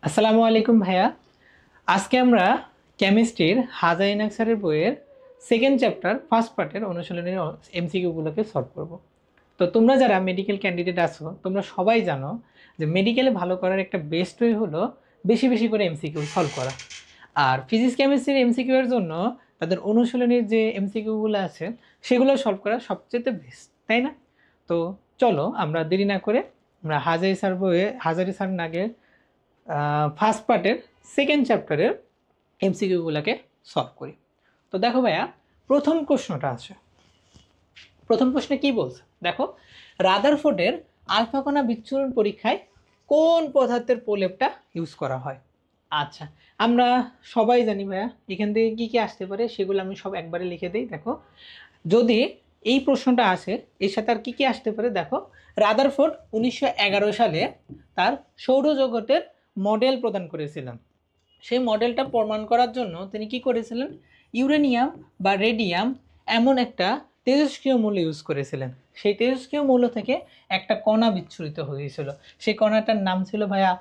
আসসালামু আলাইকুম ভাইয়া। আজকে আমরা কেমিস্ট্রির হাজারিন আখতারের বইয়ের সেকেন্ড চ্যাপ্টার ফার্স্ট পার্টের অনুশীলনের এমসিকিউগুলোকে সলভ করব। তো তোমরা যারা মেডিকেল ক্যান্ডিডেট আছো তোমরা সবাই জানো যে মেডিকেলে ভালো করার একটা বেস্ট ওয়ে হলো বেশি বেশি করে এমসিকিউ সলভ করা। আর ফিজিক্স কেমিস্ট্রির এমসিকিউ এর জন্য তাদের অনুশীলনের যে এমসিকিউগুলো আছে সেগুলো সলভ করা সবচেয়ে বেস্ট, তাই না? তো চলো আমরা দেরি না করে আমরা হাজারি স্যার নাগের ফার্স্ট পার্টের সেকেন্ড চ্যাপ্টারের এমসিকিউগুলোকে সলভ করি। তো দেখো ভাইয়া, প্রথম প্রশ্নটা আছে। প্রথম প্রশ্নে কি বলছে দেখো, রাদারফোর্ডের আলফা কণা বিচ্ছুরণ পরীক্ষায় কোন পদার্থের প্রলেপটা ইউজ করা হয়? আচ্ছা, আমরা সবাই জানি ভাইয়া এখান থেকে কি কি আসতে পারে সেগুলো আমি সব একবারে লিখে দিই। দেখো, যদি এই প্রশ্নটা আসে এর সাথে আর কি কি আসতে পারে দেখো, রাদারফোর্ড 1911 সালে তার সৌরজগতের মডেল প্রদান করেছিলেন। সেই মডেলটা প্রমাণ করার জন্য তিনি কি করেছিলেন, ইউরেনিয়াম বা রেডিয়াম এমন একটা তেজস্ক্রিয় মৌল ইউজ করেছিলেন। সেই তেজস্ক্রিয় মৌল থেকে একটা কণা বিচ্ছুরিত হয়েছিল। সেই কণাটার নাম ছিল ভাইয়া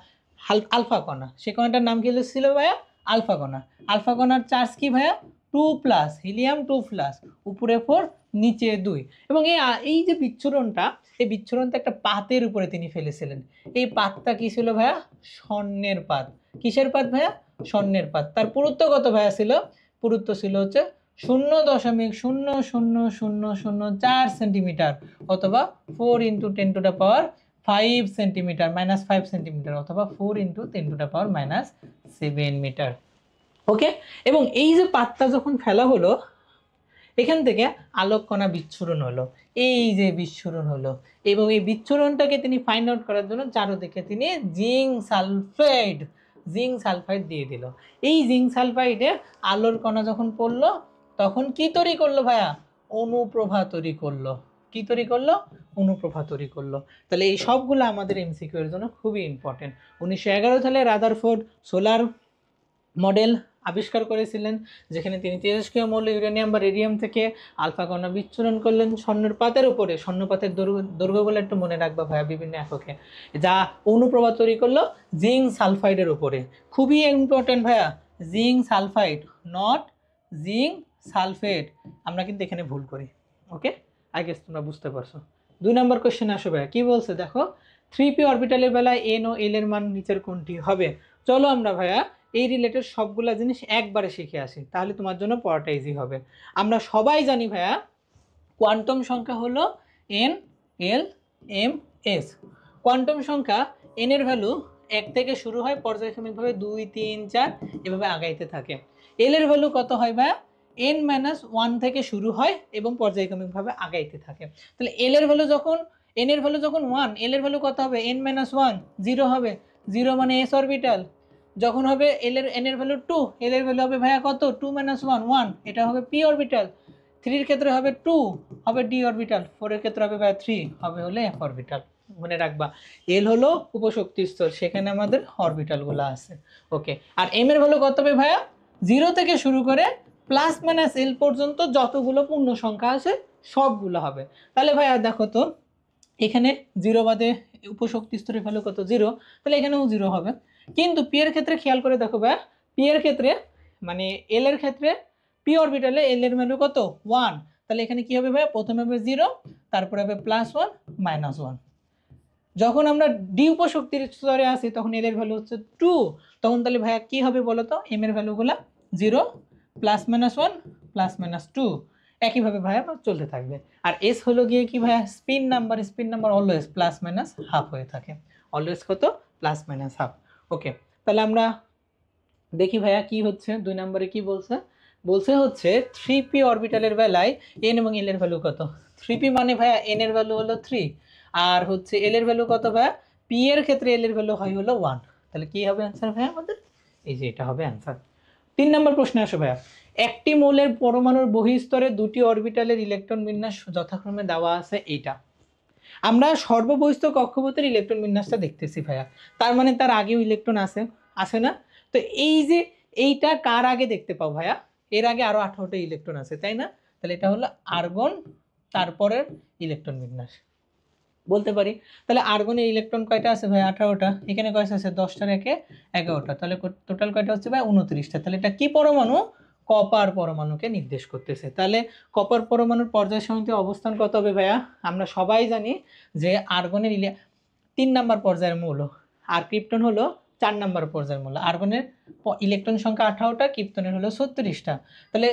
আলফা কণা। সেই কণাটার নাম কি ছিল ভাইয়া? আলফা কণা। আলফা কণার চার্জ কি ভাইয়া? 2+, হিলিয়াম 2+, উপরে 4, নিচে 2। এবং এই যে বিচ্ছুরণটা, এই বিচ্ছুরণটা একটা পাতের উপরে তিনি ফেলেছিলেন। এই পাতটা কি ছিল ভাইয়া? স্বর্ণের পাত। কিসের পাত ভাইয়া? স্বর্ণের পাত। তার পুরুত্ব কত ভাইয়া ছিল? পুরুত্ব ছিল হচ্ছে 0.00004 সেন্টিমিটার, অথবা 4 × 10⁻5 সেন্টিমিটার, -5 সেন্টিমিটার, অথবা 4 × 10⁻7 মিটার। ওকে, এবং এই যে পাতটা যখন ফেলা হলো এখান থেকে আলোক কণা বিচ্ছুরণ হলো। এই যে বিচ্ছুরণ হলো, এবং এই বিচ্ছুরণটাকে তিনি ফাইন্ড আউট করার জন্য চারদিকে তিনি জিঙ্ক সালফাইড দিয়ে দিল। এই জিঙ্ক সালফাইডে আলোর কণা যখন পড়লো তখন কি তৈরি করলো ভাইয়া? অনুপ্রভা তৈরি করলো। কি তৈরি করলো? অনুপ্রভা তৈরি করলো। তাহলে এই সবগুলো আমাদের এমসিকিউ এর জন্য খুবই ইম্পর্টেন্ট। 1911 সালে রাদারফোর্ড সোলার মডেল আবিষ্কার করেছিলেন, যেখানে তিনি তেজস্ক্রিয় মৌল ইউরেনিয়াম বা রেডিয়াম থেকে আলফা কণা বিচ্ছুরণ করলেন স্বর্ণের পাতের উপরে। স্বর্ণপাতের দৈর্ঘ্যগুলো একটু মনে রাখবা ভাইয়া বিভিন্ন এককে, যা অনুপ্রভা তৈরি করলো জিঙ্ক সালফাইডের উপরে। খুবই ইম্পর্টেন্ট ভাইয়া, zinc sulphide, not zinc sulphate. আমরা কিন্তু এখানে ভুল করি। ওকে, আই গেস তোমরা বুঝতে পারছো। 2 নম্বর কোশ্চেন আসো ভাইয়া, কি বলছে দেখো, 3p অরবিটালের বেলায় n ও l এর মান নিচের কোনটি হবে? চলো আমরা ভাইয়া এই রিলেটেড সবগুলা জিনিস একবারে শিখে আসি, তাহলে তোমার জন্য পড়াটা ইজি হবে। আমরা সবাই জানি ভাইয়া কোয়ান্টাম সংখ্যা হলো n l m s। Quantum সংখ্যা n এর ভ্যালু 1 থেকে শুরু হয়, পর্যায়ক্রমিকভাবে 2 3 4 এভাবে আগাইতে থাকে। l এর ভ্যালু কত হয় ভাইয়া? n-1 থেকে শুরু হয় এবং পর্যায়ক্রমিকভাবে আগাইতে থাকে। তাহলে l এর ভ্যালু যখন n এর ভ্যালু যখন 1, l এর ভ্যালু কত হবে? n-1, 0 হবে। 0 মানে s অরবিটাল। যখন হবে n এর ভ্যালু 2, l এর ভ্যালু হবে ভাইয়া কত? 2-1, 1, এটা হবে p অরবিটাল। 3 এর ক্ষেত্রে হবে 2, হবে d অরবিটাল। 4 এর ক্ষেত্রে হবে ভাইয়া 3, হবে হলে f অরবিটাল। মনে রাখবা, l হলো উপশক্তি স্তর, সেখানে আমাদের অরবিটালগুলো আছে। ওকে, আর m এর ভ্যালু কত হবে ভাইয়া? 0 থেকে শুরু করে +-l পর্যন্ত যতগুলো পূর্ণ সংখ্যা আছে সবগুলো হবে। তাহলে ভাইয়া দেখো তো, এখানে 0 বাদে উপশক্তি স্তরের ভ্যালু কত? 0, তাহলে এখানেও 0 হবে। কিন্তু পি এর ক্ষেত্রে খেয়াল করে দেখো ভাইয়া, পি এর ক্ষেত্রে মানে এল এর ক্ষেত্রে পি অরবিটালে এল এর ভ্যালু কত? 1। তাহলে এখানে কি হবে ভাইয়া? প্রথমে হবে 0, তারপরে হবে +1, -1। যখন আমরা ডি উপশক্তির স্তরে আসি তখন এল এর ভ্যালু হচ্ছে 2, তখন তাহলে ভাইয়া কি হবে বলো তো? এম এর ভ্যালুগুলো 0, +-1, +-2, একইভাবে ভাইয়া চলতে থাকবে। আর এস হলো গিয়ে কি ভাইয়া? স্পিন নাম্বার অলওয়েজ +-1/2 হয়ে থাকে। অলওয়েজ কত? +-1/2। ওকে, তাহলে আমরা দেখি ভাইয়া কি হচ্ছে। 2 নম্বরে কি বলছে? বলছে হচ্ছে 3p অরবিটালের বেলায় n এবং l এর ভ্যালু কত? 3p মানে ভাইয়া n এর ভ্যালু হলো 3, আর হচ্ছে l এর ভ্যালু কত ভাইয়া? p এর ক্ষেত্রে l এর ভ্যালু হয় হলো 1। তাহলে কি হবে অ্যান্সার ভাইয়া আমাদের? এই যে এটা হবে অ্যান্সার। 3 নম্বর প্রশ্নে আসো ভাইয়া, একটি মৌলের পরমাণুর বহিঃস্তরে দুটি অরবিটালের ইলেকট্রন বিন্যাস যথাক্রমে দেওয়া আছে এইটা। আমরা সর্ববহিস্থ কক্ষপথের ইলেকট্রন বিন্যাসটা দেখতেছি ভাইয়া, তার মানে তার আগেও ইলেকট্রন আছে, আছে না? তো এই যে এইটা কার আগে দেখতে পাও ভাইয়া? এর আগে আরো 18টা ইলেকট্রন আছে, তাই না? তাহলে এটা হলো আর্গন, তারপরের ইলেকট্রন বিন্যাস। বলতে পারি। তাহলে আর্গনের ইলেকট্রন কয়টা আছে ভাই? 18টা। এখানে কয়টা আছে? 10টার একে 11টা। তাহলে টোটাল কয়টা হচ্ছে ভাই? 29টা। তাহলে এটা কি পরমাণু? কপার পরমাণুকে নির্দেশ করতেছে। তাহলে কপার পরমাণুর পর্যায় সারণীতে অবস্থান কত হবে ভাইয়া? আমরা সবাই জানি যে আর্গনের 3 নাম্বার পর্যায়ের মৌল, আর ক্রিপ্টন হলো 4 নাম্বার পর্যায়ের মৌল। আর্গনের ইলেকট্রন সংখ্যা 18টা, ক্রিপ্টনের হলো 36টা। তাহলে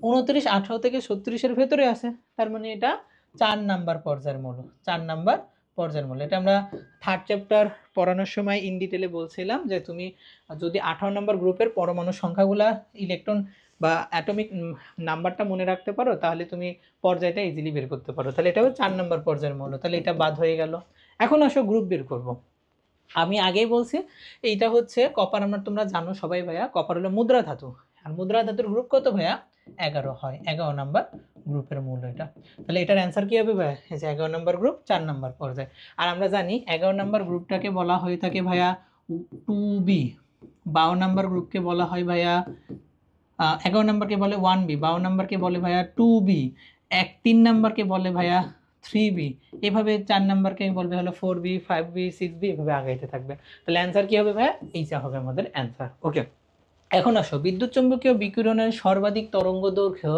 29 18 থেকে 36-এর ভেতরে আছে, তার মানে এটা 4 নাম্বার পর্যায়ের মৌল। 4 নাম্বার পর্যায়ের মৌল। এটা আমরা থার্ড চ্যাপ্টার পড়ানোর সময় ইন ডিটেলে বলছিলাম যে তুমি যদি 18 নাম্বার গ্রুপের পরমাণু সংখ্যাগুলা, ইলেকট্রন বা অ্যাটমিক নাম্বারটা মনে রাখতে পারো, তাহলে তুমি পর্যায়টা ইজিলি বের করতে পারো। তাহলে এটাও 4 নাম্বার পর্যায়ের মৌল। তাহলে এটা বাদ হয়ে গেল। এখন আসো গ্রুপ বের করব। আমি আগেই বলছি এইটা হচ্ছে কপার। আমরা তোমরা জানো সবাই ভাইয়া, কপার হলো মুদ্রা ধাতু। আর মুদ্রা ধাতুর গ্রুপ কত ভাইয়া? 11 হয়। 11 নাম্বার গ্রুপের মূল এটা। তাহলে এটার অ্যান্সার কি হবে ভাইয়া? এই যে 11 নাম্বার গ্রুপ, 4 নাম্বার পর্যায়ে। আর আমরা জানি 11 নাম্বার গ্রুপটাকে বলা হয়ে থাকে ভাইয়া 2B। 12 নাম্বার গ্রুপকে বলা হয় ভাইয়া 11 নাম্বারকে বলে 1B, 12 নাম্বারকে বলে ভাইয়া 2B, 3 নাম্বারকে বলে ভাইয়া 3B, এভাবে 4 নাম্বারকে বলবে হলো 4B, 5B, 6B, এভাবে আগাইতে থাকবে। তাহলে অ্যান্সার কি হবে ভাইয়া? এইটা হবে আমাদের অ্যান্সার। ওকে, এখন আসো বিদ্যুৎ চৌম্বকীয় বিকিরণের সর্বাধিক তরঙ্গ দৈর্ঘ্য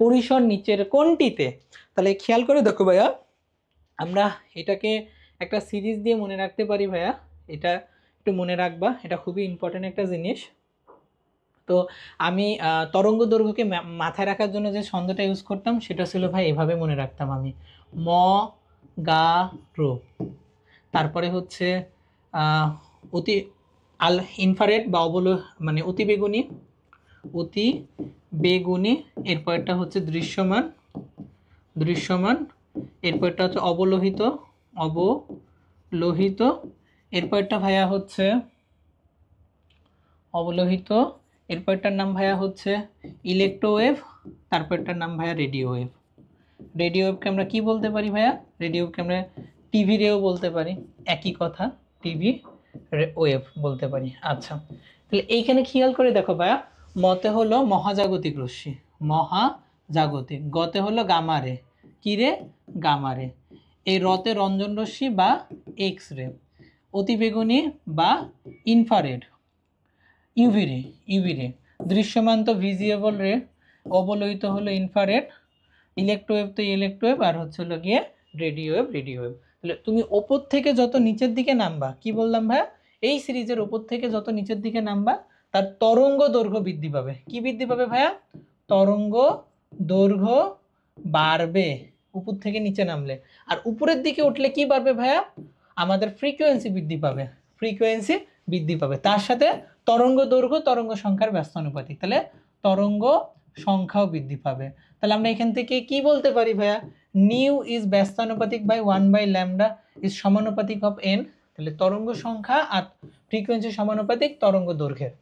পরিসর নিচের কোনটিতে? তাহলে খেয়াল করে দেখো ভাইয়া, আমরা এটাকে একটা সিরিজ দিয়ে মনে রাখতে পারি ভাইয়া। এটা একটু মনে রাখবা, এটা খুবই ইম্পর্টেন্ট একটা জিনিস। তো আমি তরঙ্গ দৈর্ঘ্যকে মাথায় রাখার জন্য যে ছন্দটা ইউজ করতাম সেটা ছিল ভাই এভাবে মনে রাখতাম আমি, ম গা রো। তারপরে হচ্ছে অতি ইনফ্রারেড বা মানে অতি বেগুনি, অতি বেগুনি। এরপরটা হচ্ছে দৃশ্যমান, দৃশ্যমান। এরপরটা হচ্ছে অবলোহিত, অবলোহিত। এরপরটা ভাইয়া হচ্ছে অবলোহিত। এরপরটার নাম ভাইয়া হচ্ছে ইলেকট্রোওয়েভ। তারপরটার নাম ভাইয়া রেডিও ওয়েভ। রেডিও ওয়েভকে আমরা কি বলতে পারি ভাইয়া? রেডিও ওয়েভকে আমরা টিভি রেও বলতে পারি, একই কথা, টিভি ওয়েভ বলতে পারি। আচ্ছা, তাহলে এইখানে খেয়াল করে দেখো ভাইয়া, মতে হলো মহাজাগতিক রশ্মি, মহাজাগতিক। গতে হলো গামারে, কি রে? গামারে। এই রতে রঞ্জন রশ্মি বা এক্স রে। অতিবেগুনি বা ইনফ্রারেড, ইউভি রে, ইউভি রে। দৃশ্যমান তো ভিজিবল রে, অবলোহিত হলো ইনফ্রারেড, ইলেকট্রোওয়েভ তো ইলেকট্রোওয়েভ, আর হচ্ছে হলো গিয়ে রেডিও ওয়েভ, রেডিও ওয়েভ। তাহলে তুমি ওপর থেকে যত নিচের দিকে নামবা, কি বললাম ভাইয়া? এই সিরিজের ওপর থেকে যত নিচের দিকে নামবা তার তরঙ্গ দৈর্ঘ্য বৃদ্ধি পাবে। কি বৃদ্ধি পাবে ভাইয়া? তরঙ্গ দৈর্ঘ্য বাড়বে উপর থেকে নিচে নামলে। আর উপরের দিকে উঠলে কি বাড়বে ভাইয়া? আমাদের ফ্রিকোয়েন্সি বৃদ্ধি পাবে, ফ্রিকোয়েন্সি বৃদ্ধি পাবে। তার সাথে তরঙ্গ দৈর্ঘ্য তরঙ্গ সংখ্যার ব্যস্তানুপাতিক, তাহলে তরঙ্গ সংখ্যাও বৃদ্ধি পাবে। তাহলে আমরা এখান থেকে কি বলতে পারি ভাইয়া? নিউ ইজ ব্যস্তানুপাতিক বাই 1/λ ইজ সমানুপাতিক অফ n। তাহলে তরঙ্গ সংখ্যা আর ফ্রিকোয়েন্সি সমানুপাতিক তরঙ্গ দৈর্ঘ্যের,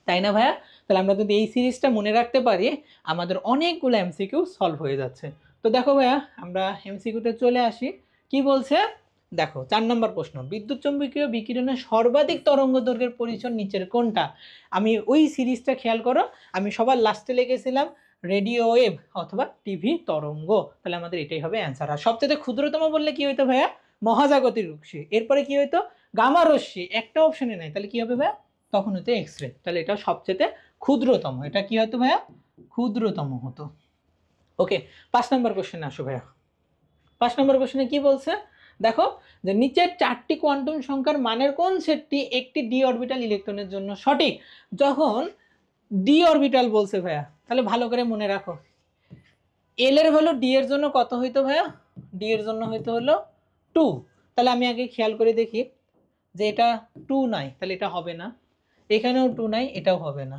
তাই না ভাইয়া? তাহলে আমরা যদি এই সিরিজটা মনে রাখতে পারি আমাদের অনেকগুলো এমসিকিউ সলভ হয়ে যাচ্ছে। তো দেখো ভাইয়া, আমরা এমসিকিউতে চলে আসি। কি বলছে দেখো, 4 নম্বর প্রশ্ন, বিদ্যুৎ চৌম্বকীয় বিকিরণের সর্বাধিক তরঙ্গ দৈর্ঘ্যের পরিসর নিচের কোনটা? আমি ওই সিরিজটা খেয়াল করো, আমি সবার লাস্টে লিখেছিলাম রেডিও ওয়েভ অথবা টিভি তরঙ্গ। তাহলে আমাদের এটাই হবে অ্যান্সার। আর সবচেয়ে ক্ষুদ্রতম বললে কি হইতো ভাইয়া? মহাজাগতিক রশ্মি। এরপরে কি হইতো? গামা রশ্মি। একটা অপশনে নাই, তাহলে কি হবে ভাইয়া? তখন হতো এক্স রে। তাহলে এটা সবচেয়ে ক্ষুদ্রতম, এটা কি হতো ভাইয়া? ক্ষুদ্রতম হতো। ওকে, 5 নম্বর কোশ্চেনে আসো ভাইয়া। 5 নম্বর কোশ্চেনে কি বলছে দেখো, যে নিচের 4টি কোয়ান্টাম সংখ্যার মানের কোন সেটটি একটি ডি অরবিটাল ইলেকট্রনের জন্য সঠিক? যখন ডি অরবিটাল বলছে ভাইয়া, তাহলে ভালো করে মনে রাখো, এল এর ভ্যালু ডি এর জন্য কত হইতো ভাইয়া? ডি এর জন্য হইতো হলো 2। তাহলে আমি আগে খেয়াল করে দেখি যে এটা 2 নাই, তাহলে এটা হবে না। এখানেও 2 নাই, এটাও হবে না।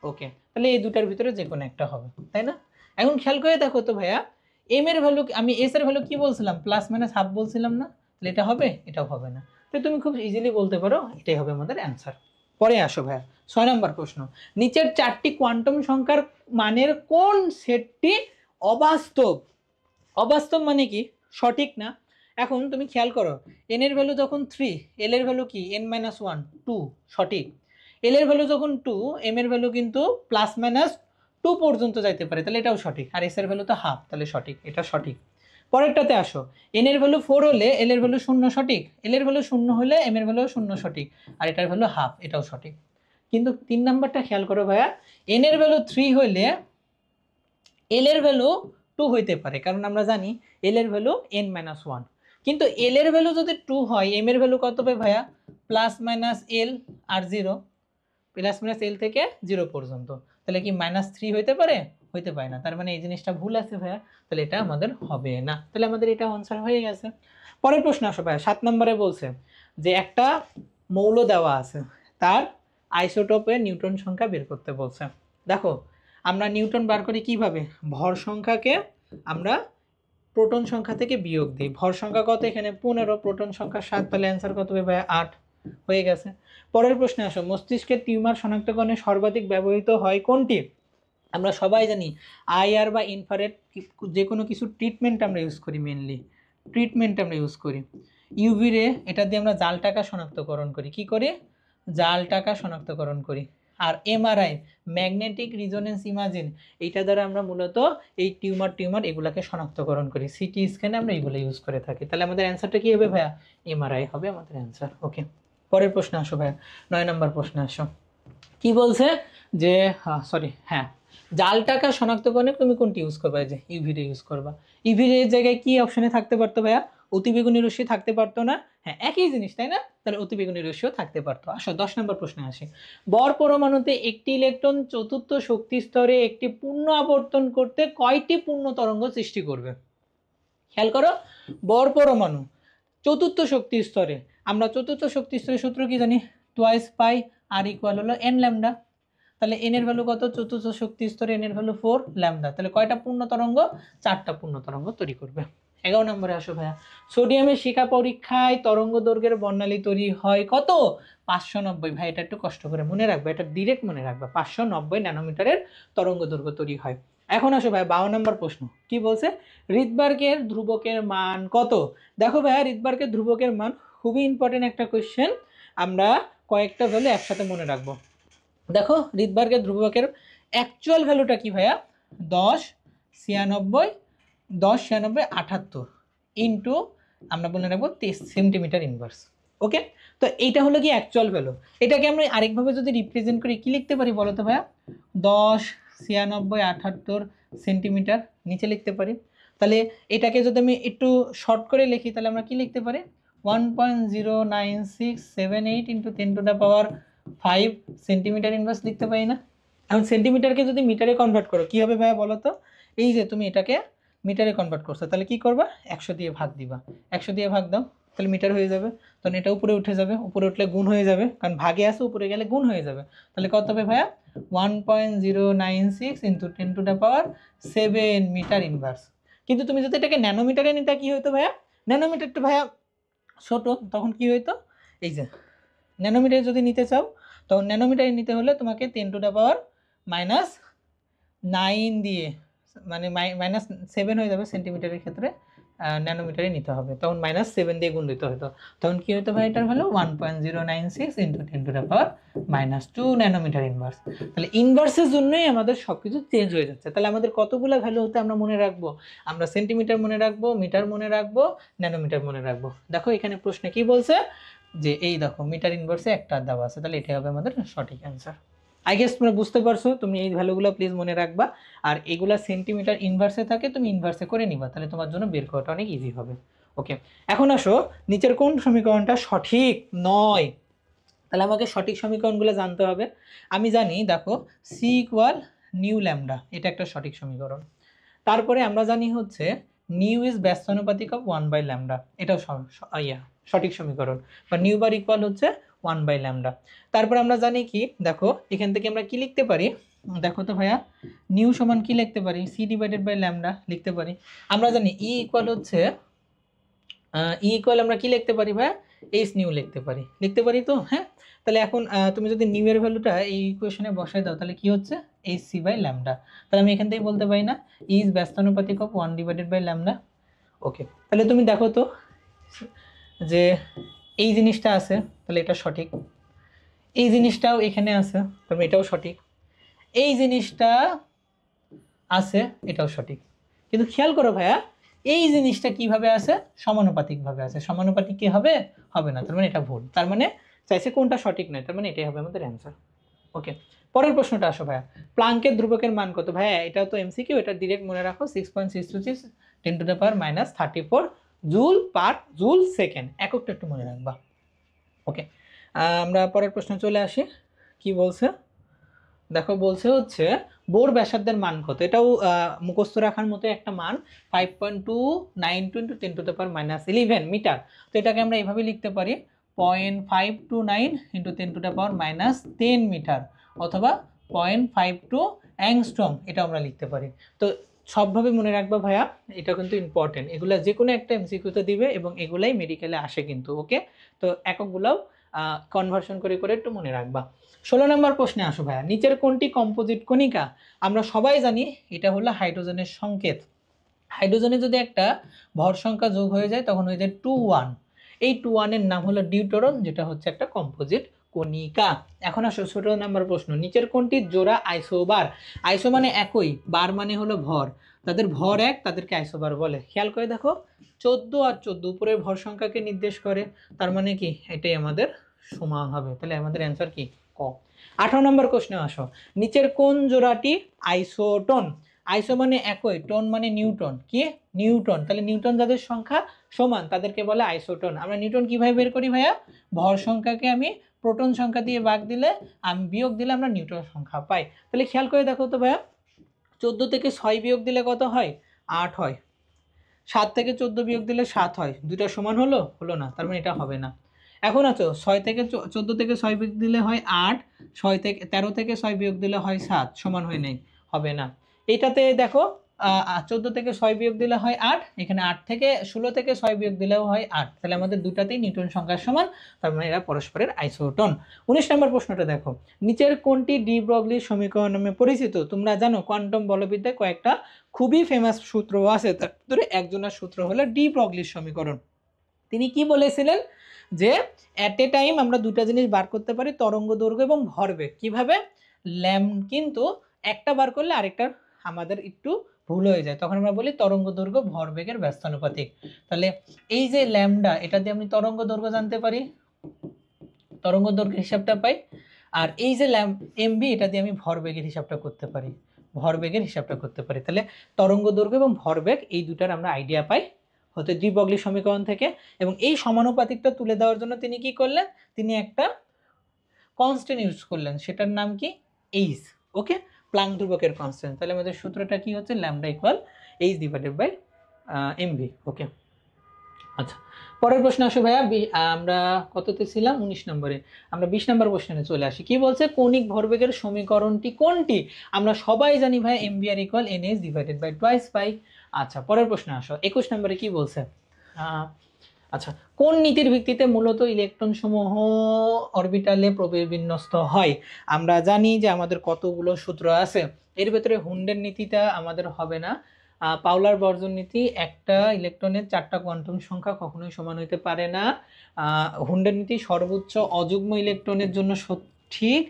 ওকে, তাহলে এই দুটার ভিতরে যে কোনো একটা হবে, তাই না? এখন খেয়াল করে দেখো তো ভাইয়া, এম এর ভ্যালু, আমি এস এর ভ্যালু কি বলছিলাম? প্লাস মাইনাস হাফ বলছিলাম না? তাহলে এটা হবে, এটাও হবে না। তো তুমি খুব ইজিলি বলতে পারো এটাই হবে আমাদের অ্যান্সার। পরে আসো ভাইয়া, 6 নম্বর প্রশ্ন, নিচের 4টি কোয়ান্টাম সংখ্যার মানের কোন সেটটি অবাস্তব? অবাস্তব মানে কি? সঠিক না। এখন তুমি খেয়াল করো, এন এর ভ্যালু যখন 3, এল এর ভ্যালু কি? n-1, 2, সঠিক। এল এর ভ্যালু যখন 2, এম এর ভ্যালু কিন্তু +-2 পর্যন্ত যাইতে পারে, তাহলে এটাও সঠিক। আর এস এর ভ্যালু তো হাফ, তাহলে সঠিক, এটা সঠিক। পরেরটাতে আসো, এন এর ভ্যালু 4 হলে এল এর ভ্যালু 0 সঠিক, এল এর ভ্যালু 0 হলে এম এর ভ্যালু 0 সঠিক, আর এটার ভ্যালু হাফ, এটাও সঠিক। কিন্তু 3 নাম্বারটা খেয়াল করো ভাইয়া, এন এর ভ্যালু 3 হইলে এল এর ভ্যালু 2 হইতে পারে, কারণ আমরা জানি এল এর ভ্যালু n-1, কিন্তু এল এর ভ্যালু যদি 2 হয় এম এর ভ্যালু কত হবে ভাইয়া, প্লাস মাইনাস এল আর 0, প্লাস মাইনাস এল থেকে 0 পর্যন্ত, তাহলে কি -3 হইতে পারে? হইতে পারে না, তার মানে এই জিনিসটা ভুল আছে ভাইয়া, তাহলে এটা আমাদের হবে না, তাহলে আমাদের এটা আনসার হয়ে গেছে। পরের প্রশ্ন আসো ভাইয়া, 7 নম্বরে বলছে যে একটা মৌল দেওয়া আছে, তার আইসোটোপে নিউটন সংখ্যা বের করতে বলছে। দেখো আমরা নিউটন বার করি কিভাবে, ভর সংখ্যাকে আমরা প্রোটন সংখ্যা থেকে বিয়োগ দিই। ভর সংখ্যা কত এখানে 15, প্রোটন সংখ্যা 7, তাহলে অ্যান্সার কত হবে ভাইয়া 8 হয়ে গেছে। পরের প্রশ্নে আসো, মস্তিষ্কের টিউমার শনাক্তকরণে সর্বাধিক ব্যবহৃত হয় কোনটি? আমরা সবাই জানি আইআর বা ইনফ্রারেড যে কোনো কিছু ট্রিটমেন্ট আমরা ইউজ করি, মেনলি ট্রিটমেন্ট আমরা ইউজ করি। ইউভি রে, এটা দিয়ে আমরা জাল টাকা শনাক্তকরণ করি, কি করি? জাল টাকা শনাক্তকরণ করি। আর এমআরআই, ম্যাগনেটিক রিজোনেন্স ইমাজিং, এইটা দ্বারা আমরা মূলত এই টিউমার এগুলাকে শনাক্তকরণ করি। সিটি স্ক্যানে আমরা এগুলো ইউজ করে থাকি, তাহলে আমাদের অ্যান্সারটা কী হবে ভাইয়া? এমআরআই হবে আমাদের অ্যান্সার। ওকে, পরের প্রশ্ন আসো ভাইয়া, 9 নম্বর প্রশ্ন আসো। কি বলছে যে জাল টাকা শনাক্তকরণে তুমি কোনটি ইউজ করবা? যে ইউভি রে ইউজ করবা। ইউভি রে এর জায়গায় কি অপশনে থাকতে পারতো ভাইয়া? অতিবেগুনি রশ্মি থাকতে পারতো না? হ্যাঁ, একই জিনিস তাই না, তাহলে অতিবেগুনি রশ্মিও থাকতে পারতো। আসো 10 নম্বর প্রশ্নে আসি। বর পরমাণুতে একটি ইলেকট্রন চতুর্থ শক্তি স্তরে একটি পূর্ণ আবর্তন করতে কয়টি পূর্ণ তরঙ্গ সৃষ্টি করবে? খেয়াল করো, বর পরমাণু চতুর্থ শক্তি স্তরে, আমরা চতুর্থ শক্তি স্তরের সূত্র কি জানি? 2 পাই আর ইকুয়াল হলো n ল্যামডা। তাহলে n এর ভ্যালু কত? চতুর্থ শক্তি স্তরে n এর ভ্যালু 4 ল্যামডা, তাহলে কয়টা পূর্ণ তরঙ্গ? 4টা পূর্ণ তরঙ্গ তৈরি করবে। 11 নম্বরে আসো ভাইয়া, সোডিয়ামের শিখা পরীক্ষায় তরঙ্গ দৈর্ঘ্যের বর্ণালী তৈরি হয় কত? 590। ভাই এটা একটু কষ্ট করে মনে রাখবে, এটা ডিরেক্ট মনে রাখবে, 590 ন্যানোমিটারের তরঙ্গ দৈর্ঘ্য তৈরি হয়। এখন আসো ভাই 52 নম্বর প্রশ্ন, কি বলছে? রিডবার্গের ধ্রুবকের মান কত? দেখো ভাইয়া, রিডবার্গের ধ্রুবকের মান খুবই ইম্পর্টেন্ট একটা কোয়েশ্চেন, আমরা কয়েকটা ভ্যালু একসাথে মনে রাখবো। দেখো রিডবার্গের ধ্রুবকের অ্যাকচুয়াল ভ্যালুটা কি ভাইয়া? 10 96 78 ইন্টু আমরা বলে রাখবো 23 সেন্টিমিটার ইনভার্স। ওকে, তো এইটা হলো কি অ্যাকচুয়াল ভ্যালু। এটাকে আমরা আরেকভাবে যদি রিপ্রেজেন্ট করি কি লিখতে পারি বলো তো ভাইয়া? 10 96 78 সেন্টিমিটার নিচে লিখতে পারি। তাহলে এটাকে যদি আমি একটু শর্ট করে লিখি তাহলে আমরা কি লিখতে পারি? 1.09678 ইন্টু 10⁵ সেন্টিমিটার ইনভার্স লিখতে পারি না? এখন সেন্টিমিটারকে যদি মিটারে কনভার্ট করো কি হবে ভাইয়া বলো তো? এই যে তুমি এটাকে মিটারে কনভার্ট করছো, তাহলে কি করবা? 100 দিয়ে ভাগ দিবা, 100 দিয়ে ভাগ দাও, তাহলে মিটার হয়ে যাবে। তখন এটা উপরে উঠে যাবে, উপরে উঠলে গুণ হয়ে যাবে, কারণ ভাগে আছে, উপরে গেলে গুণ হয়ে যাবে। তাহলে কত হবে ভাইয়া? 1.096 ইন্টু 10⁷ মিটার ইনভার্স। কিন্তু তুমি যদি এটাকে ন্যানোমিটারে নিতে কি হইতো ভাইয়া? ন্যানোমিটারটা ভাইয়া ছোট, তখন কি হইতো? এই যে ন্যানোমিটারে যদি নিতে চাও তখন ন্যানোমিটারে নিতে হলে তোমাকে 10⁻⁹ দিয়ে, মানে -7 হয়ে যাবে সেন্টিমিটারের ক্ষেত্রে, ন্যানোমিটারে নিতে হবে, তখন -7 দিয়ে গুণ দিতে হতো। তখন কি হতো ভাই? এটার ভ্যালু 1.096 ইন্টু 10⁻⁻² ন্যানোমিটার ইনভার্স। তাহলে ইনভার্সের জন্যই আমাদের সব কিছু চেঞ্জ হয়ে যাচ্ছে। তাহলে আমাদের কতগুলো ভ্যালু হতে আমরা মনে রাখবো? আমরা সেন্টিমিটার মনে রাখবো, মিটার মনে রাখবো, ন্যানোমিটার মনে রাখবো। দেখো এখানে প্রশ্নে কি বলছে যে এই দেখো মিটার ইনভার্সে একটা দেওয়া আছে, তাহলে এটাই হবে আমাদের সঠিক অ্যান্সার। আই গেস তোমরা বুঝতে পারছো, তুমি এই ভ্যালুগুলো প্লিজ মনে রাখবা, আর এগুলা সেন্টিমিটার ইনভার্সে থাকে তুমি ইনভার্সে করে নিবা, তাহলে তোমার জন্য বের করাটা অনেক ইজি হবে। ওকে, এখন আসো নিচের কোন সমীকরণটা সঠিক নয়? তাহলে আমাকে সঠিক সমীকরণগুলো জানতে হবে। আমি জানি দেখো সি ইকুয়াল নিউ ল্যামডা, এটা একটা সঠিক সমীকরণ। তারপরে আমরা জানি হচ্ছে নিউ ইজ ব্যস্তানুপাতিক অফ 1/λ, এটাও সঠিক সমীকরণ, বা নিউ বার ইকুয়াল হচ্ছে 1/λ। তারপর আমরা জানি কি, দেখো এখান থেকে আমরা কি লিখতে পারি? দেখো তো ভাইয়া, নিউ সমান কি লিখতে পারি? c/λ লিখতে পারি। আমরা জানি ই ইকুয়াল হচ্ছে আমরা কি লিখতে পারি ভাইয়া? এইচ নিউ লিখতে পারি তো, হ্যাঁ। তাহলে এখন তুমি যদি নিউ এর ভ্যালুটা এই ইকুয়েশনে বসাই দাও তাহলে কি হচ্ছে? hc/λ। তাহলে আমি এখান থেকে বলতে পারি না ইজ ব্যস্তানুপাতিক অফ 1/λ। ওকে, তাহলে তুমি দেখো তো যে এই জিনিসটা আছে, তাহলে এটা সঠিক। এই জিনিসটাও এখানে আছে, তাহলে এটাও সঠিক। এই জিনিসটা আছে, এটাও সঠিক। কিন্তু খেয়াল করো ভাইয়া, এই জিনিসটা কিভাবে আছে, সমানুপাতিকভাবে আছে। সমানুপাতিক কি হবে, হবে না, তার মানে এটা ভুল। তার মানে চাইছে কোনটা সঠিক নয়, তার মানে এটাই হবে আমাদের অ্যান্সার। ওকে, পরের প্রশ্নটা আসো ভাইয়া। প্লাঙ্কের ধ্রুবকের মান কত? ভাইয়া এটাও তো এমসিকিউ, এটা ডিরেক্ট মনে রাখো 6.626 10⁻³ জুল পার জুল সেকেন্ড, এককটা একটু মনে রাখবা। ওকে, আমরা পরের প্রশ্ন চলে আসি। কি বলছে দেখো, বলছে হচ্ছে বোর ব্যাসার্ধের মান কত? এটাও মুখস্থ রাখার মতো একটা মান, 5.292 × 10⁻11 মিটার। তো এটাকে আমরা এইভাবে লিখতে পারি 0.529 × 10⁻10 মিটার, অথবা 0.52 অ্যাংস্ট্রম, এটা আমরা লিখতে পারি। তো সবভাবে মনে রাখবা ভাইয়া, এটা কিন্তু ইম্পর্টেন্ট, এগুলা যে কোনো একটা এমসিকিউতে দিবে এবং এগুলাই মেডিকেলে আসে কিন্তু। ওকে, তো এককগুলোও কনভার্সন করে করে একটু মনে রাখবা। 16 নম্বর প্রশ্নে আসো ভাইয়া। নিচের কোনটি কম্পোজিট কণিকা? আমরা সবাই জানি এটা হলো হাইড্রোজেনের সংকেত। হাইড্রোজেনে যদি একটা ভর সংখ্যা যোগ হয়ে যায় তখন হয়ে যায় 21। এই 21 এর নাম হলো ডিউটেরন, যেটা হচ্ছে একটা কম্পোজিট কণিকা। এখন আসো 17 নম্বর প্রশ্ন। নিচের কোনটি জোড়া আইসোবার? আইসো মানে একই, বার মানে হলো ভর, তাদের ভর এক, তাদেরকে আইসোবার বলে। খেয়াল করে দেখো 14 আর 14 উপরের ভর সংখ্যাকে নির্দেশ করে, তার মানে কি এটাই আমাদের সমান হবে। তাহলে আমাদের অ্যান্সার কি? ক। 18 নম্বর প্রশ্নে আসো। নিচের কোন জোড়াটি আইসোটোন? আইসো মানে একই, টোন মানে নিউটন, কি নিউটন, তাহলে নিউটন যাদের সংখ্যা সমান তাদেরকে বলে আইসোটোন। আমরা নিউটন কিভাবে বের করি ভাইয়া? ভর সংখ্যাকে আমি প্রোটন সংখ্যা দিয়ে ভাগ দিলে, আমি বিয়োগ দিলে আমরা নিউটন সংখ্যা পাই। তাহলে খেয়াল করে দেখো তো ভাইয়া, 14 থেকে 6 বিয়োগ দিলে কত হয়? 8 হয়। 7 থেকে 14 বিয়োগ দিলে 7 হয়, দুইটা সমান হলো? হলো না, তার মানে এটা হবে না। এখন আছো 6 থেকে 14 থেকে 6 বিয়োগ দিলে হয় 8, 6 থেকে 13 থেকে 6 বিয়োগ দিলে হয় 7, সমান হয় নাই, হবে না। এটাতে দেখো 14 থেকে 6 বিয়োগ দিলে হয় 8, এখানে 8 থেকে 16 থেকে 6 বিয়োগ দিলেও হয় 8, তাহলে আমাদের দুটাতেই নিউটন সংখ্যার সমান, তার মানে এরা পরস্পরের আইসোটোন। 19 নম্বর প্রশ্নটা দেখো। নিচের কোনটি ডি ব্রগলির সমীকরণ নামে পরিচিত? তোমরা জানো কোয়ান্টাম বলবিদ্যায় কয়েকটা খুবই ফেমাস সূত্র আছে, তার ভিতরে একজনের সূত্র হলো ডি ব্রগলির সমীকরণ। তিনি কি বলেছিলেন যে অ্যাট এ টাইম আমরা দুটা জিনিস বার করতে পারি, তরঙ্গ দৈর্ঘ্য এবং ভরবেগ। কিভাবে? কিন্তু একটা বার করলে আরেকটা আমাদের একটু ভুল হয়ে যায়, তখন আমরা বলি তরঙ্গ দৈর্ঘ্য ভরবেগের ব্যস্তানুপাতিক। তাহলে এই যে ল্যামডা, এটা দিয়ে আমি তরঙ্গ দৈর্ঘ্য জানতে পারি, তরঙ্গ দৈর্ঘ্যের হিসাবটা পাই। আর এই যে এমভি, এটা দিয়ে আমি ভরবেগের হিসাবটা করতে পারি, ভরবেগের হিসাবটা করতে পারি। তাহলে তরঙ্গ দৈর্ঘ্য এবং ভরবেগ এই দুটার আমরা আইডিয়া পাই হতে ডি ব্রগলি সমীকরণ থেকে। এবং এই সমানুপাতিকটা তুলে দেওয়ার জন্য তিনি কি করলেন? তিনি একটা কনস্ট্যান্ট ইউজ করলেন, সেটার নাম কি? এইচ। ওকে, প্লাঙ্ক ধ্রুবকের কনস্ট্যান্ট। তাহলে আমাদের সূত্রটা কি হচ্ছে? Lambda equal H divided by MV. Okay, আচ্ছা, পরের প্রশ্ন আসো ভাইয়া। আমরা কততে ছিলাম? 19 নম্বরে। আমরা 20 নম্বর প্রশ্নে চলে আসি। কি বলছে? কৌণিক ভরবেগের সমীকরণটি কোনটি? আমরা সবাই জানি ভাই mvr equal nh divided by twice pi. আচ্ছা, পরের প্রশ্ন আসো। 21 নম্বরে কি বলছে? আচ্ছা, কোন নীতির ভিত্তিতে মূলত ইলেকট্রন সমূহ অরবিটালে বিন্যস্ত হয়? আমরা জানি যে আমাদের কতগুলো সূত্র আছে, এর ভেতরে হুন্ডের নীতিটা আমাদের হবে না। পাউলার বর্জন নীতি, একটা ইলেকট্রনের 4টা কোয়ান্টাম সংখ্যা কখনোই সমান হইতে পারে না। হুন্ডের নীতি সর্বোচ্চ অযুগ্ম ইলেকট্রনের জন্য সঠিক,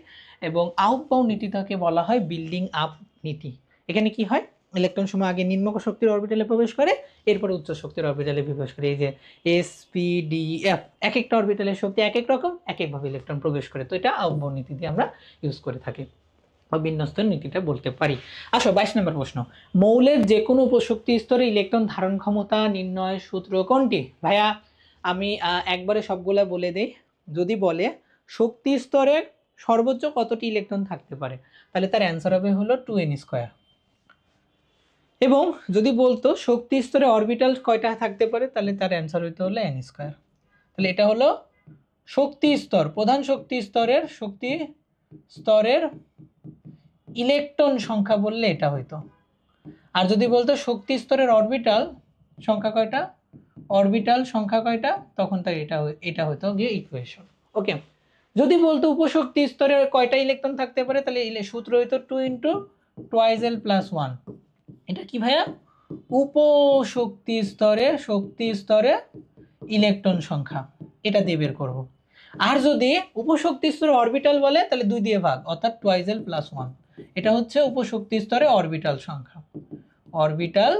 এবং আউটবাউন্ড নীতিটাকে বলা হয় বিল্ডিং আপ নীতি। এখানে কি হয়? ইলেকট্রন সমূহ আগে নিম্ন শক্তির অরবিটালে প্রবেশ করে, এরপরে উচ্চ শক্তির অরবিটালে প্রবেশ করে। এই যে এসপিডিএফ, এক একটা অরবিটালের শক্তি এক এক রকম, এক একভাবে ইলেকট্রন প্রবেশ করে। তো এটা আউটবাউন্ড নীতি দিয়ে আমরা ইউজ করে থাকি, বা বিন্যস্ত নীতিটা বলতে পারি। আসো 22 নম্বর প্রশ্ন। মৌলের যে কোনো উপশক্তি স্তরে ইলেকট্রন ধারণ ক্ষমতা নির্ণয়ের সূত্র কোনটি? ভাইয়া আমি একবারে সবগুলা বলে দেই। যদি বলে শক্তি স্তরে সর্বোচ্চ কতটি ইলেকট্রন থাকতে পারে, তাহলে তার অ্যান্সার হবে হলো 2n²। এবং যদি বলতো শক্তি স্তরে অরবিটাল কয়টা থাকতে পারে, তাহলে তার অ্যান্সার হইতে হলো n²। তাহলে এটা হলো শক্তি স্তর, প্রধান শক্তি স্তরের ইলেকট্রন সংখ্যা বললে এটা হইতো। আর যদি বলতো শক্তি স্তরের অরবিটাল সংখ্যা কয়টা, তখন তার এটা হইতো গিয়ে ইকুয়েশন। ওকে, যদি বলতো উপশক্তি স্তরে কয়টা ইলেকট্রন থাকতে পারে, তাহলে সূত্র হইতো 2 × 2l + 1। এটা কি ভাইয়া? উপশক্তি স্তরে ইলেকট্রন সংখ্যা, এটা দিয়ে বের করব। আর যদি উপশক্তি স্তরে অরবিটাল বলে, তাহলে 2 দিয়ে ভাগ, অর্থাৎ 2l + 1। এটা হচ্ছে উপশক্তি স্তরে অরবিটাল সংখ্যা, অরবিটাল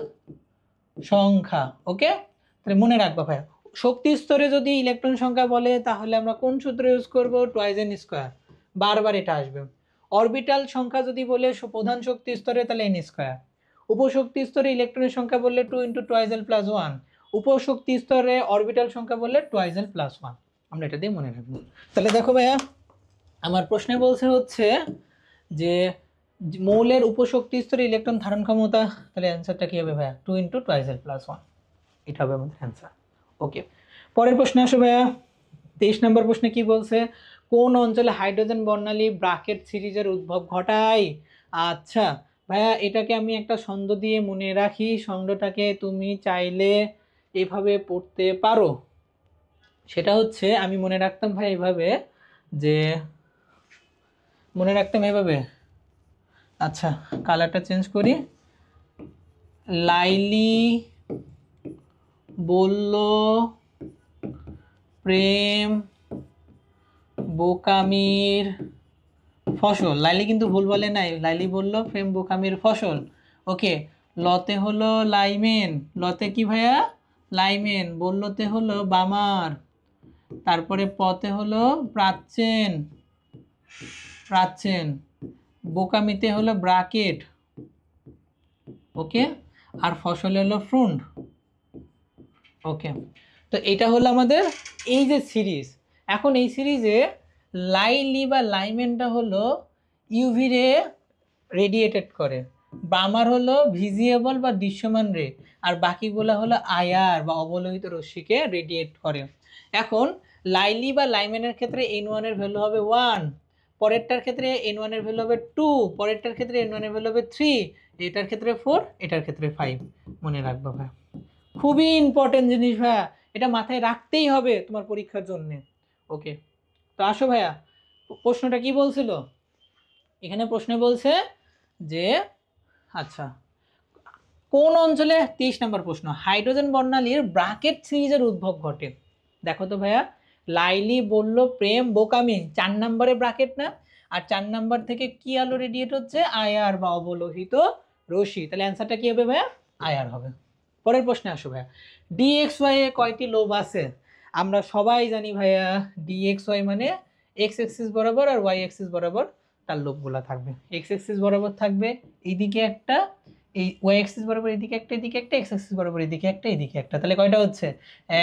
সংখ্যা। ওকে, তাহলে মনে রাখবা ভাইয়া, শক্তি স্তরে যদি ইলেকট্রন সংখ্যা বলে তাহলে আমরা কোন সূত্র ইউজ করব? টুয়াইস এন স্কোয়ার, বারবার এটা আসবে। অরবিটাল সংখ্যা যদি বলে প্রধান শক্তি স্তরে তাহলে এন স্কোয়ার। উপশক্তি স্তরে ইলেকট্রনের সংখ্যা বললে 2 × টুয়াইস এল প্লাস 1। উপশক্তি স্তরে অরবিটাল সংখ্যা বললে টুয়াইস এল প্লাস 1। আমরা এটা দিয়ে মনে রাখবো। তাহলে দেখো ভাইয়া, আমার প্রশ্নে বলছে হচ্ছে যে মৌলের উপশক্তি স্তরে ইলেকট্রন ধারণ ক্ষমতা, তাহলে অ্যান্সারটা কি হবে ভাইয়া? 2 × টুয়াইস এল প্লাস 1, এটা হবে আমাদের অ্যান্সার। ওকে, পরের প্রশ্নে আসো ভাইয়া। 23 নম্বর প্রশ্নে কি বলছে? কোন অঞ্চলে হাইড্রোজেন বর্ণালী ব্রাকেট সিরিজের উদ্ভব ঘটায়? আচ্ছা ভাইয়া, এটাকে আমি একটা ছন্দ দিয়ে মনে রাখি, ছন্দটাকে তুমি চাইলে এভাবে পড়তে পারো। সেটা হচ্ছে, আমি মনে রাখতাম ভাই এভাবে, যে মনে রাখতাম এভাবে। আচ্ছা, কালারটা চেঞ্জ করি। লাইলি বলল প্রেম বোকামির ফসল। লাইলি কিন্তু ভুল বলে নাই, লাইলি বলল প্রেম বোকামির ফসল। ওকে, লতে হলো লাইমেন, লতে কি ভাইয়া? লাইমেন। বললতে হলো বামার। তারপরে পতে হলো প্রাচ্যেন, প্রাচ্যেন। বোকামিতে হলো ব্রাকেট। ওকে, আর ফসল হলো ফ্রুন্ট। ওকে, তো এটা হলো আমাদের এই যে সিরিজ। এখন এই সিরিজে লাইলি বা লাইমেনটা হলো ইউভি রে রেডিয়েটেড করে, বামার হলো ভিজিয়েবল বা দৃশ্যমান রে, আর বাকিগুলো হলো আইআর বা অবলোহিত রশ্মিকে রেডিয়েট করে। এখন লাইলি বা লাইমেনের ক্ষেত্রে N1 এর ভ্যালু হবে 1, পরেরটার ক্ষেত্রে N1 এর ভ্যালু হবে 2, পরেরটার ক্ষেত্রে N1 এর ভ্যালু হবে 3, এটার ক্ষেত্রে 4, এটার ক্ষেত্রে 5। মনে রাখবো ভাই, খুবই ইম্পর্টেন্ট জিনিস ভাইয়া, এটা মাথায় রাখতেই হবে তোমার পরীক্ষার জন্য। ওকে, তো আসো ভাইয়া, প্রশ্নটা কি বলছিল? এখানে প্রশ্ন বলছে যে, আচ্ছা, কোন অঞ্চলে, 23 নম্বর প্রশ্ন, হাইড্রোজেন বর্ণালীর ব্রাকেট সিরিজের উদ্ভব ঘটে? দেখো তো ভাইয়া, লাইলি বলল প্রেম বোকামি 4 নম্বরে ব্রাকেট না, আর 4 নম্বর থেকে কি আলো রেডিয়েট হচ্ছে? আইআর বা অবলোহিত রশ্মি। তাহলে অ্যান্সারটা কি হবে ভাইয়া? আইআর হবে। পরের প্রশ্নে আসো ভাইয়া, ডিএক্সওয়াই এ কয়টি লোব আছে? আমরা সবাই জানি ভাইয়া, ডিএক্সওয়াই মানে এক্স এক্সিস বরাবর আর ওয়াই এক্সিস বরাবর তার লোবগুলো থাকবে। এক্স এক্সিস বরাবর থাকবে এইদিকে একটা, এই ওয়াই এক্সিস বরাবর এদিকে একটা, এদিকে একটা, এক্স এক্সিস বরাবর এদিকে একটা, এদিকে একটা। তাহলে কয়টা হচ্ছে?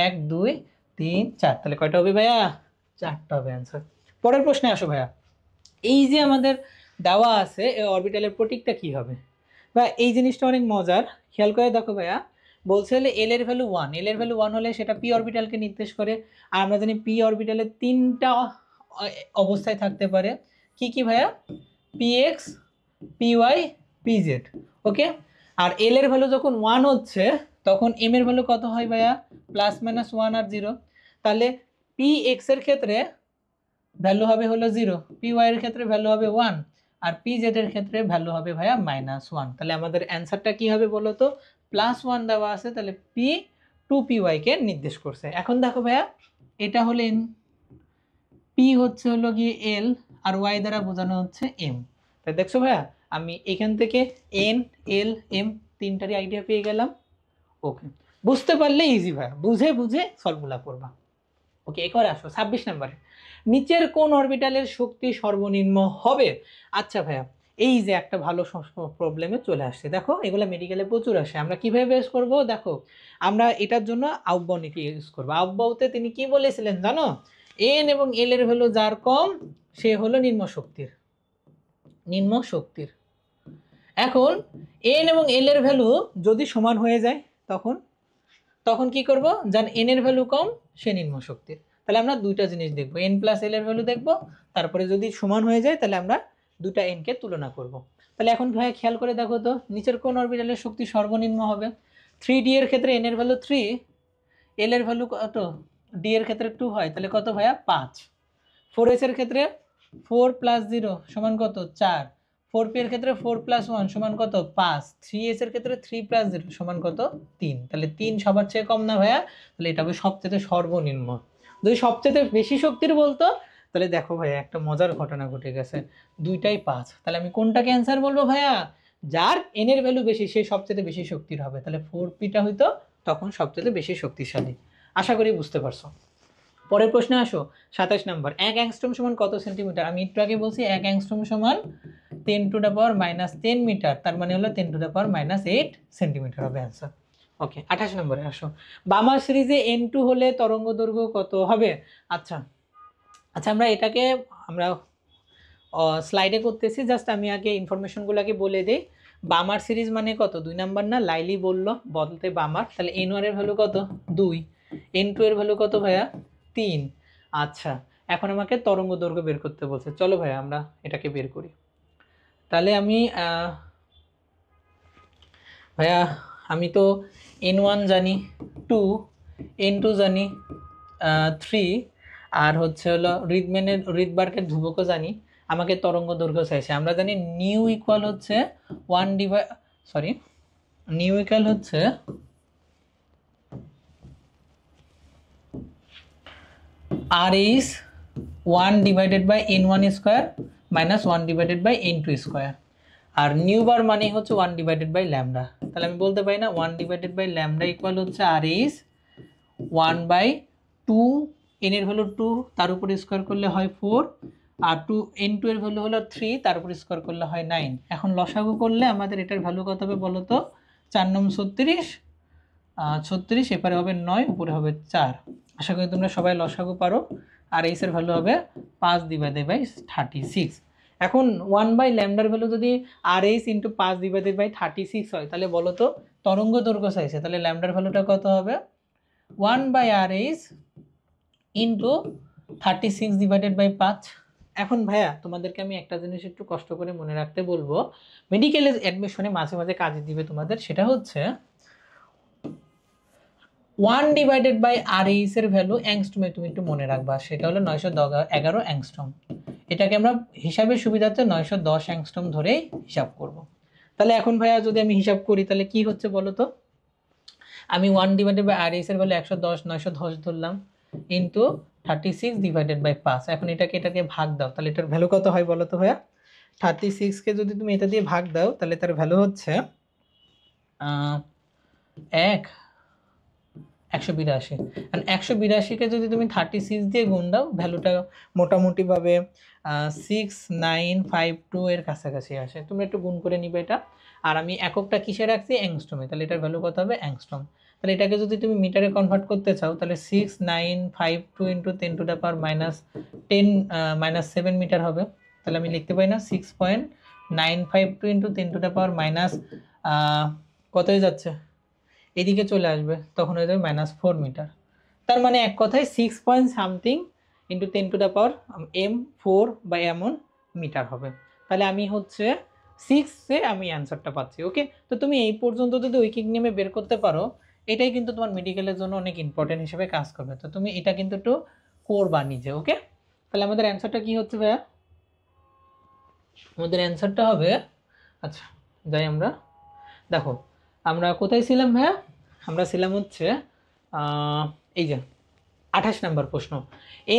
1 2 3 4। তাহলে কয়টা হবে ভাইয়া? 4টা হবে অ্যান্সার। পরের প্রশ্নে আসো ভাইয়া, এই যে আমাদের দেওয়া আছে এই অরবিটালের প্রতীকটা কি হবে? বা এই জিনিসটা অনেক মজার, খেয়াল করে দেখো ভাইয়া। বলছে হলে এল এর ভ্যালু 1, এল এর ভ্যালু 1 হলে সেটা পি অরবিটালকে নির্দেশ করে। আর আমরা জানি পি অরবিটালে 3টা অবস্থায় থাকতে পারে। কি কি ভাইয়া? P X, P Y, P Z. Okay, আর এল এর ভ্যালু যখন 1 হচ্ছে তখন এম এর ভ্যালু কত হয় ভাইয়া? +-1 আর 0। তাহলে পি এক্স এর ক্ষেত্রে ভ্যালু হবে হলো 0, পি ওয়াই এর ক্ষেত্রে ভ্যালু হবে 1, আর পি জেড এর ক্ষেত্রে ভ্যালু হবে ভাইয়া -1। তাহলে আমাদের অ্যান্সারটা কি হবে বলো তো? +1 দেওয়া আছে, তাহলে পি টু পি ওয়াই কে নির্দেশ করছে। এখন দেখো ভাইয়া, এটা হলো এন, পি হচ্ছে হলো গিয়ে এল, আর ওয়াই দ্বারা বোঝানো হচ্ছে এম। তাই দেখছো ভাইয়া, আমি এখান থেকে এন এল এম তিনটারই আইডিয়া পেয়ে গেলাম। ওকে, বুঝতে পারলে ইজি ভাইয়া, বুঝে বুঝে সলভগুলা করবা। ওকে, এরপর আসো 26 নম্বরে, নিচের কোন অরবিটালের শক্তি সর্বনিম্ন হবে? আচ্ছা ভাইয়া, এই যে একটা ভালো প্রবলেমে চলে আসছে, দেখো এগুলো মেডিকেলে প্রচুর আসে। আমরা কিভাবে বেস করব? দেখো, আমরা এটার জন্য আউটবাউ নীতি ইউজ করবো। আউটবাউতে তিনি কি বলেছিলেন জানো? এন এবং এল এর ভ্যালু যার কম সে হলো নিম্ন শক্তির, নিম্ন শক্তির। এখন এন এবং এল এর ভ্যালু যদি সমান হয়ে যায় তখন তখন কি করব? যার এন এর ভ্যালু কম সে নিম্ন শক্তির। তাহলে আমরা দুইটা জিনিস দেখব, এন প্লাস এল এর ভ্যালু দেখব, তারপরে যদি সমান হয়ে যায় তাহলে আমরা দুটা এন কে তুলনা করব। তাহলে এখন ভাই খেয়াল করে দেখো তো, নিচের কোন অরবিটালের শক্তি সর্বনিম্ন হবে? 3D এর ক্ষেত্রে এন এর ভ্যালু 3, এল এর ভ্যালু কত? ডি এর ক্ষেত্রে 2 হয়, তাহলে কত ভাইয়া? 5। 4s এর ক্ষেত্রে 4 + 0 সমান কত? 4। 4p এর ক্ষেত্রে 4 + 1 সমান কত? 5। 3s এর ক্ষেত্রে 3 + 0 সমান কত? 3। তাহলে 3 সবার চেয়ে কম না ভাইয়া? তাহলে এটা হবে সবচেয়ে সর্বনিম্ন। যদি সবচেয়ে বেশি শক্তির বলতো তাহলে দেখো ভাইয়া একটা মজার ঘটনা ঘটে গেছে, দুইটাই 5। তাহলে আমি কোনটাকে অ্যান্সার বলবো ভাইয়া? যার n এর ভ্যালু বেশি সে সবচেয়ে বেশি শক্তির হবে, তাহলে 4p-টা হইতো তখন সবচেয়ে বেশি শক্তিশালী। আশা করি বুঝতে পারছো। পরের প্রশ্নে আসো, 27 নম্বর। 1 অ্যাংস্ট্রম সমান কত সেন্টিমিটার? আমি একটু আগে বলছি 1 অ্যাংস্ট্রম সমান 10⁻⁻10 মিটার, তার মানে হলো 10⁻⁸ সেন্টিমিটার হবে অ্যান্সার। ওকে, 28 নম্বরে আসো। বামার সিরিজে n2 হলে তরঙ্গ দৈর্ঘ্য কত হবে? আচ্ছা আচ্ছা, আমরা স্লাইডে করতেছি, জাস্ট আমি আগে ইনফরমেশনগুলোকে বলে দিই। বামার সিরিজ মানে কত? 2 নাম্বার না, লাইলি বলতে বামার, তাহলে n1 এর ভ্যালু কত? 2, n2 এর ভ্যালু কত ভাইয়া? 3। আচ্ছা, এখন আমাকে তরঙ্গ দৈর্ঘ্য বের করতে বলছে, চলো ভাইয়া আমরা এটাকে বের করি। তাহলে ভাইয়া আমি তো n1 জানি 2, n2 জানি 3, আর হচ্ছে হলো রিডবার্গের ধ্রুবকও জানি। আমাকে তরঙ্গ দৈর্ঘ্য চাইছে। আমরা জানি নিউ ইকুয়াল হচ্ছে r is 1 divided by n1 square minus 1 divided by n2 square, আর নিউ বার মানে হচ্ছে 1 divided by lambda। তাহলে আমি বলতে পারি না 1 divided by lambda ইকুয়াল হচ্ছে r is 1/2, n এর ভ্যালু 2, তার উপর স্কোয়ার করলে হয় 4, আর n2 এর ভ্যালু হলো 3, তার উপর স্কোয়ার করলে হয় 9। এখন লসাগু করলে আমাদের এটার ভ্যালু কত হবে বলো তো? 4 9 36, এপারে হবে 9, উপরে হবে 4। আশা করি তোমরা সবাই লসাগু পারো। আর এইস এর ভ্যালু হবে 5/36। এখন 1/λ ভ্যালু যদি আর এইস ইন্টু 5/36 হয়, তাহলে বলো তো তরঙ্গ দৈর্ঘ্য চাইছে, তাহলে ল্যামডার ভ্যালুটা কত হবে? 1/r(h) into 36/5। এখন ভাইয়া তোমাদেরকে আমি একটা জিনিস একটু কষ্ট করে মনে রাখতে বলবো, মেডিকেলের অ্যাডমিশনে মাঝে মাঝে কাজে দিবে তোমাদের, সেটা হচ্ছে 1/r(h) এর ভ্যালু অ্যাংস্ট্রমে তুমি একটু মনে রাখবা, সেটা হলো 911 অ্যাংস্ট্রম। এটাকে আমরা হিসাবের সুবিধার্থে 910 অ্যাংস্ট্রম ধরেই হিসাব করব। তাহলে এখন ভাইয়া যদি আমি হিসাব করি তাহলে কি হচ্ছে বলো তো? আমি 1/r(h) এর ভ্যালু 110 910 ধরলাম ইন্টু 36/5। এখন এটাকে ভাগ দাও, তাহলে এটার ভ্যালু কত হয় বলো তো ভাইয়া? 36কে যদি তুমি এটা দিয়ে ভাগ দাও তাহলে তার ভ্যালু হচ্ছে 182। আর 182কে যদি তুমি 36 দিয়ে গুণ দাও, ভ্যালুটা মোটামুটিভাবে 6952 এর কাছাকাছি আসে। তুমি একটু গুণ করে নিবে এটা। আর আমি এককটা কিসে রাখছি? অ্যাংস্ট্রমে, তাহলে এটার ভ্যালু কত হবে? অ্যাংস্ট্রম। তাহলে এটাকে যদি তুমি মিটারে কনভার্ট করতে চাও তাহলে 6952 ইন্টু 10⁻⁻7 মিটার হবে। তাহলে আমি লিখতে পারি না 6.952 ইন্টু 10⁻⁻, কত হয়ে যাচ্ছে? এদিকে চলে আসবে, তখন হয়ে যাবে -4 মিটার। তার মানে এক কথায় 6 পয়েন্ট সামথিং ইন্টু 10⁻m4/এমন মিটার হবে। তাহলে আমি হচ্ছে 6-এ আমি অ্যান্সারটা পাচ্ছি। ওকে, তো তুমি এই পর্যন্ত যদি ঐকিক নিয়মে বের করতে পারো, এটাই কিন্তু তোমার মেডিকেলের জন্য অনেক ইম্পর্টেন্ট হিসেবে কাজ করবে। তো তুমি এটা কিন্তু একটু করবা নিজে। ওকে, তাহলে আমাদের অ্যান্সারটা কি হচ্ছে ভাইয়া? আমাদের অ্যান্সারটা হবে, আচ্ছা যাই আমরা, দেখো আমরা কোথায় ছিলাম ভাইয়া? আমরা ছিলাম হচ্ছে এই যে 28 নম্বর প্রশ্ন।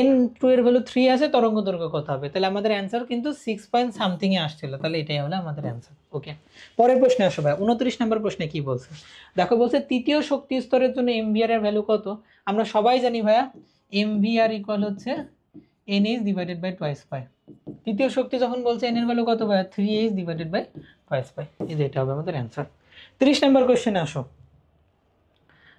n2 এর ভ্যালু 3 আছে, তরঙ্গ দৈর্ঘ্য কত হবে? তাহলে আমাদের অ্যান্সার কিন্তু 6 পয়েন্ট সামথিং এ আসছিল, তাহলে এটাই হলো আমাদের অ্যান্সার। ওকে, পরের প্রশ্নে আসো ভাই। 29 নম্বর প্রশ্নে কি বলছে দেখো, বলছে তৃতীয় শক্তি স্তরের জন্য এমভিআর এর ভ্যালু কত? আমরা সবাই জানি ভাইয়া এমভিআর ইকুয়াল হচ্ছে NH divided by twice pi. তৃতীয় শক্তি যখন বলছে n এর ভ্যালু কত ভাইয়া? 3H ডিভাইডেড বাই টুয়াইস পাই। এই যে এটা হবে আমাদের অ্যান্সার। 30 নম্বর কোশ্চেনে আসো।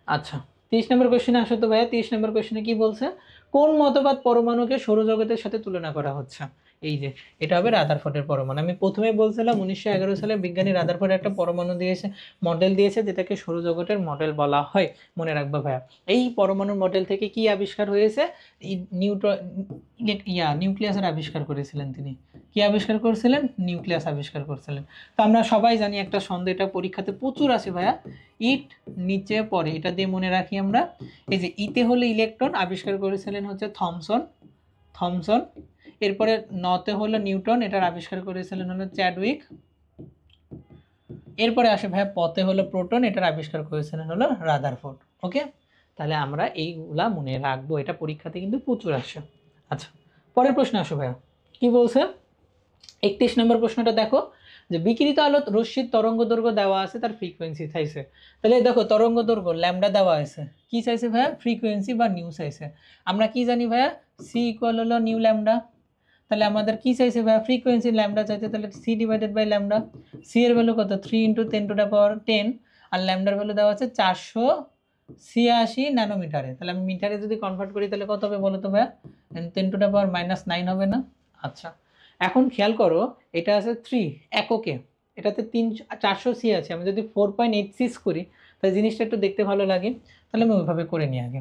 আচ্ছা 30 নম্বর কোশ্চেনে আসো তো ভাইয়া। 30 নম্বর কোশ্চেনে কি বলছে? কোন মতবাদ পরমাণুকে সৌরজগতের সাথে তুলনা করা হচ্ছে? এই যে এটা হবে রাদারফোর্ডের পরমাণু। আমি প্রথমে বলছিলাম 1911 সালে বিজ্ঞানী রাদারফোর্ড একটা পরমাণু দিয়েছে, মডেল দিয়েছে, যেটাকে সৌরজগতের মডেল বলা হয়। মনে রাখবা ভাইয়া। এই পরমাণুর মডেল থেকে কি আবিষ্কার হয়েছে? নিউক্লিয়াসের আবিষ্কার করেছিলেন তিনি। কি আবিষ্কার করেছিলেন? নিউক্লিয়াস আবিষ্কার করেছিলেন। তো আমরা সবাই জানি একটা সন্দেহ, এটা পরীক্ষাতে প্রচুর আছে ভাইয়া, ইট নিচে পড়ে, এটা দিয়ে মনে রাখি আমরা। এই যে ইতে হলে ইলেকট্রন, আবিষ্কার করেছিলেন হচ্ছে থমসন। এরপরে নতে হলো নিউটন, এটার আবিষ্কার করেছিলেন হলো চ্যাডউইক। এরপরে আসে ভাইয়া পথে হলো প্রোটন, এটার আবিষ্কার করেছিলেন হলো রাদারফোর্ড। ওকে, তাহলে আমরা এইগুলা মনে রাখবো, এটা পরীক্ষাতে কিন্তু প্রচুর আসে। আচ্ছা পরের প্রশ্ন আসো ভাইয়া, কি বলছে? 31 নম্বর প্রশ্নটা দেখো, যে বিকিরিত আলো রশ্মির তরঙ্গ দৈর্ঘ্য দেওয়া আছে, তার ফ্রিকোয়েন্সি চাইছে। তাহলে দেখো তরঙ্গ দৈর্ঘ্য ল্যামডা দেওয়া আছে, কি চাইছে ভাইয়া? ফ্রিকোয়েন্সি বা নিউ চাইছে। আমরা কি জানি ভাইয়া? সি ইকুয়াল হলো নিউ ল্যামডা। তাহলে আমাদের কি চাইছে ভাইয়া? ফ্রিকোয়েন্সি ল্যামডা চাইছে, তাহলে C divided by lambda. C এর ভ্যালু কত? 3 × 10⁻10, আর ল্যামডার ভ্যালু দেওয়া আছে 486 ন্যানোমিটারে। তাহলে আমি মিটারে যদি কনভার্ট করি তাহলে কত হবে বলো তো ভাইয়া? 10⁻⁻9 হবে না? আচ্ছা, এখন খেয়াল করো, এটা আছে 3 এককে, এটাতে 400 আছে। আমি যদি 4.86 করি তাহলে জিনিসটা একটু দেখতে ভালো লাগে, তাহলে আমি ওইভাবে করে নিই আগে।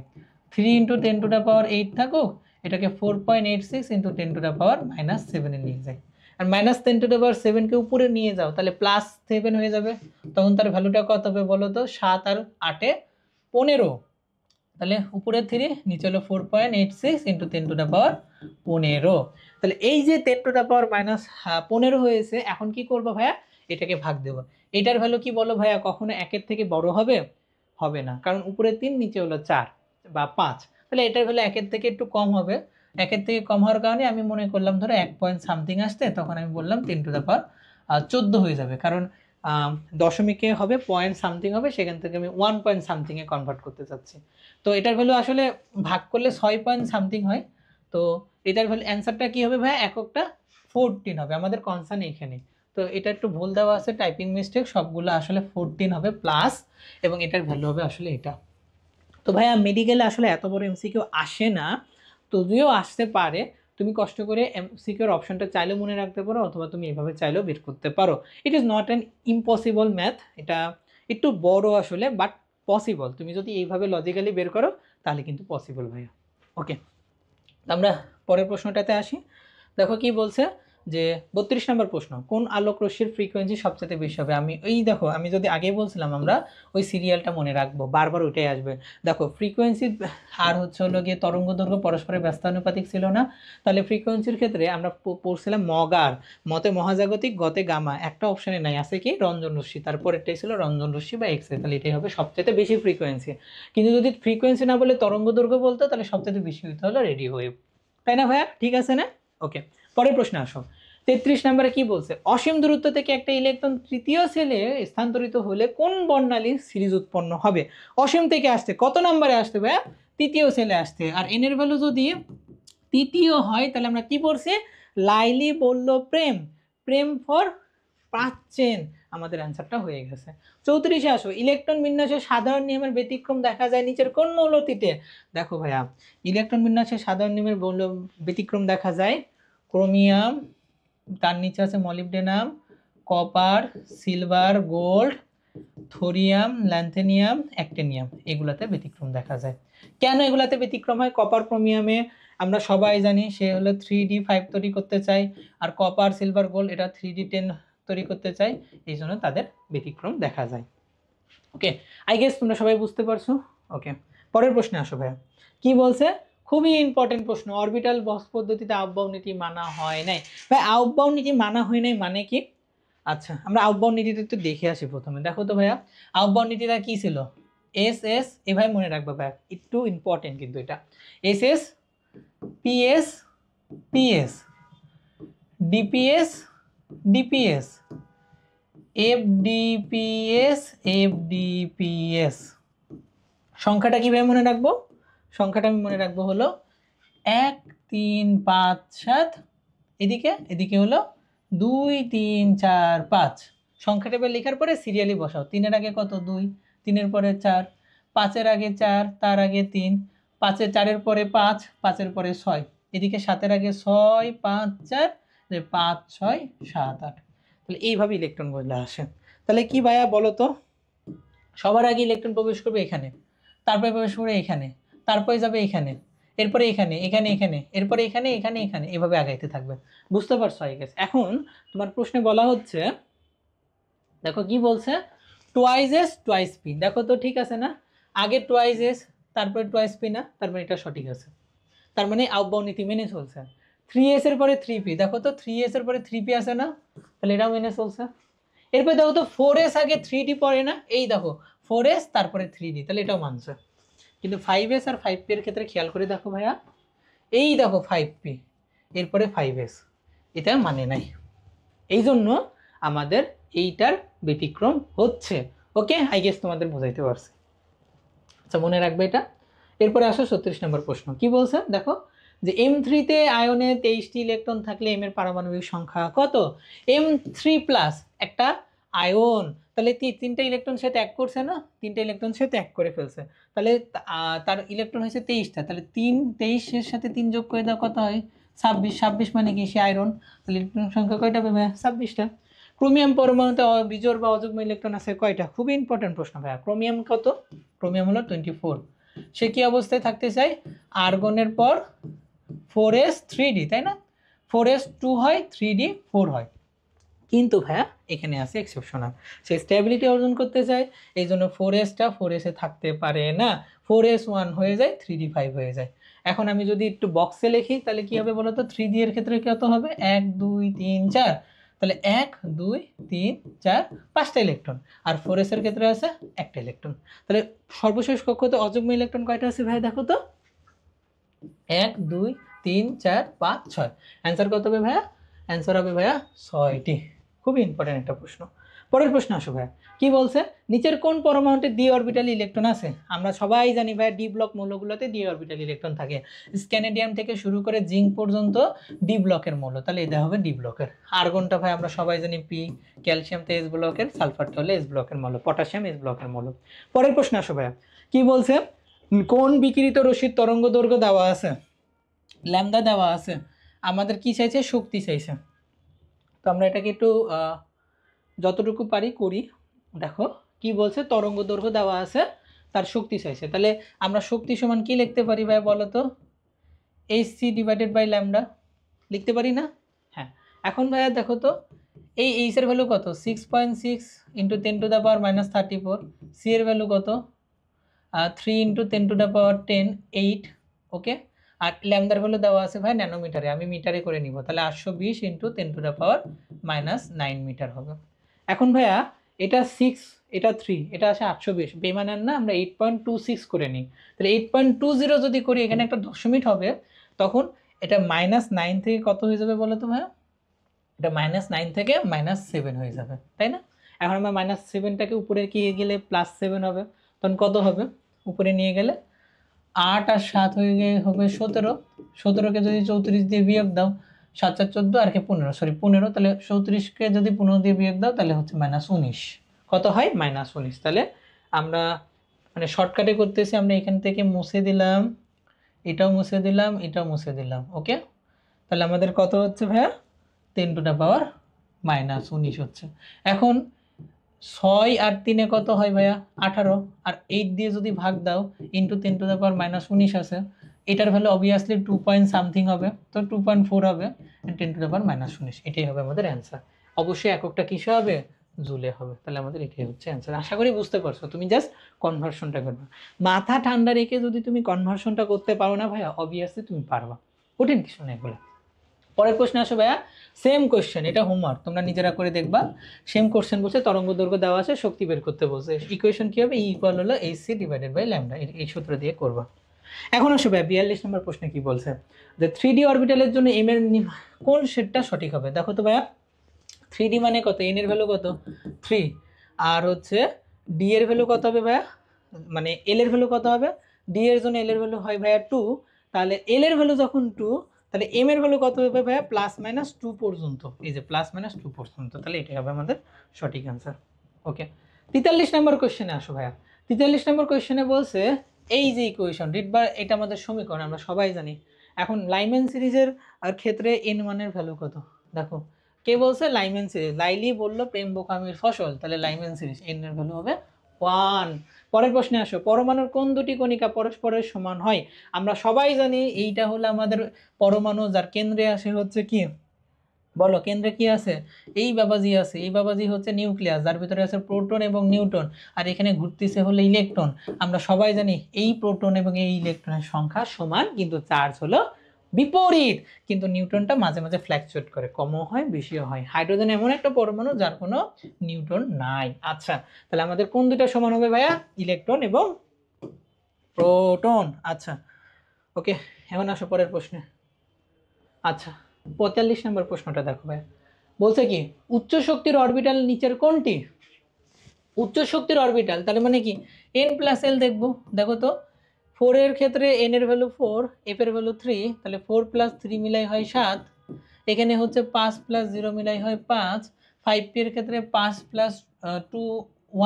3 × 10⁻8 থাকুক, এটাকে 4.86 × 10⁻−7 এ নিয়ে যাই। আর -10⁻7কে উপরে নিয়ে যাও, তাহলে +7 হয়ে যাবে। তখন তার ভ্যালুটা কত হবে বলো তো? 7 আর 8 এ 15। তাহলে উপরে 3, নিচে হলো 4.86 × 10⁻15। তাহলে এই যে 10⁻−15 হয়েছে, এখন কি করব ভাইয়া? এটাকে ভাগ দেব। এটার ভ্যালু কি বলো ভাইয়া? কখনো 1-এর থেকে বড় হবে? হবে না, কারণ উপরে 3, নিচে হলো 4 বা 5। তাহলে এটার ভ্যালু 1-এর থেকে একটু কম হবে। 1-এর থেকে কম হওয়ার কারণে আমি মনে করলাম ধরো 1 পয়েন্ট সামথিং আসতে, তখন আমি বললাম 10⁻14 হয়ে যাবে, কারণ দশমিকে হবে পয়েন্ট সামথিং হবে, সেখান থেকে আমি 1 পয়েন্ট সামথিংয়ে কনভার্ট করতে চাচ্ছি। তো এটার ভ্যালু আসলে ভাগ করলে 6 পয়েন্ট সামথিং হয়। তো এটার ভ্যালু অ্যান্সারটা কী হবে ভাই? এককটা 14 হবে, আমাদের কনসার্ন এখানে। তো এটা একটু ভুল দেওয়া আছে, টাইপিং মিস্টেক, সবগুলো আসলে 14 হবে প্লাস, এবং এটার ভ্যালু হবে আসলে এটা। তো ভাইয়া মেডিকেলে আসলে এত বড় এমসিকিউ আসে না, যদিও আসতে পারে। তুমি কষ্ট করে এমসিকিউর অপশনটা চাইলেও মনে রাখতে পারো, অথবা তুমি এভাবে চাইলেও বের করতে পারো। It is not an impossible math, এটা একটু বড় আসলে, বাট পসিবল। তুমি যদি এইভাবে লজিক্যালি বের করো তাহলে কিন্তু পসিবল ভাইয়া। ওকে, আমরা পরের প্রশ্নটাতে আসি। দেখো কি বলছে, যে 32 নম্বর প্রশ্ন, কোন আলোক রশ্মির ফ্রিকোয়েন্সি সবচেয়ে বেশি হবে? আমি দেখো, আমি যদি আগে বলছিলাম আমরা ওই সিরিয়ালটা মনে রাখবো, বারবার ওইটাই আসবে। দেখো ফ্রিকোয়েন্সি আর হচ্ছে হলো গিয়ে তরঙ্গ দৈর্ঘ্য পরস্পরের ব্যস্তানুপাতিক ছিল না? তাহলে ফ্রিকোয়েন্সির ক্ষেত্রে আমরা পড়ছিলাম মগার, মতে মহাজাগতিক, গতে গামা, একটা অপশানে নাই, আছে কি? রঞ্জন রশ্মি, তারপরেরটাই ছিল রঞ্জন রশ্মি বা এক্স রে। তাহলে এটাই হবে সবচেয়ে বেশি ফ্রিকোয়েন্সি। কিন্তু যদি ফ্রিকোয়েন্সি না বলে তরঙ্গ দৈর্ঘ্য বলতো, তাহলে সবচেয়ে বেশি হতে হলো রেডিও ওয়েভ, তাই না ভাইয়া? ঠিক আছে না? ওকে, পরের প্রশ্নে আসো। 33 নম্বরে কি বলছে? অসীম দূরত্ব থেকে একটা ইলেকট্রন তৃতীয় সেলে স্থানান্তরিত হলে কোন বর্ণালীর সিরিজ উৎপন্ন হবে? অসীম থেকে আসতে কত নম্বরে আসতে ভাইয়া? তৃতীয় সেলে আসতে। আর এন এর ভ্যালু যদি তৃতীয় হয়, তাহলে আমরা কি পড়ছি? লাইলি বলল প্রেম, প্রেম ফর প্রাচ্যেন, আমাদের অ্যান্সারটা হয়ে গেছে। 34-এ আসো। ইলেকট্রন বিন্যাসের সাধারণ নিয়মের ব্যতিক্রম দেখা যায় নিচের কোন মৌলটিতে? দেখো ভাইয়া, ইলেকট্রন বিন্যাসের সাধারণ নিয়মের ব্যতিক্রম দেখা যায় ক্রোমিয়াম, তার নিচে আছে molybdenum, copper, silver, gold, thorium, lanthanum, actinium, এগুলাতে ব্যতিক্রম দেখা যায়। কেন এগুলাতে ব্যতিক্রম হয়? কপার ক্রোমিয়ামে আমরা সবাই জানি সে হলো 3D5 তৈরি করতে চাই, আর কপার, সিলভার, গোল্ড এটা 3D10 তৈরি করতে চাই, এই জন্য তাদের ব্যতিক্রম দেখা যায়। ওকে, আই গেস তোমরা সবাই বুঝতে পারছো। ওকে, পরের প্রশ্নে আসো ভাইয়া। কি বলছে? খুবই ইম্পর্টেন্ট প্রশ্ন, অরবিটাল বক্স পদ্ধতিতে আউটবাউন্ড নীতি মানা হয় নাই। ভাই আউটবাউন্ড নীতি মানা হয় নাই মানে কি? আচ্ছা, আমরা আউটবাউন্ড নীতিটা একটু দেখে আসি প্রথমে। দেখো তো ভাইয়া, আউটবাউন্ড নীতিটা কি ছিল? এস এভাবে মনে রাখবে ভাইয়া, একটু ইম্পর্টেন্ট কিন্তু এটা। S PS PS, DPS DPS, FDPS FDPS. সংখ্যাটা কীভাবে মনে রাখবো? সংখ্যাটা আমি মনে রাখবো হলো 1 3 5 7, এদিকে হলো 2 3 4 5। সংখ্যাটা এবার লেখার পরে সিরিয়ালি বসাও। 3-এর আগে কত? 2, 3-এর পরে 4, 5-এর আগে 4, তার আগে 3, 5-এর 4-এর পরে 5, 5-এর পরে 6, এদিকে 7-এর আগে 6 5 4, 5 6 7 8। তাহলে এইভাবে ইলেকট্রনগুলো আসে। তাহলে কি ভাইয়া বলো তো? সবার আগে ইলেকট্রন প্রবেশ করবে এখানে, তারপরে প্রবেশ করবে এখানে, তারপরে যাবে এখানে, এরপরে এখানে, এখানে এখানে, এরপরে এখানে এখানে এখানে, এভাবে আগাইতে থাকবে। বুঝতে পারছো আই গেস? এখন তোমার প্রশ্নে বলা হচ্ছে, দেখো কি বলছে, টুয়াইস এস টুয়াইস পি। দেখো তো ঠিক আছে না? আগে টুয়াইস এস, তারপরে টুয়াইস পি না? তার মানে এটা সঠিক আছে, তার মানে আউটবাউন্ড নীতি মেনে চলছে। 3s এর পরে 3p, দেখো তো 3s এর পরে 3p আছে না? তাহলে এটাও মেনে চলছে। এরপরে দেখো তো 4s আগে 3d পড়ে না? এই দেখো 4s তারপরে 3d, তাহলে এটাও মানছে। কিন্তু 5s আর 5p এর ক্ষেত্রে খেয়াল করে দেখো ভাইয়া, এই দেখো 5p এরপরে 5s, এটা মানে নাই। এই জন্য আমাদের এইটার ব্যতিক্রম হচ্ছে। ওকে, আই গেস তোমাদের বোঝাইতে পারছি। আচ্ছা, মনে রাখবে এটা। এরপরে আসো 36 নম্বর প্রশ্ন। কি বলছে দেখো, যে M3-তে আয়নে 23টি ইলেকট্রন থাকলে এম এর পারমাণবিক সংখ্যা কত? M3+ একটা আয়ন, তাহলে তিনটা ইলেকট্রন সে ত্যাগ করছে না, তিনটা ইলেকট্রন সে ত্যাগ করে ফেলছে, তাহলে তার ইলেকট্রন হয়েছে 23টা, তাহলে 23-এর সাথে 3 যোগ করে দাও, কত হয়? 26। 26 মানে কি? সে আয়রন, তাহলে ইলেকট্রন সংখ্যা কয়টা পাবে? 26টা। ক্রোমিয়াম পরমাণুতে বিজোড় বা অযুগ্ম ইলেকট্রন আছে কয়টা? খুবই ইম্পর্টেন্ট প্রশ্ন ভাইয়া। ক্রোমিয়াম কত? ক্রোমিয়াম হলো 24। সে কি অবস্থায় থাকতে চায়? আর্গনের পর 4s3d, তাই না? 4s2 হয়, 3d 4 হয়। কিন্তু ভাইয়া এখানে আছে এক্সেপশনাল, সে স্টেবিলিটি অর্জন করতে চায়, এই জন্য 4sটা 4s-এ থাকতে পারে না, 4s1 হয়ে যায়, 3d 5 হয়ে যায়। এখন আমি যদি একটু বক্সে লিখি তাহলে কি হবে বলো তো? 3d এর ক্ষেত্রে কত হবে? 1 2 3 4, তাহলে 1 2 3 4 5টা ইলেকট্রন, আর 4s এর ক্ষেত্রে আছে একটা ইলেকট্রন। তাহলে সর্বশেষ কক্ষতে অযুগ্ম ইলেকট্রন কয়টা আছে ভাই দেখো তো? 1 2 3 4 5 6। অ্যান্সার কত হবে ভাইয়া? অ্যান্সার হবে ভাইয়া 6টি। খুবই ইম্পর্টেন্ট একটা প্রশ্ন। পরের প্রশ্ন আসো ভাইয়া। কি বলছে? নিচের কোন পরমাণুতে ডি অরবিটাল ইলেকট্রন আছে? আমরা সবাই জানি ভাইয়া ডি ব্লক মৌলগুলোতে ডি অরবিটাল ইলেকট্রন থাকে। স্ক্যানেডিয়াম থেকে শুরু করে জিঙ্ক পর্যন্ত ডি ব্লকের মৌল, তাহলে এটা হবে ডি ব্লকের। আর্গনটা ভাই আমরা সবাই জানি পি, ক্যালসিয়ামটা এস ব্লকের, সালফারটা হলে এস ব্লকের মৌল, পটাশিয়াম এস ব্লকের মৌল। পরের প্রশ্ন আসো ভাইয়া। কি বলছে? কোন বিকিরিত রশ্মির তরঙ্গ দৈর্ঘ্য দেওয়া আছে? ল্যামদা দেওয়া আছে, আমাদের কি চাইছে? শক্তি চাইছে। তো আমরা এটাকে একটু যতটুকু পারি করি। দেখো কি বলছে, তরঙ্গ দৈর্ঘ্য দেওয়া আছে, তার শক্তি চাইছে, তাহলে আমরা শক্তি সমান কি লিখতে পারি ভাই বলো তো? hc/λ লিখতে পারি না? হ্যাঁ। এখন ভাইয়া দেখো তো, এই এইচ এর ভ্যালু কত? 6.6 × 10⁻34। সি এর ভ্যালু কত? 3 × 10⁻10 8। ওকে, আর ল্যামদার ভ্যালু দেওয়া আছে ভাই ন্যানোমিটারে, আমি মিটারে করে নিব, তাহলে 820 × 10⁻9 মিটার হবে। এখন ভাইয়া এটা 6, এটা 3, এটা আসে 820, বেমানান না? আমরা 8.26 করে নিই, তাহলে 8.20 যদি করি, এখানে একটা দশমিক হবে, তখন এটা -9 থেকে কত হয়ে যাবে বলো তো ভাইয়া? এটা -9 থেকে -7 হয়ে যাবে, তাই না? এখন আমরা -7টাকে উপরে কি গেলে +7 হবে, তখন কত হবে? উপরে নিয়ে গেলে 8 আর 7 হয়ে গিয়ে হবে 17। 17কে যদি 34 দিয়ে বিয়োগ দাও, 7 4 14 আর কে 15, তাহলে 34কে যদি 15 দিয়ে বিয়োগ দাও তাহলে হচ্ছে -19। কত হয়? -19। তাহলে আমরা মানে শর্টকাটে করতেছি, আমরা এখান থেকে মুছে দিলাম, এটাও মুছে দিলাম, এটাও মুছে দিলাম। ওকে, তাহলে আমাদের কত হচ্ছে ভাইয়া? 10⁻19 হচ্ছে। এখন 6 আর 3-এ কত হয় ভাইয়া? 18, আর 8 দিয়ে যদি ভাগ দাও, ইন্টু 10⁻19 আছে, এটার ভ্যালু অবভিয়াসলি 2 পয়েন্ট সামথিং হবে, তো 2.4 হবে, 10⁻19, এটাই হবে আমাদের অ্যান্সার। অবশ্যই এককটা কিসে হবে? জুলে হবে। তাহলে আমাদের এটাই হচ্ছে অ্যান্সার। আশা করি বুঝতে পারছো, তুমি জাস্ট কনভার্সনটা করবে। মাথা ঠান্ডা রেখে যদি তুমি কনভার্সনটা করতে পারো না ভাইয়া, অবভিয়াসলি তুমি পারবা, কঠিন কিছু নেই বলে। পরের প্রশ্ন আসো ভাইয়া, সেম কোশ্চেন, এটা হোমওয়ার্ক, তোমরা নিজেরা করে দেখবা। সেম কোশ্চেন বলছে তরঙ্গ দৈর্ঘ্য দেওয়া আছে, শক্তি বের করতে বলছে। ইকুয়েশন কি হবে? E = hc/λ, এই সূত্র দিয়ে করবা। এখন আসো ভাইয়া 42 নম্বর প্রশ্নে কি বলছে, যে 3D অরবিটালের জন্য m এর কোন সেটটা সঠিক হবে? দেখো তো ভাইয়া, 3D মানে কত? n এর ভ্যালু কত? 3, আর হচ্ছে d এর ভ্যালু কত হবে ভাইয়া? মানে l এর ভ্যালু কত হবে? d এর জন্য l এর ভ্যালু হয় ভাইয়া 2, তাহলে l এর ভ্যালু যখন 2, তাহলে m এর ভ্যালু কত হবে ভাইয়া? +-2 পর্যন্ত, এই যে +-2 পর্যন্ত, তাহলে এটাই হবে আমাদের সঠিক অ্যান্সার। ওকে, 43 নম্বর কোশ্চেনে আসো ভাইয়া। 43 নম্বর কোশ্চেনে বলছে, এই যে ইকুয়েশন রিডবার, এটা আমাদের সমীকরণ, আমরা সবাই জানি। এখন লাইম্যান সিরিজের ক্ষেত্রে n1 এর ভ্যালু কত? দেখো কে বলছে? Lyman series. লাইলি বললো প্রেম বোকামির ফসল, তাহলে লাইম্যান সিরিজ, n এর ভ্যালু হবে 1। পরের প্রশ্নে আসো, পরমাণুর কোন দুটি কণিকা পরস্পরের সমান হয়? আমরা সবাই জানি এইটা হলো আমাদের পরমাণু, যার কেন্দ্রে আসে হচ্ছে কি বলো? কেন্দ্রে কি আছে? এই বাবাজি আছে, এই বাবাজি হচ্ছে নিউক্লিয়াস, যার ভিতরে আছে প্রোটন এবং নিউট্রন, আর এখানে ঘুরতেছে হলো ইলেকট্রন। আমরা সবাই জানি এই প্রোটন এবং এই ইলেকট্রনের সংখ্যা সমান, কিন্তু চার্জ হলো বিপরীত। কিন্তু নিউট্রনটা মাঝে মাঝে ফ্ল্যাকচুয়েট করে, কমও হয় বেশিও হয়। হাইড্রোজেন এমন একটা পরমাণু যার কোনো নিউট্রন নাই। আচ্ছা, তাহলে আমাদের কোন দুটো সমান হবে ভাইয়া? ইলেকট্রন এবং প্রোটন। আচ্ছা ওকে, এখন আসো পরের প্রশ্নে। আচ্ছা 45 নম্বর প্রশ্নটা দেখো ভাই, বলছে কি উচ্চ শক্তির অরবিটাল নিচের কোনটি? উচ্চ শক্তির অরবিটাল তাহলে মানে কি এন প্লাস এল দেখবো। দেখো তো 4 এর ক্ষেত্রে এন এর ভ্যালু 4, এফ এর ভ্যালু 3, তাহলে 4 + 3 মিলাই হয় 7, এখানে হচ্ছে 5 + 0 মিলাই হয় 5, 5p এর ক্ষেত্রে 5 + 2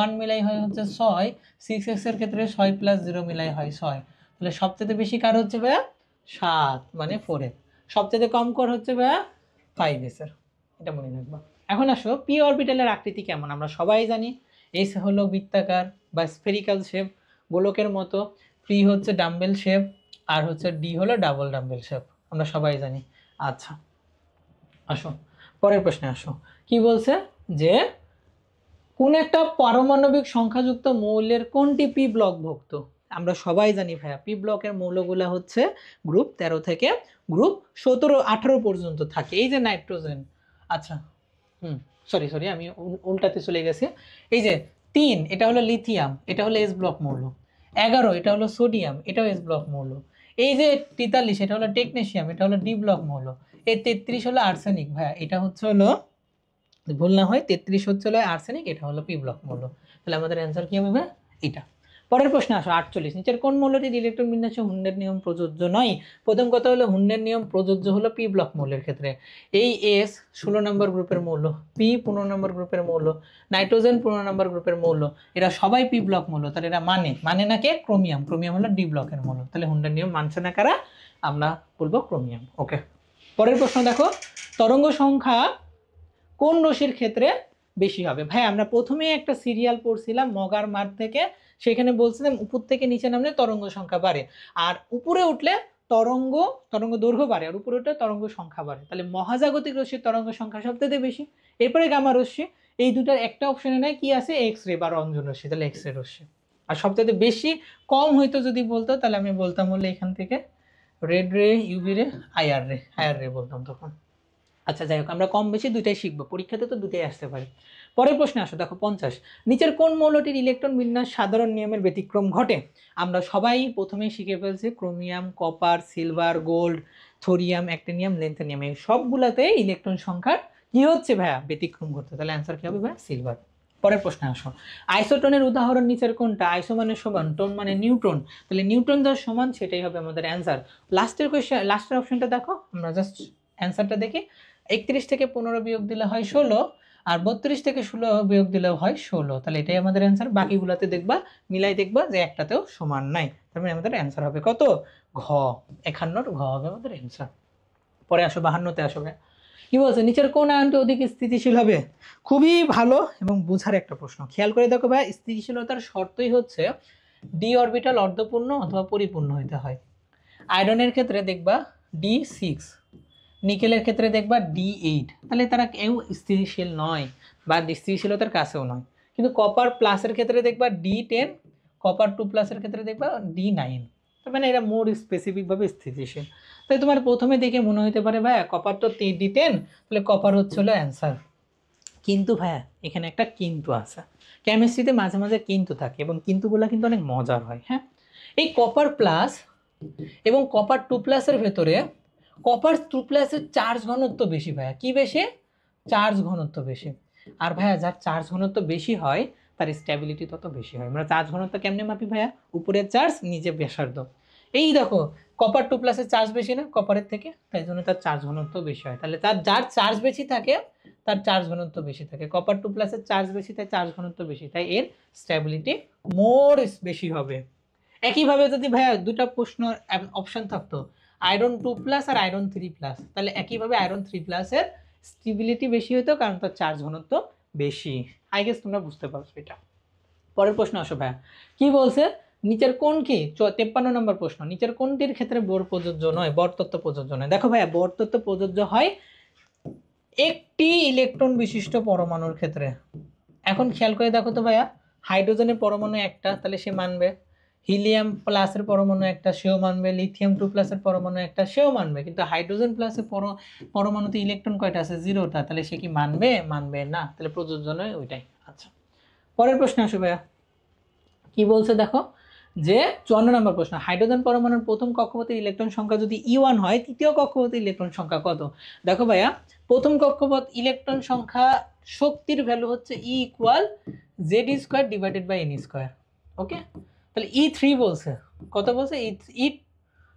1 মিলাই হয় হচ্ছে 6, 6x এর ক্ষেত্রে 6 + 0 মিলাই হয় 6। তাহলে সবচেয়ে বেশি কার হচ্ছে ভাইয়া? 7 মানে 4 এর। সবচেয়ে কম কার হচ্ছে ভাইয়া? 5s এর। এটা মনে রাখবা। এখন আসো পি অরবিটালের আকৃতি কেমন আমরা সবাই জানি। এস হলো বৃত্তাকার বা স্ফেরিক্যাল শেপ গোলকের মতো, পি হচ্ছে ডাম্বেল শেপ, আর হচ্ছে ডি হলো ডাবল ডাম্বেল শেপ, আমরা সবাই জানি। আচ্ছা আসো পরের প্রশ্নে আসো। কি বলছে যে কোন একটা পারমাণবিক সংখ্যাযুক্ত মৌলের কোনটি পি ব্লকভুক্ত? আমরা সবাই জানি ভাইয়া পি ব্লকের মৌলগুলা হচ্ছে গ্রুপ 13 থেকে গ্রুপ 17-18 পর্যন্ত থাকে। এই যে নাইট্রোজেন, আচ্ছা সরি আমি উল্টাতে চলে গেছি। এই যে 3 এটা হলো লিথিয়াম, এটা হলো এস ব্লক মৌল। 11 এটা হলো সোডিয়াম, এটাও এস ব্লক মৌল। এই যে 43 এটা হলো টেকনেশিয়াম, এটা হলো ডি ব্লক মৌল। এই 33 হলো আর্সেনিক ভাইয়া, এটা হচ্ছে হলো ভুল না হয় 33 হচ্ছে হলো আর্সেনিক, এটা হলো পি ব্লক মৌল। তাহলে আমাদের অ্যান্সার কি হবে? এটা। পরের প্রশ্নে আসো 48, নিচের কোন মৌলটির ইলেকট্রন বিন্যাসে হুন্ডের নিয়ম প্রযোজ্য নয়? প্রথম কথা হলো হুন্ডের নিয়ম প্রযোজ্য হলো পি ব্লক মৌলের ক্ষেত্রে। এই এস 16 নম্বর গ্রুপের মৌল, পি 15 নম্বর গ্রুপের মৌল, নাইট্রোজেন 15 নম্বর গ্রুপের মৌল, এরা সবাই পি ব্লক মৌল। তাহলে এরা মানে না কে? ক্রোমিয়াম। ক্রোমিয়াম হলো ডি ব্লকের মৌল। তাহলে হুন্ডের নিয়ম মানছে না কারা? আমরা বলবো ক্রোমিয়াম। ওকে পরের প্রশ্ন দেখো, তরঙ্গ সংখ্যা কোন রশ্মির ক্ষেত্রে বেশি হবে? ভাই আমরা প্রথমেই একটা সিরিয়াল পড়ছিলাম মগার মার থেকে, সেখানে বলছিলাম উপর থেকে নিচে নামলে তরঙ্গ সংখ্যা বাড়ে, আর উপরে উঠলে তরঙ্গ দৈর্ঘ্য বাড়ে, আর উপরে উঠলে তরঙ্গ সংখ্যা বাড়ে। তাহলে মহাজাগতিক রশ্মির তরঙ্গ সংখ্যা সবথেকে বেশি, এরপরে গামা রশ্মি। এই দুটার একটা অপশনে নেই কি আছে? এক্স রে বা রঞ্জন রশ্মি, তাহলে এক্স রে রশ্মি। আর সবথেকে বেশি কম হইতো যদি বলতো তাহলে আমি বলতাম হলে এখান থেকে রেড রে, ইউভি রে, আইআর রে বলতাম তখন। আচ্ছা যাই হোক, আমরা কম বেশি দুইটাই শিখবো, পরীক্ষাতে তো দুটাই আসতে পারে। পরের প্রশ্নে আসো দেখো 50, নিচের কোন মৌলটির ইলেকট্রন বিন্যাস সাধারণ নিয়মের ব্যতিক্রম ঘটে? আমরা সবাই প্রথমেই শিখে ফেলছি chromium, copper, silver, gold, thorium, actinium, lanthanum, এই সবগুলাতে ইলেকট্রন সংখ্যার কি হচ্ছে ভাইয়া? ব্যতিক্রম ঘটছে। তাহলে অ্যান্সার কি হবে ভাইয়া? সিলভার। পরের প্রশ্নে আসো, আইসোটোনের উদাহরণ নিচের কোনটা? আইসো মানে সমান, টোন মানে নিউট্রন, তাহলে নিউট্রন যার সমান সেটাই হবে আমাদের অ্যান্সার। লাস্টের কোয়েশ্চেন, লাস্টের অপশনটা দেখো, আমরা জাস্ট অ্যান্সারটা দেখি। 31 থেকে 15 বিয়োগ দিলে হয় 16, আর 32 থেকে 16 বিয়োগ দিলেও হয় 16। তাহলে এটাই আমাদের অ্যান্সার। বাকিগুলোতে দেখবা মিলাই দেখবা যে একটাতেও সমান নাই, তার মানে আমাদের অ্যান্সার হবে কত? ঘ। 51 ঘ হবে আমাদের অ্যান্সার। পরে আসো 52তে আসবে। কি বলছে, নিচের কোন আয়নটি অধিক স্থিতিশীল হবে? খুবই ভালো এবং বোঝার একটা প্রশ্ন। খেয়াল করে দেখো ভাই, স্থিতিশীলতার শর্তই হচ্ছে ডি অরবিটাল অর্ধপূর্ণ অথবা পরিপূর্ণ হইতে হয়। আয়রনের ক্ষেত্রে দেখবা D6, নিকেলের ক্ষেত্রে দেখবা D8, তাহলে তারা কেউ স্থিতিশীল নয় বা স্থিতিশীলতার কাছেও নয়। কিন্তু কপার প্লাসের ক্ষেত্রে দেখবা D10, কপার 2 প্লাসের ক্ষেত্রে দেখবা D9, তার মানে এরা মোর স্পেসিফিকভাবে স্থিতিশীল। তাই তোমার প্রথমে দেখে মনে হতে পারে ভাইয়া কপার তো D10, তাহলে কপার হচ্ছে হলো অ্যান্সার। কিন্তু ভাইয়া এখানে একটা কিন্তু আছে, কেমিস্ট্রিতে মাঝে মাঝে কিন্তু থাকে এবং কিন্তুগুলো কিন্তু অনেক মজার হয়। হ্যাঁ, এই কপার প্লাস এবং কপার 2 প্লাসের ভেতরে কপার 2 প্লাসের চার্জ ঘনত্ব বেশি ভাইয়া। কি বেশি? চার্জ ঘনত্ব বেশি। আর ভাইয়া যার চার্জ ঘনত্ব বেশি হয় তার স্ট্যাবিলিটি তত বেশি হয়। আমরা চার্জ ঘনত্ব কেমনে মাপি ভাইয়া? উপরের চার্জ নিচে ব্যাসার্ধ। এই দেখো কপার 2 প্লাসের চার্জ বেশি না কপারের থেকে, তাই জন্য তার চার্জ ঘনত্ব বেশি হয়। তাহলে তার যার চার্জ বেশি থাকে তার চার্জ ঘনত্ব বেশি থাকে। কপার 2 প্লাসের চার্জ বেশি তাই চার্জ ঘনত্ব বেশি, তাই এর স্ট্যাবিলিটি মোর বেশি হবে। একইভাবে যদি ভাইয়া দুটা প্রশ্ন অপশন থাকতো আয়রন 2 প্লাস আর আয়রন 3 প্লাস, তাহলে একইভাবে আয়রন 3 প্লাসের স্টেবিলিটি বেশি হতো কারণ তার চার্জ ঘনত্ব বেশি। আই গেস তোমরা বুঝতে পারছো এটা। পরের প্রশ্ন আসো ভাইয়া, কি বলছে, নিচের কোন কি 53 নম্বর প্রশ্ন, নিচের কোনটির ক্ষেত্রে বোর প্রযোজ্য নয়? বর তত্ত্ব প্রযোজ্য নয়। দেখো ভাইয়া বর তত্ত্ব প্রযোজ্য হয় একটি ইলেকট্রন বিশিষ্ট পরমাণুর ক্ষেত্রে। এখন খেয়াল করে দেখো তো ভাইয়া, হাইড্রোজেনের পরমাণু একটা, তাহলে সে মানবে। হিলিয়াম প্লাসের পরমাণু একটা, সেও মানবে। লিথিয়াম 2 প্লাসের পরমাণু একটা, সেও মানবে। কিন্তু হাইড্রোজেন প্লাসের পরমাণুতে ইলেকট্রন কয়টা আছে? 0টা, তাহলে সে কি মানবে? মানবে না, তাহলে প্রযোজ্য নয় ওইটাই। আচ্ছা পরের প্রশ্ন আসো ভাইয়া, কি বলছে দেখো, যে 54 নম্বর প্রশ্ন, হাইড্রোজেন পরমাণুর প্রথম কক্ষপথের ইলেকট্রন সংখ্যা যদি E1 হয়, তৃতীয় কক্ষপথের ইলেকট্রন সংখ্যা কত? দেখো ভাইয়া, প্রথম কক্ষপথ ইলেকট্রন সংখ্যা শক্তির ভ্যালু হচ্ছে E equal Z² divided by N²। Okay, তাহলে E3 বলছে, কত বলছে?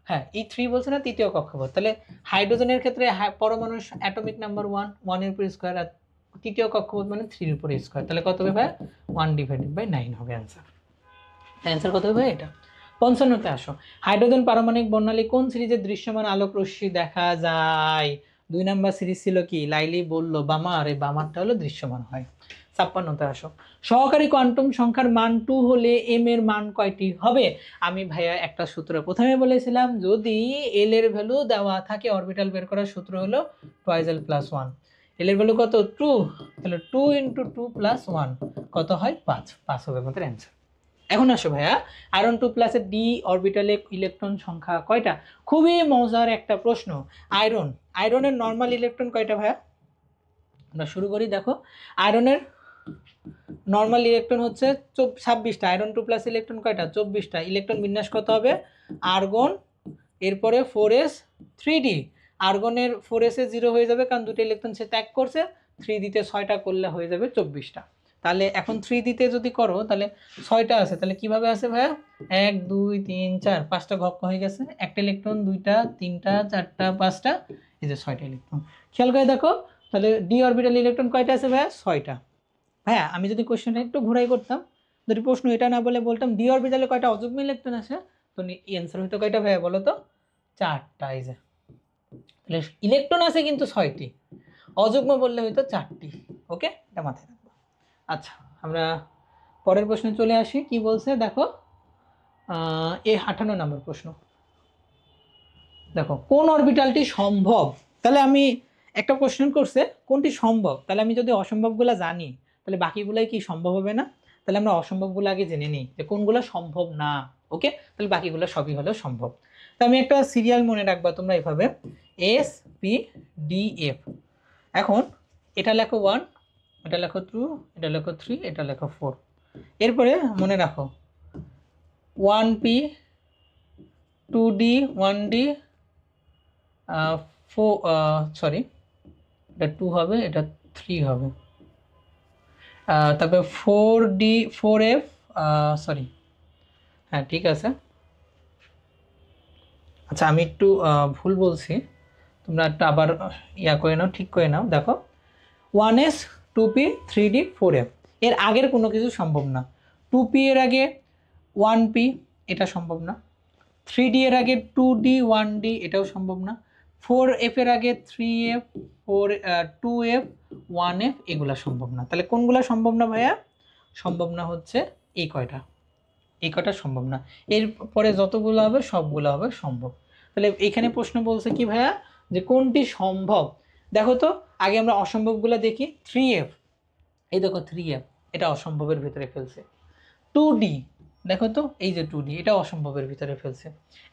হ্যাঁ E3 বলছে না, তৃতীয় কক্ষপথ। তাহলে হাইড্রোজেনের ক্ষেত্রে পরমাণুর অ্যাটমিক নাম্বার 1 এর উপর স্কয়ার, আর তৃতীয় কক্ষপথ মানে 3 এর উপর স্কয়ার। তাহলে কত হবে ভাই? 1 ডিভাইডেড বাই 9 হবে অ্যান্সার। অ্যান্সার কত হবে এটা? 55তে আসো। হাইড্রোজেন পারমাণবিক বর্ণালী কোন সিরিজে দৃশ্যমান আলোক রশ্মি দেখা যায়? 2 নাম্বার সিরিজ ছিল কি? লাইলি বলল বামার, এই বামারটা হলো দৃশ্যমান হয়। 56তে আসো। সহকারী কোয়ান্টাম সংখ্যার মান 2 হলে এম এর মান কয়টি হবে? আমি ভাইয়া একটা সূত্র প্রথমে বলেছিলাম, যদি এল এর ভ্যালু দেওয়া থাকে, অরবিটাল বের করার সূত্র হলো 2l + 1। এল এর ভ্যালু কত? 2, তাহলে 2 × 2 + 1 কত হয়? 5 হবে আমাদের অ্যান্সার। এখন আসো ভাইয়া, আয়রন 2+ এর ডি অরবিটালে ইলেকট্রন সংখ্যা কয়টা? খুবই মজার একটা প্রশ্ন। আয়রনের নর্মাল ইলেকট্রন কয়টা ভাইয়া? আমরা শুরু করি। দেখো, আয়রনের নর্মাল ইলেকট্রন হচ্ছে 26টা। আয়রন 2+ ইলেকট্রন কয়টা? 24টা। ইলেকট্রন বিন্যাস কত হবে? আর্গন, এরপরে 4s 3d। আর্গনের 4s এ 0 হয়ে যাবে, কারণ দুটো ইলেকট্রন সে ত্যাগ করছে। 3 দিতে 6টা করলে হয়ে যাবে 24টা। তাহলে এখন 3 দিতে যদি করো, তাহলে 6টা আছে, তাহলে কিভাবে আছে ভাইয়া? 1 2 3 4 5টা ঘক্ক হয়ে গেছে। একটা ইলেকট্রন, 2টা 3টা 4টা 5টা, এই যে 6টা ইলেকট্রন। খেয়াল করে দেখো, তাহলে ডি অরবিটাল ইলেকট্রন কয়টা আছে ভাইয়া? 6টা। ভাইয়া আমি যদি কোশ্চেনটা একটু ঘুরাই করতাম, যদি প্রশ্ন এটা না বলে বলতাম ডি অরবিটালে কয়টা অযুগ্ম ইলেকট্রন আছে, তো অ্যান্সার হইতো কয়টা ভাইয়া বলো তো? 4টা। এই যে তাহলে ইলেকট্রন আছে কিন্তু 6টি, অযুগ্ম বললে হয়তো 4টি। ওকে, এটা মাথায় রাখবো। আচ্ছা, আমরা পরের প্রশ্নে চলে আসি। কি বলছে দেখো, 58 নম্বর প্রশ্ন। দেখো, কোন অরবিটালটি সম্ভব? তাহলে আমি একটা কোশ্চেন করছে কোনটি সম্ভব, তাহলে আমি যদি অসম্ভবগুলো জানি, তাহলে বাকিগুলাই কি সম্ভব হবে না? তাহলে আমরা অসম্ভবগুলো আগে জেনে নিই যে কোনগুলো সম্ভব না। ওকে, তাহলে বাকিগুলো সবই হলো সম্ভব। তো আমি একটা সিরিয়াল মনে রাখবা তোমরা এভাবে, SPDF। এখন এটা লেখো 1, এটা লেখো 2, এটা লেখো 3, এটা লেখো 4। এরপরে মনে রাখো 1P 2D 1D 4, সরি এটা 2 হবে, এটা 3 হবে। তারপরে 4D 4F, সরি, হ্যাঁ ঠিক আছে। আচ্ছা, আমি একটু ভুল বলছি, তোমরা একটু আবার ইয়া করে নাও, ঠিক করে নাও। দেখো, 1S 2P 3D 4F, এর আগের কোনো কিছু সম্ভব না। 2P এর আগে 1P, এটা সম্ভব না। 3D এর আগে 2D 1D, এটাও সম্ভব না। 4F এর আগে 3F 2F 1F, এগুলা সম্ভব না। তাহলে কোনগুলা সম্ভব না ভাইয়া? সম্ভব না হচ্ছে এই কয়টা সম্ভব না। এরপরে যতগুলো হবে সবগুলো হবে সম্ভব। তাহলে এখানে প্রশ্ন বলছে কি ভাইয়া, যে কোনটি সম্ভব? দেখো তো, আগে আমরা অসম্ভবগুলো দেখি। 3F, এই দেখো 3F, এটা অসম্ভবের ভিতরে ফেলছে। 2D, দেখো তো, এই যে 2D, এটা অসম্ভবের ভিতরে ফেলছে।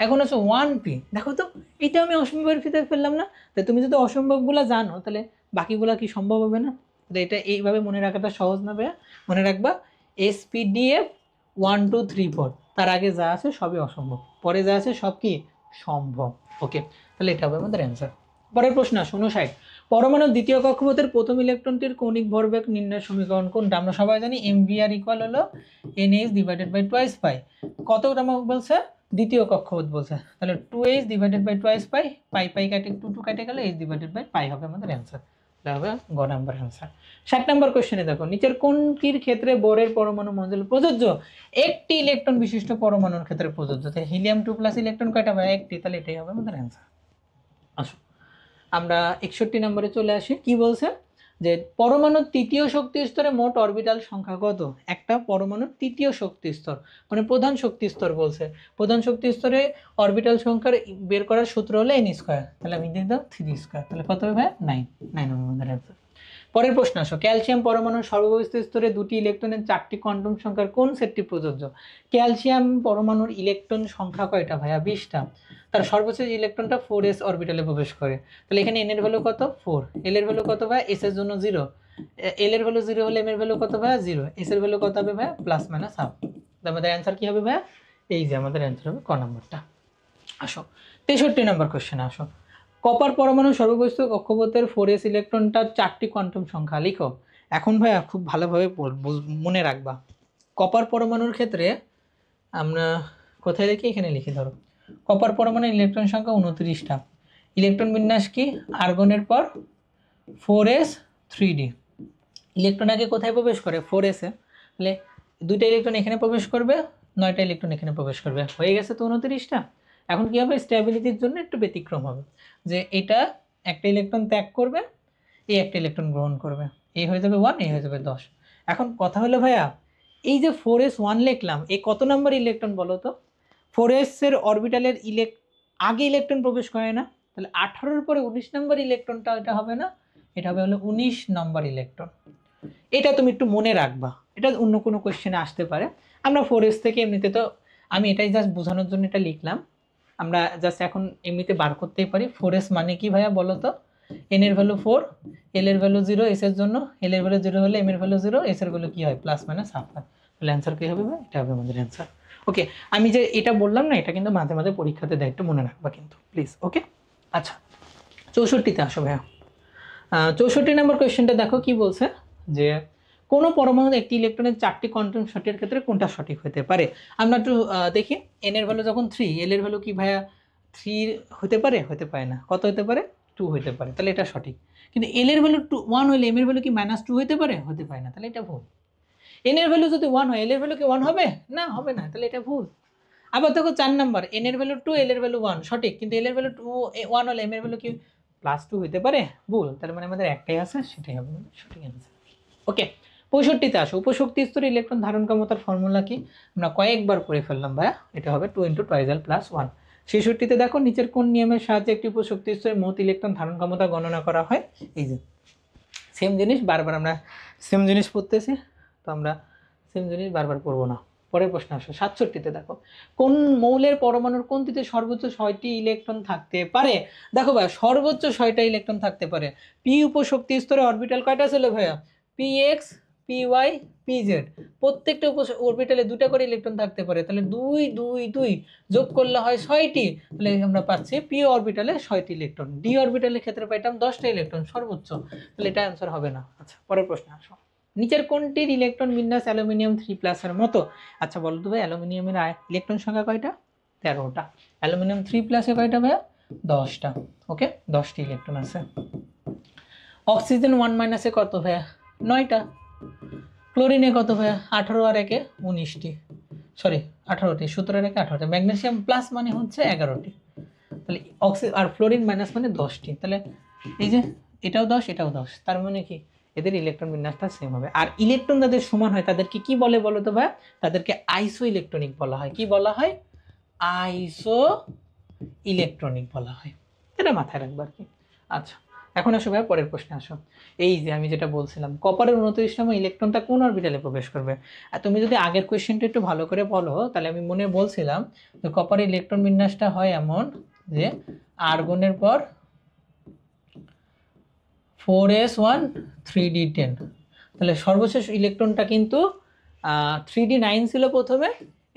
এখন হচ্ছে 1P, দেখো তো, এটা আমি অসম্ভবের ভিতরে ফেললাম না। তাই তুমি যদি অসম্ভবগুলো জানো, তাহলে বাকিগুলো কি সম্ভব হবে না? তাহলে এটা এইভাবে মনে রাখাটা সহজ না ভাইয়া। মনে রাখবা SPDF 1 2 3 4, তার আগে যা আছে সবই অসম্ভব, পরে যা আছে সব কি সম্ভব। ওকে, তাহলে এটা হবে আমাদের অ্যান্সার। পরের প্রশ্ন 59। পরমাণুর দ্বিতীয় কক্ষপথের প্রথম ইলেকট্রনটির কৌণিক ভরবেগ নির্ণয়ের সমীকরণ কোনটা? আমরা সবাই জানি MVR ইকুয়াল হলো NH ডিভাইডেড বাই 2 পাই। কত গ্রাম বলছে? দ্বিতীয় কক্ষপথ বলছে, তাহলে 2H ডিভাইডেড বাই 2 পাই, পাই পাই কাটে 2 2 কাটে গেলে H ডিভাইডেড বাই পাই হবে আমাদের অ্যান্সার। এটা হবে গ নাম্বার অ্যান্সার। 60 নম্বর কোশ্চেনে দেখো, নিচের কোনটির ক্ষেত্রে বোরের পরমাণু মডেল প্রযোজ্য? একটি ইলেকট্রন বিশিষ্ট পরমাণুর ক্ষেত্রে প্রযোজ্য। তাই হিলিয়াম 2+ ইলেকট্রন কয়টা ভাই? একটি, তাহলে এটাই হবে আমাদের অ্যান্সার। আসো আমরা 61 নম্বরে চলে আসি। কি বলছে, যে পরমাণুর তৃতীয় শক্তি স্তরে মোট অরবিটাল সংখ্যা কত? একটা পরমাণুর তৃতীয় শক্তি স্তর মানে প্রধান শক্তি স্তর বলছে। প্রধান শক্তি স্তরে অরবিটাল সংখ্যার বের করার সূত্র হলো N²। তাহলে আমি দিয়ে দাও 3², তাহলে কত হবে ভাই? 9 হবে আমাদের অ্যান্সার। পরের প্রশ্ন আসো, ক্যালসিয়াম পরমাণুর সর্ববস্থিত স্তরে দুটি ইলেকট্রনের 4টি কোয়ান্টাম সংখ্যার কোন সেটটি প্রযোজ্য? ক্যালসিয়াম পরমাণুর ইলেকট্রন সংখ্যা কয়টা ভাইয়া? 20টা। তার সর্বশেষ ইলেকট্রনটা 4s অরবিটালে প্রবেশ করে। তাহলে এখানে n এর ভ্যালু কত? 4। l এর ভ্যালু কত ভাই? s এর জন্য 0। l এর ভ্যালু 0 হলে m এর ভ্যালু কত ভাই? 0। s এর ভ্যালু কত হবে ভাই? ± ½। আমাদের অ্যান্সার কি হবে ভাই? এই যে আমাদের অ্যান্সার হবে ক নাম্বারটা। আসো 63 নম্বর কোশ্চেনে আসো। কপার পরমাণু সর্ববস্তু কক্ষপথের 4s ইলেকট্রনটার 4টি কোয়ান্টাম সংখ্যা লিখো। এখন ভাইয়া খুব ভালোভাবে মনে রাখবা, কপার পরমাণুর ক্ষেত্রে আমরা কোথায় লিখি, এখানে লিখি। ধরো কপার পরমাণুর ইলেকট্রন সংখ্যা 29টা। ইলেকট্রন বিন্যাস কি, আর্গনের পর 4s 3d। ইলেকট্রন আগে কোথায় প্রবেশ করে, 4s এ, তাহলে 2টা ইলেকট্রন এখানে প্রবেশ করবে, 9টা ইলেকট্রন এখানে প্রবেশ করবে, হয়ে গেছে তো 29টা। এখন কী হবে, স্টেবিলিটির জন্য একটু ব্যতিক্রম হবে, যে এটা একটা ইলেকট্রন ত্যাগ করবে, এই একটা ইলেকট্রন গ্রহণ করবে, এই হয়ে যাবে 1, এই হয়ে যাবে 10। এখন কথা হলো ভাইয়া, এই যে 4s1 লিখলাম, এই কত নাম্বার ইলেকট্রন বলো তো? 4s এর অরবিটালের আগে ইলেকট্রন প্রবেশ করে না, তাহলে 18-র পরে 19 নম্বর ইলেকট্রনটা এটা হবে না, এটা হবে হলো 19 নম্বর ইলেকট্রন। এটা তুমি একটু মনে রাখবা, এটা অন্য কোনো কোশ্চেনে আসতে পারে। আমরা 4s থেকে এমনিতে তো, আমি এটাই জাস্ট বোঝানোর জন্য এটা লিখলাম, আমরা জাস্ট এখন এমনিতে বার করতেই পারি। 4s মানে কি ভাইয়া বলো তো? n এর ভ্যালু 4, l এর ভ্যালু 0 s এর জন্য, l এর ভ্যালু 0 হলে m এর ভ্যালু 0, s এর ভ্যালু কি হয়, প্লাস মাইনাস হাফ হয়। তাহলে অ্যান্সার কী হবে? এটা হবে আমাদের অ্যান্সার। ওকে, আমি যে এটা বললাম না, এটা কিন্তু মাঝে মাঝে পরীক্ষাতে দেয়, একটু মনে রাখবা কিন্তু প্লিজ। ওকে, আচ্ছা 64তে আসো ভাইয়া। 64 নম্বর কোয়েশ্চেনটা দেখো কি বলছে, যে কোনো পরমাণুর একটি ইলেকট্রনের 4টি কোয়ান্টাম সংখ্যার ক্ষেত্রে কোনটা সঠিক হতে পারে। আমরা একটু দেখি, n এর ভ্যালু যখন 3, l এর ভ্যালু কি ভাইয়া 3 হতে পারে? হতে পারে না। কত হতে পারে? 2 হতে পারে, তাহলে এটা সঠিক। কিন্তু l এর ভ্যালু 1 হলে m এর ভ্যালু কি -2 হতে পারে? হতে পারে না, তাহলে এটা ভুল। n এর ভ্যালু যদি 1 হয়, l এর ভ্যালু কি 1 হবে? না, হবে না, তাহলে এটা ভুল। আবার দেখো 4 নাম্বার, n এর ভ্যালু 2, l এর ভ্যালু 1, সঠিক। কিন্তু l এর ভ্যালু 1 হলে m এর ভ্যালু কি +2 হতে পারে? ভুল। তার মানে আমাদের একটাই আছে, সেটাই হবে সঠিক অ্যান্সার। ওকে, 65তে আসো। উপশক্তি স্তরে ইলেকট্রন ধারণ ক্ষমতার ফর্মুলা কি? আমরা কয়েকবার করে ফেললাম ভাইয়া, এটা হবে 2 × 2l + 1। 66তে দেখো, নিচের কোন নিয়মের সাহায্যে একটি উপশক্তি স্তরে মোট ইলেকট্রন ধারণ ক্ষমতা গণনা করা হয়? এই যে সেম জিনিস, বারবার আমরা সেম জিনিস পড়তেছি, তো আমরা সেম জিনিস বারবার পড়বো না। পরের প্রশ্ন আসো। 67তে দেখো, কোন মৌলের পরমাণুর কোনটিতে সর্বোচ্চ 6টি ইলেকট্রন থাকতে পারে? দেখো ভাইয়া, সর্বোচ্চ 6টা ইলেকট্রন থাকতে পারে। পি উপশক্তি স্তরে অরবিটাল কয়টা ছিল ভাইয়া? px, py, pz, প্রত্যেকটা অরবিটালে 2টা করে ইলেকট্রন থাকতে পারে, তাহলে 2 2 2 যোগ করলে হয় 6টি, তাহলে আমরা পাচ্ছি পি অরবিটালে 6টি ইলেকট্রন, ডি অরবিটালের ক্ষেত্রে পাইতাম 10টা ইলেকট্রন সর্বোচ্চ, তাহলে এটা অ্যান্সার হবে না। আচ্ছা, পরের প্রশ্নে আসো। নিচের কোনটির ইলেকট্রন বিন্যাস অ্যালুমিনিয়াম 3+ এর মতো? আচ্ছা বলো তো ভাই, অ্যালুমিনিয়ামের ইলেকট্রন সংখ্যা কয়টা? 13টা। অ্যালুমিনিয়াম 3+ এ কয়টা ভাইয়া? 10টা। ওকে, 10টি ইলেকট্রন আছে। অক্সিজেন 1- এ কত ভাইয়া? 9টা। ক্লোরিনে কত ভাইয়া? 18 আর 1-এ 19টি, সরি 18টি, 17 আর 1-এ 18টি। ম্যাগনেসিয়াম প্লাস মানে হচ্ছে 11টি, তাহলে আর ফ্লোরিন মাইনাস মানে 10টি, তাহলে এই যে এটাও 10, এটাও 10, তার মানে কি এদের ইলেকট্রন বিন্যাসটা সেম হবে। আর ইলেকট্রন যাদের সমান হয় তাদেরকে কি বলে বলো তো ভাই? তাদেরকে আইসো ইলেকট্রনিক বলা হয়। কি বলা হয়? আইসো ইলেকট্রনিক বলা হয়, এটা মাথায় রাখবো আর কি। আচ্ছা, এখন আসো ভাই পরের প্রশ্নে আসো। এই যে আমি যেটা বলছিলাম, কপারের 29তম ইলেকট্রনটা কোন অরবিটালে প্রবেশ করবে? আর তুমি যদি আগের কোয়েশ্চেনটা একটু ভালো করে বলো, তাহলে আমি মনে বলছিলাম যে কপারের ইলেকট্রন বিন্যাসটা হয় এমন যে আর্গনের পর 4s1 3d10, তাহলে সর্বশেষ ইলেকট্রনটা কিন্তু 3d9 ছিল প্রথমে,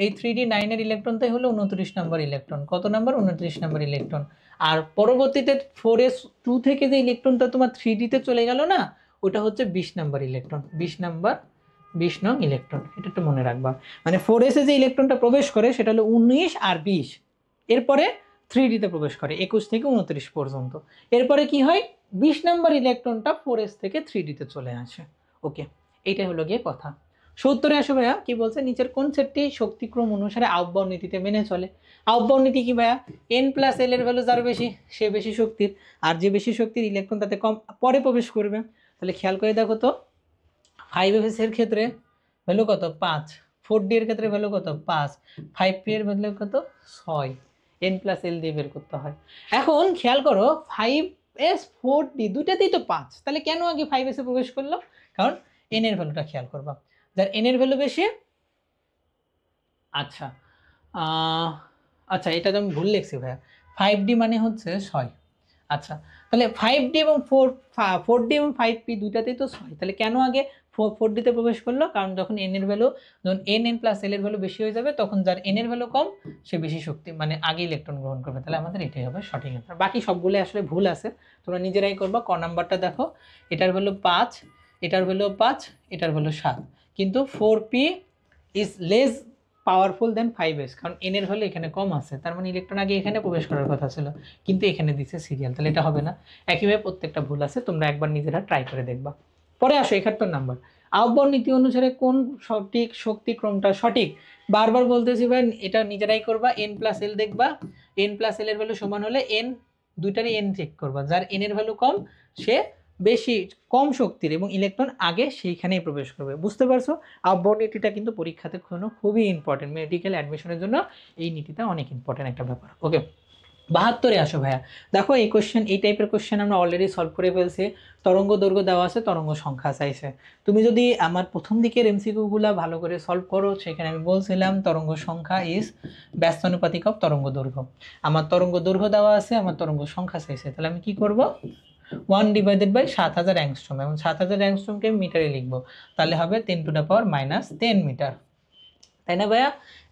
এই 3d9 এর ইলেকট্রনটাই হলো 29 নম্বর ইলেকট্রন। কত নম্বর? 29 নম্বর ইলেকট্রন। আর পরবর্তীতে 4s2 থেকে যে ইলেকট্রনটা তোমার 3d-তে চলে গেল না, ওটা হচ্ছে 20 নম্বর ইলেকট্রন, 20 নং ইলেকট্রন। এটা একটু মনে রাখবা, মানে 4s-এ যে ইলেকট্রনটা প্রবেশ করে সেটা হলো 19 আর 20, এরপরে 3d-তে প্রবেশ করে 21 থেকে 29 পর্যন্ত। এরপরে কি হয়? 20 নম্বর ইলেকট্রনটা 4s থেকে 3d-তে চলে আসে। ওকে, এইটাই হলো গিয়ে কথা। 70-এ আসো ভাইয়া, কি বলছে? নিচের কোন সেটটি শক্তিক্রম অনুসারে আউটবাউন্ড নীতিতে মেনে চলে? আউটবাউন্ড নীতি কি ভাইয়া? n+l এর ভ্যালু যার বেশি সে বেশি শক্তির, আর যে বেশি শক্তির ইলেকট্রন তাতে কম পরে প্রবেশ করবে। তাহলে খেয়াল করে দেখো তো, 5s এর ক্ষেত্রে ভ্যালু কত? 5। 4d এর ক্ষেত্রে ভ্যালু কত? 5। 5p এর ভ্যালু কত? 6। n+l দিয়ে বের করতে হয়। এখন খেয়াল করো, 5s 4d দুইটাতেই তো 5, তাহলে কেন আগে 5s এ প্রবেশ করলো? কারণ n এর ভ্যালুটা খেয়াল করবা, যার n এর ভ্যালু বেশি। আচ্ছা আচ্ছা, এটা তো আমি ভুল লিখছি ভাইয়া, 5d মানে হচ্ছে 6। আচ্ছা, তাহলে তাহলে 5D এবং 4D এবং 5P দুইটাতেই তো 6, তাহলে কেন আগে 4D-তে প্রবেশ করলো? কারণ যখন n এর ভ্যালু, যখন n প্লাস l এর ভ্যালু বেশি হয়ে যাবে, তখন যার n এর ভ্যালু কম সে বেশি শক্তি মানে আগে ইলেকট্রন গ্রহণ করবে। তাহলে আমাদের এটাই হবে সঠিক অ্যান্সার। বাকি সবগুলো আসলে ভুল আছে, তোমরা নিজেরাই করবা। ক নাম্বারটা দেখো, এটার ভ্যালু 5, এটার ভ্যালু 5, এটার ভ্যালু 7, কিন্তু 4P is less powerful then 5s, কারণ n এর ভ্যালু এখানে কম আছে, তার মানে ইলেকট্রন আগে এখানে প্রবেশ করার কথা ছিল, কিন্তু এখানে দিচ্ছে সিরিয়াল, তাহলে এটা হবে না। একইভাবে প্রত্যেকটা ভুল আছে, তোমরা একবার নিজেরা ট্রাই করে দেখবা। পরে আসো 71 নাম্বার, আহ্বান নীতি অনুসারে কোন সঠিক শক্তি ক্রমটা সঠিক? বারবার বলতেছি ভাই, এটা নিজেরাই করবা। n প্লাস l দেখবা, n প্লাস l এর ভ্যালু সমান হলে n, দুইটারই n চেক করবা, যার n এর ভ্যালু কম সে বেশি কম শক্তির এবং ইলেকট্রন আগে সেইখানেই প্রবেশ করবে। বুঝতে পারছো? আহ্বান নীতিটা কিন্তু পরীক্ষাতে খুবই ইম্পর্টেন্ট, মেডিকেল অ্যাডমিশনের জন্য এই নীতিটা অনেক ইম্পর্টেন্ট একটা ব্যাপার। ওকে, 72-এ আসো ভাইয়া। দেখো এই কোশ্চেন, এই টাইপের কোশ্চেন আমরা অলরেডি সলভ করে ফেলছি। তরঙ্গ দৈর্ঘ্য দেওয়া আছে, তরঙ্গ সংখ্যা চাইছে। তুমি যদি আমার প্রথম দিকের এমসিকিউগুলো ভালো করে সলভ করো, সেখানে আমি বলছিলাম তরঙ্গ সংখ্যা ইজ ব্যস্তানুপাতিক অফ তরঙ্গ দৈর্ঘ্য। আমার তরঙ্গ দৈর্ঘ্য দেওয়া আছে, আমার তরঙ্গ সংখ্যা চাইছে, তাহলে আমি কি করব? 1/7000 অ্যাংস্ট্রোম, এবং 7000 অ্যাংস্ট্রোমকে মিটারে লিখবো, তাহলে হবে 10⁻⁻10 মিটার, তাই না ভাইয়া?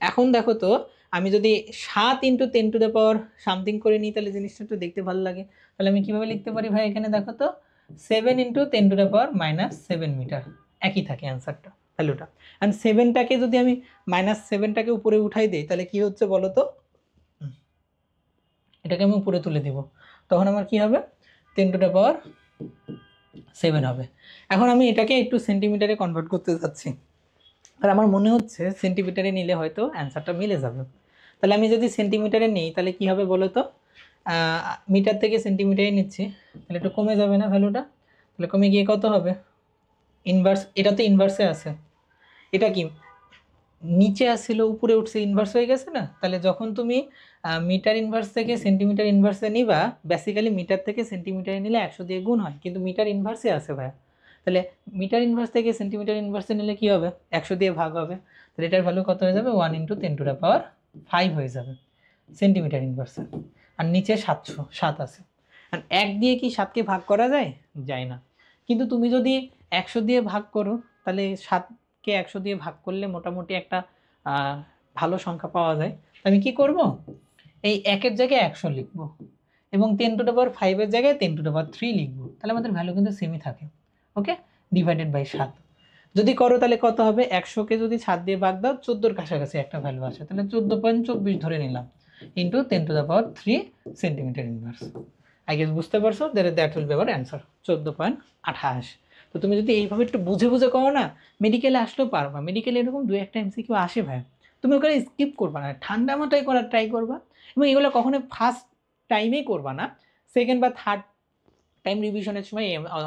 এখন দেখো তো, আমি যদি 7 × 10⁻ সামথিং করে নিই, তাহলে জিনিসটা একটু দেখতে ভালো লাগে। তাহলে আমি কীভাবে লিখতে পারি ভাই? এখানে দেখো তো, 7 × 10⁻⁻7 মিটার, একই থাকে অ্যান্সারটা, ভ্যালুটা। অ্যান্ড 7টাকে যদি আমি -7টাকে উপরে উঠাই দিই, তাহলে কি হচ্ছে বলো তো? এটাকে আমি উপরে তুলে দিব, তখন আমার কি হবে? 10⁻7 হবে। এখন আমি এটাকে একটু সেন্টিমিটারে কনভার্ট করতে যাচ্ছি, আর আমার মনে হচ্ছে সেন্টিমিটারে নিলে হয়তো অ্যান্সারটা মিলে যাবে। তাহলে আমি যদি সেন্টিমিটারে নিই, তাহলে কি হবে বলো তো? মিটার থেকে সেন্টিমিটারে নিচ্ছি, তাহলে একটু কমে যাবে না ভ্যালুটা? তাহলে কমে গিয়ে কত হবে? ইনভার্স, এটা তো ইনভার্সে আছে, এটা কি নিচে আসছিল উপরে উঠছে, ইনভার্স হয়ে গেছে না? তাহলে যখন তুমি মিটার ইনভার্স থেকে সেন্টিমিটার ইনভার্সে নিবা, বেসিক্যালি মিটার থেকে সেন্টিমিটারে নিলে 100 দিয়ে গুণ হয়, কিন্তু মিটার ইনভার্সে আছে ভাইয়া। তাহলে মিটার ইনভার্স থেকে সেন্টিমিটার ইনভার্সে নিলে কি হবে? 100 দিয়ে ভাগ হবে, তাহলে এটার ভ্যালু কত হয়ে যাবে? 1 × 10⁻5 হয়ে যাবে সেন্টিমিটার ইনভার্সে। আর নিচে 7 আছে, আর 1 দিয়ে কি 7কে ভাগ করা যায়? যায় না। কিন্তু তুমি যদি 100 দিয়ে ভাগ করো, তাহলে 7কে 100 দিয়ে ভাগ করলে মোটামুটি একটা ভালো সংখ্যা পাওয়া যায়। আমি কি করব? এই 1-এর জায়গায় 100 লিখব, এবং 10⁻5-এর জায়গায় 10⁻3 লিখব, তাহলে আমাদের ভ্যালু কিন্তু সেমই থাকে। ওকে, /7 যদি করো, তাহলে কত হবে? 100কে যদি 7 দিয়ে ভাগ দাও, 14-এর কাছাকাছি একটা ভ্যালু আসে, তাহলে 14.24 ধরে নিলাম, into 10⁻3 centimetre inverse. I guess বুঝতে পারছো? That will be hour answer, 14.28। তো তুমি যদি এইভাবে একটু বুঝে বুঝে করো না, মেডিকেলে আসলেও পারবা। মেডিকেলে এরকম 2-1টা এমসিকিউ আসে ভাই, তুমি ওখানে স্কিপ করবা না, ঠান্ডা মাথায় করার ট্রাই করবা, এবং এগুলো কখনোই ফার্স্ট টাইমেই করবা না, সেকেন্ড বা থার্ড টাইম রিভিশনের সময়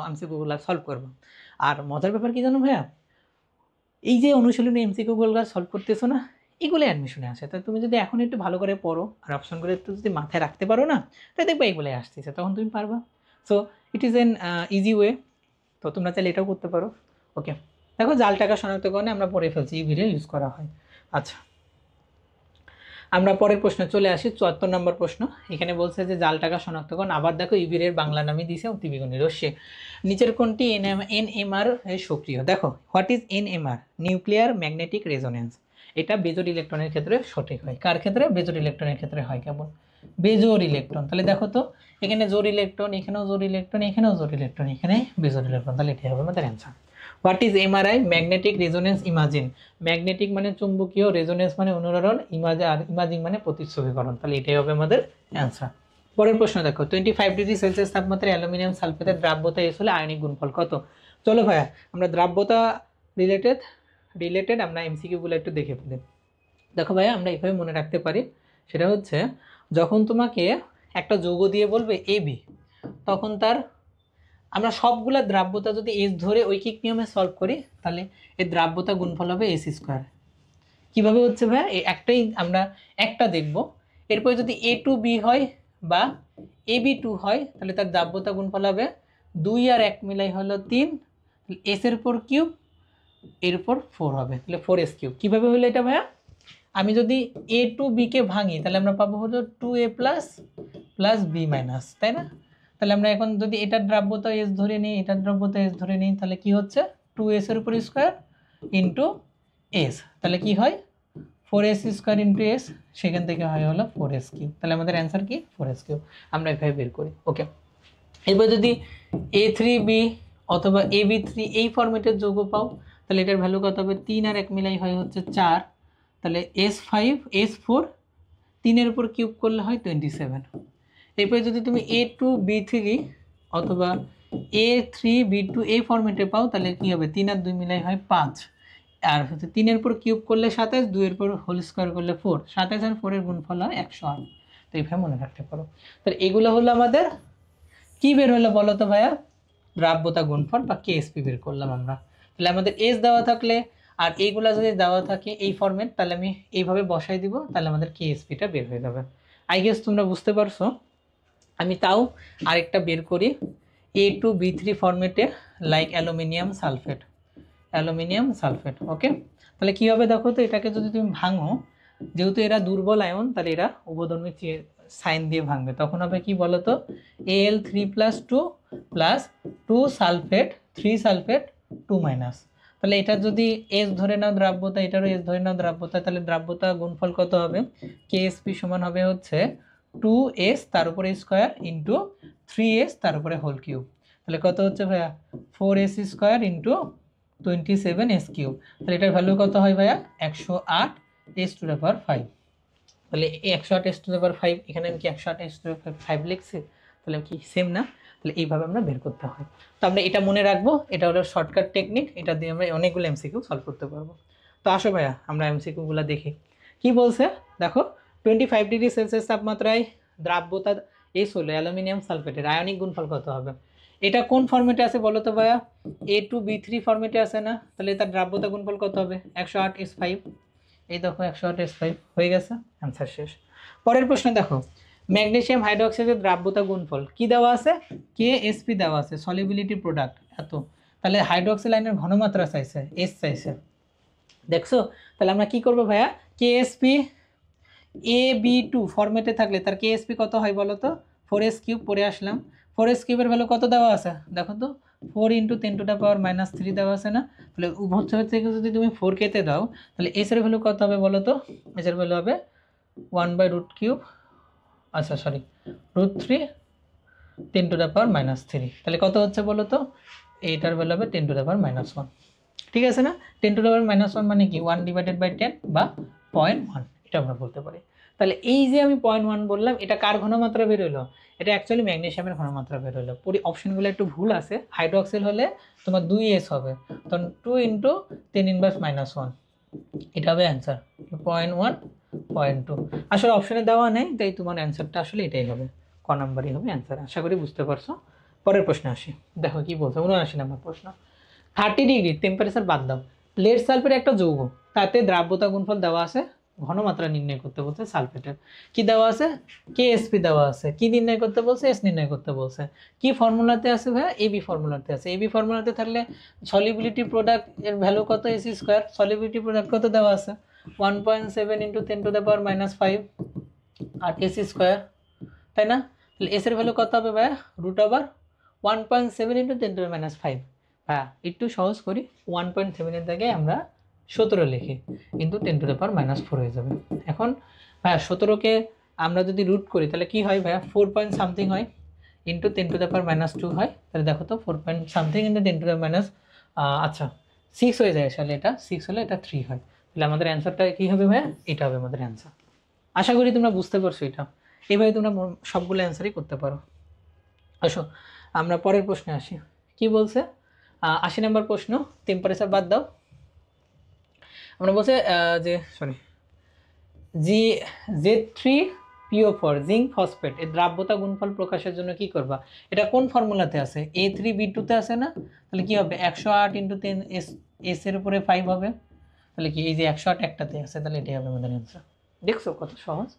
এমসিকিউগুলো সলভ করবা। আর মজার ব্যাপার কি জানো ভাইয়া, এই যে অনুশীলনী এমসিকিউগুলো সলভ করতেছো না, এগুলো অ্যাডমিশনে আসে। তাই তুমি যদি এখন একটু ভালো করে পড়ো আর অপশনগুলো একটু যদি মাথায় রাখতে পারো না, তাই দেখবে এগুলোই আসতেছে, তখন তুমি পারবা। So it is an easy way, তো তোমরা চাইলে এটাও করতে পারো। ওকে, দেখো জাল টাকা শনাক্তকরণে আমরা পড়ে ফেলছি, এই ভিডিও ইউজ করা হয়। আচ্ছা, আমরা পরের প্রশ্নে চলে আসি, 74 নম্বর প্রশ্ন। এখানে বলছে যে জাল টাকা শনাক্তকরণ। আবার দেখো ইভির বাংলা নামই দিয়েছে অতিবেগুনি রশ্মি। নিচের কোনটি এনএমআর সক্রিয়? দেখো, what is NMR? Nuclear magnetic resonance. এটা বেজোর ইলেকট্রনের ক্ষেত্রে সঠিক হয়। কার ক্ষেত্রে? বেজোর ইলেকট্রনের ক্ষেত্রে হয়। কেমন? বেজোর ইলেকট্রন। তাহলে দেখো তো, এখানে জোর ইলেকট্রন, এখানেও জোর ইলেকট্রন, এখানেও জোর ইলেকট্রন, এখানে বেজোর ইলেকট্রন, তাহলে এটাই হবে আমাদের answer. What is MRI? Magnetic resonance imaging. Magnetic মানে চুম্বকীয়, রেজোনেন্স মানে অনুরণন, ইমাজিং মানে প্রতিচ্ছবিকরণ, তাহলে এটাই হবে আমাদের অ্যান্সার। পরের প্রশ্ন দেখো, 25 ডিগ্রি সেলসিয়াস তাপমাত্রায় অ্যালুমিনিয়াম সালফেটের দ্রাব্যতা এস হলে আয়নিক গুণফল কত? চলো ভাইয়া, আমরা দ্রাব্যতা রিলেটেড আমরা এমসিকিউগুলো একটু দেখে ফেলি। দেখো ভাইয়া, আমরা এইভাবে মনে রাখতে পারি, সেটা হচ্ছে যখন তোমাকে একটা যৌগ দিয়ে বলবে এবি, তখন তার আমরা সবগুলা দ্রাব্যতা যদি এস ধরে ঐকিক নিয়মে সলভ করি, তাহলে এর দ্রাব্যতা গুণফল হবে s²। কীভাবে হচ্ছে ভাইয়া? এই একটাই আমরা একটা দেখব, এরপরে যদি A2B হয় বা AB2 হয়, তাহলে তার দ্রাব্যতা গুণফল হবে 2 আর 1 মিলাই হলো 3, এস এর উপর কিউব, এর উপর 4 হবে, তাহলে 4s³। কীভাবে হলো এটা ভাইয়া? আমি যদি A2B কে ভাঙি, তাহলে আমরা পাবো হলো 2A+ B-, তাই না? তাহলে আমরা এখন যদি এটার দ্রাব্যতা এস ধরে নিই, এটার দ্রাব্যতা এস ধরে নিই, তাহলে কি হচ্ছে 2s এর উপর স্কোয়ার ইন্টু এস, তাহলে কি হয় 4s স্কোয়ার ইন্টু এস, সেখান থেকে হয় হলো 4s কিউব। তাহলে আমাদের অ্যান্সার কি 4s কিউব। আমরা এভাবে বের করি। ওকে, এবার যদি A3B অথবা AB3 এই ফরম্যাটের যৌগ পাও, তাহলে এটার ভ্যালু কত হবে 3 আর 1 মিলাই হয় হচ্ছে 4, তাহলে S5 S4 3-এর উপর কিউব করলে হয় 27। এরপরে যদি তুমি A2B3 অথবা A3B2 এই ফরম্যাটে পাও, তাহলে কি হবে 3 আর 2 মিলাই হয় 5, আর হচ্ছে 3-এর উপর কিউব করলে 27, 2-এর উপর হোল স্কোয়ার করলে 4, 27 আর 4-এর গুণফল হয় 108। তো এইভাবে মনে রাখতে পারো। তাহলে এগুলো হলো আমাদের কি বের হলো বলো তো ভাইয়া, দ্রাব্যতা গুণফল বা কেএসপি বের করলাম আমরা। তাহলে আমাদের এস দেওয়া থাকলে আর এইগুলা যদি দেওয়া থাকে এই ফরম্যাট, তাহলে আমি এইভাবে বসাই দিব, তাহলে আমাদের কেএসপিটা বের হয়ে যাবে। আই গেস তোমরা বুঝতে পারছো। আমি তাও আরেকটা বের করি A2B3 ফরম্যাটে, like aluminium sulphate, aluminium sulphate. Okay, তাহলে কি হবে দেখো তো, এটাকে যদি তুমি ভাঙো, যেহেতু এরা দুর্বল আয়ন, তাহলে এরা উভধর্মী সাইন দিয়ে ভাঙবে, তখন হবে কি বলতো Al3+2 plus 2 sulphate 3 sulphate 2 minus. তাহলে এটা যদি এস ধরে নাও দ্রাব্যতা, এটারও এস ধরে নাও দ্রাব্যতা, তাহলে দ্রাব্যতা গুণফল কত হবে কেএসপি সমান হবে হচ্ছে 2s তার উপরে স্কোয়ার ইন্টু 3s তার উপরে হোল কিউব। তাহলে কত হচ্ছে ভাইয়া 4s square into 27s cube. তাহলে এটার ভ্যালু কত হয় ভাইয়া 108 s টু দ্য পাওয়ার 5। তাহলে এই 108 s টু দ্য পাওয়ার 5, এখানে আমি কি 108 s টু দ্য পাওয়ার 5 লিখছি, তাহলে কি সেম না? তাহলে এইভাবে আমরা বের করতে হয়। তো আমরা এটা মনে রাখবো, এটা হলো শর্টকাট টেকনিক, এটা দিয়ে আমরা অনেকগুলো এমসিকিউ সলভ করতে পারবো। তো আসো ভাইয়া আমরা এমসিকিউগুলো দেখি কি বলছে। দেখো 25 ডিগ্রি সেলসিয়াস তাপমাত্রায় দ্রাব্যতা এস হলো অ্যালুমিনিয়াম সালফেটের আয়নিক গুণফল কত হবে। এটা কোন ফরম্যাটে আছে বলো তো ভাইয়া, A2B3 ফরম্যাটে আছে না, তাহলে তার দ্রাব্যতা গুণফল কত হবে 108s5। এই দেখো 108s5 হয়ে গেছে, অ্যান্সার শেষ। পরের প্রশ্ন দেখো, ম্যাগনেসিয়াম হাইড্রোক্সাইডের দ্রাব্যতা গুণফল কি দেওয়া আছে, কেএসপি দেওয়া আছে, সলিবিলিটি প্রোডাক্ট এত, তাহলে হাইড্রোক্সিল আয়নের ঘনমাত্রা চাইছে এস চাইছে, দেখছো। তাহলে আমরা কি করব ভাইয়া, কেএসপি AB2 ফরম্যাটে থাকলে তার কেএসপি কত হয় বলো তো 4s কিউব, পরে আসলাম 4s কিউবের ভ্যালু কত দেওয়া আছে দেখো তো 4 × 10⁻³ দেওয়া আছে না। তাহলে উভয় থেকে যদি তুমি 4 কেটে দাও, তাহলে এস এর ভ্যালু কত হবে বলো তো, এস এর ভ্যালু হবে 1/√3, আচ্ছা সরি √3 10⁻³ তাহলে কত হচ্ছে বলো তো, এইটার ভ্যালু হবে 10⁻⁻1। ঠিক আছে না, 10⁻⁻1 মানে কি 1/10 বা 0.1, এটা আমরা বলতে পারি। তাহলে এই যে আমি 0.1 বললাম, এটা কার ঘনমাত্রা বের হলো, এটা অ্যাকচুয়ালি ম্যাগনেসিয়ামের ঘনমাত্রা বের হলো। পুরো অপশনগুলো একটু ভুল আছে, হাইড্রোক্সিল হলে তোমার 2s হবে, তখন 2 × 10⁻⁻1, এটা হবে অ্যান্সার 0.1 0.2। আসলে অপশনে দেওয়া নেই, তাই তোমার অ্যান্সারটা আসলে এটাই হবে, ক নাম্বারই হবে অ্যান্সার। আশা করি বুঝতে পারছো। পরের প্রশ্নে আসি, দেখো কি বলছে 79 নম্বর প্রশ্ন। 30 ডিগ্রি টেম্পারেচার বাদ দাও, লেড সালফেট একটা যৌগ, তাতে দ্রাব্যতা গুণফল দেওয়া আছে, ঘনমাত্রা নির্ণয় করতে বলছে সালফেটের, কি দেওয়া আছে কেএসপি দেওয়া আছে, কি নির্ণয় করতে বলছে এস নির্ণয় করতে বলছে, কি ফর্মুলাতে আছে ভাইয়া এবি ফর্মুলাতে আছে। এবি ফর্মুলাতে থাকলে সলিবিলিটি প্রোডাক্ট এর ভ্যালু কত এস স্কোয়ার, সলিবিলিটি প্রোডাক্ট কত দেওয়া আছে 1.7 × 10⁻⁻5 আর এস স্কোয়ার, তাই না। তাহলে এস এর ভ্যালু কত হবে ভাইয়া √1.7 × 10⁻⁵। হ্যাঁ একটু সহজ করি, 1.7 এর জায়গায় আমরা 17 লিখি, কিন্তু 10⁻⁻4 হয়ে যাবে। এখন ভাইয়া 17কে আমরা যদি রুট করি তাহলে কি হয় ভাইয়া 4 পয়েন্ট সামথিং হয় ইন্টু 10⁻⁻2 হয়। তাহলে দেখো তো 4 পয়েন্ট সামথিং ইন্টু 10⁻⁻, আচ্ছা 6 হয়ে যায়, আসলে এটা 6 হলে এটা 3 হয়। তাহলে আমাদের অ্যান্সারটা কী হবে ভাইয়া, এটা হবে আমাদের অ্যান্সার। আশা করি তোমরা বুঝতে পারছো এটা, এইভাবে তোমরা সবগুলো অ্যান্সারই করতে পারো। আসো আমরা পরের প্রশ্নে আসি, কি বলছে 80 নম্বর প্রশ্ন, টেম্পারেচার বাদ দাও। আমরা বলছে যে সরি Z3PO4 জিঙ্ক ফসফেট এর দ্রাব্যতা গুণফল প্রকাশের জন্য কি করবা, এটা কোন ফর্মুলাতে আছে A3B2 তে আছে না, তাহলে কি হবে 108 × 10 এস এর উপরে 5 হবে, তাহলে কি এই যে 108 একটাতে আছে, তাহলে এটাই হবে আমাদের অ্যান্সার। দেখছো কত সহজ।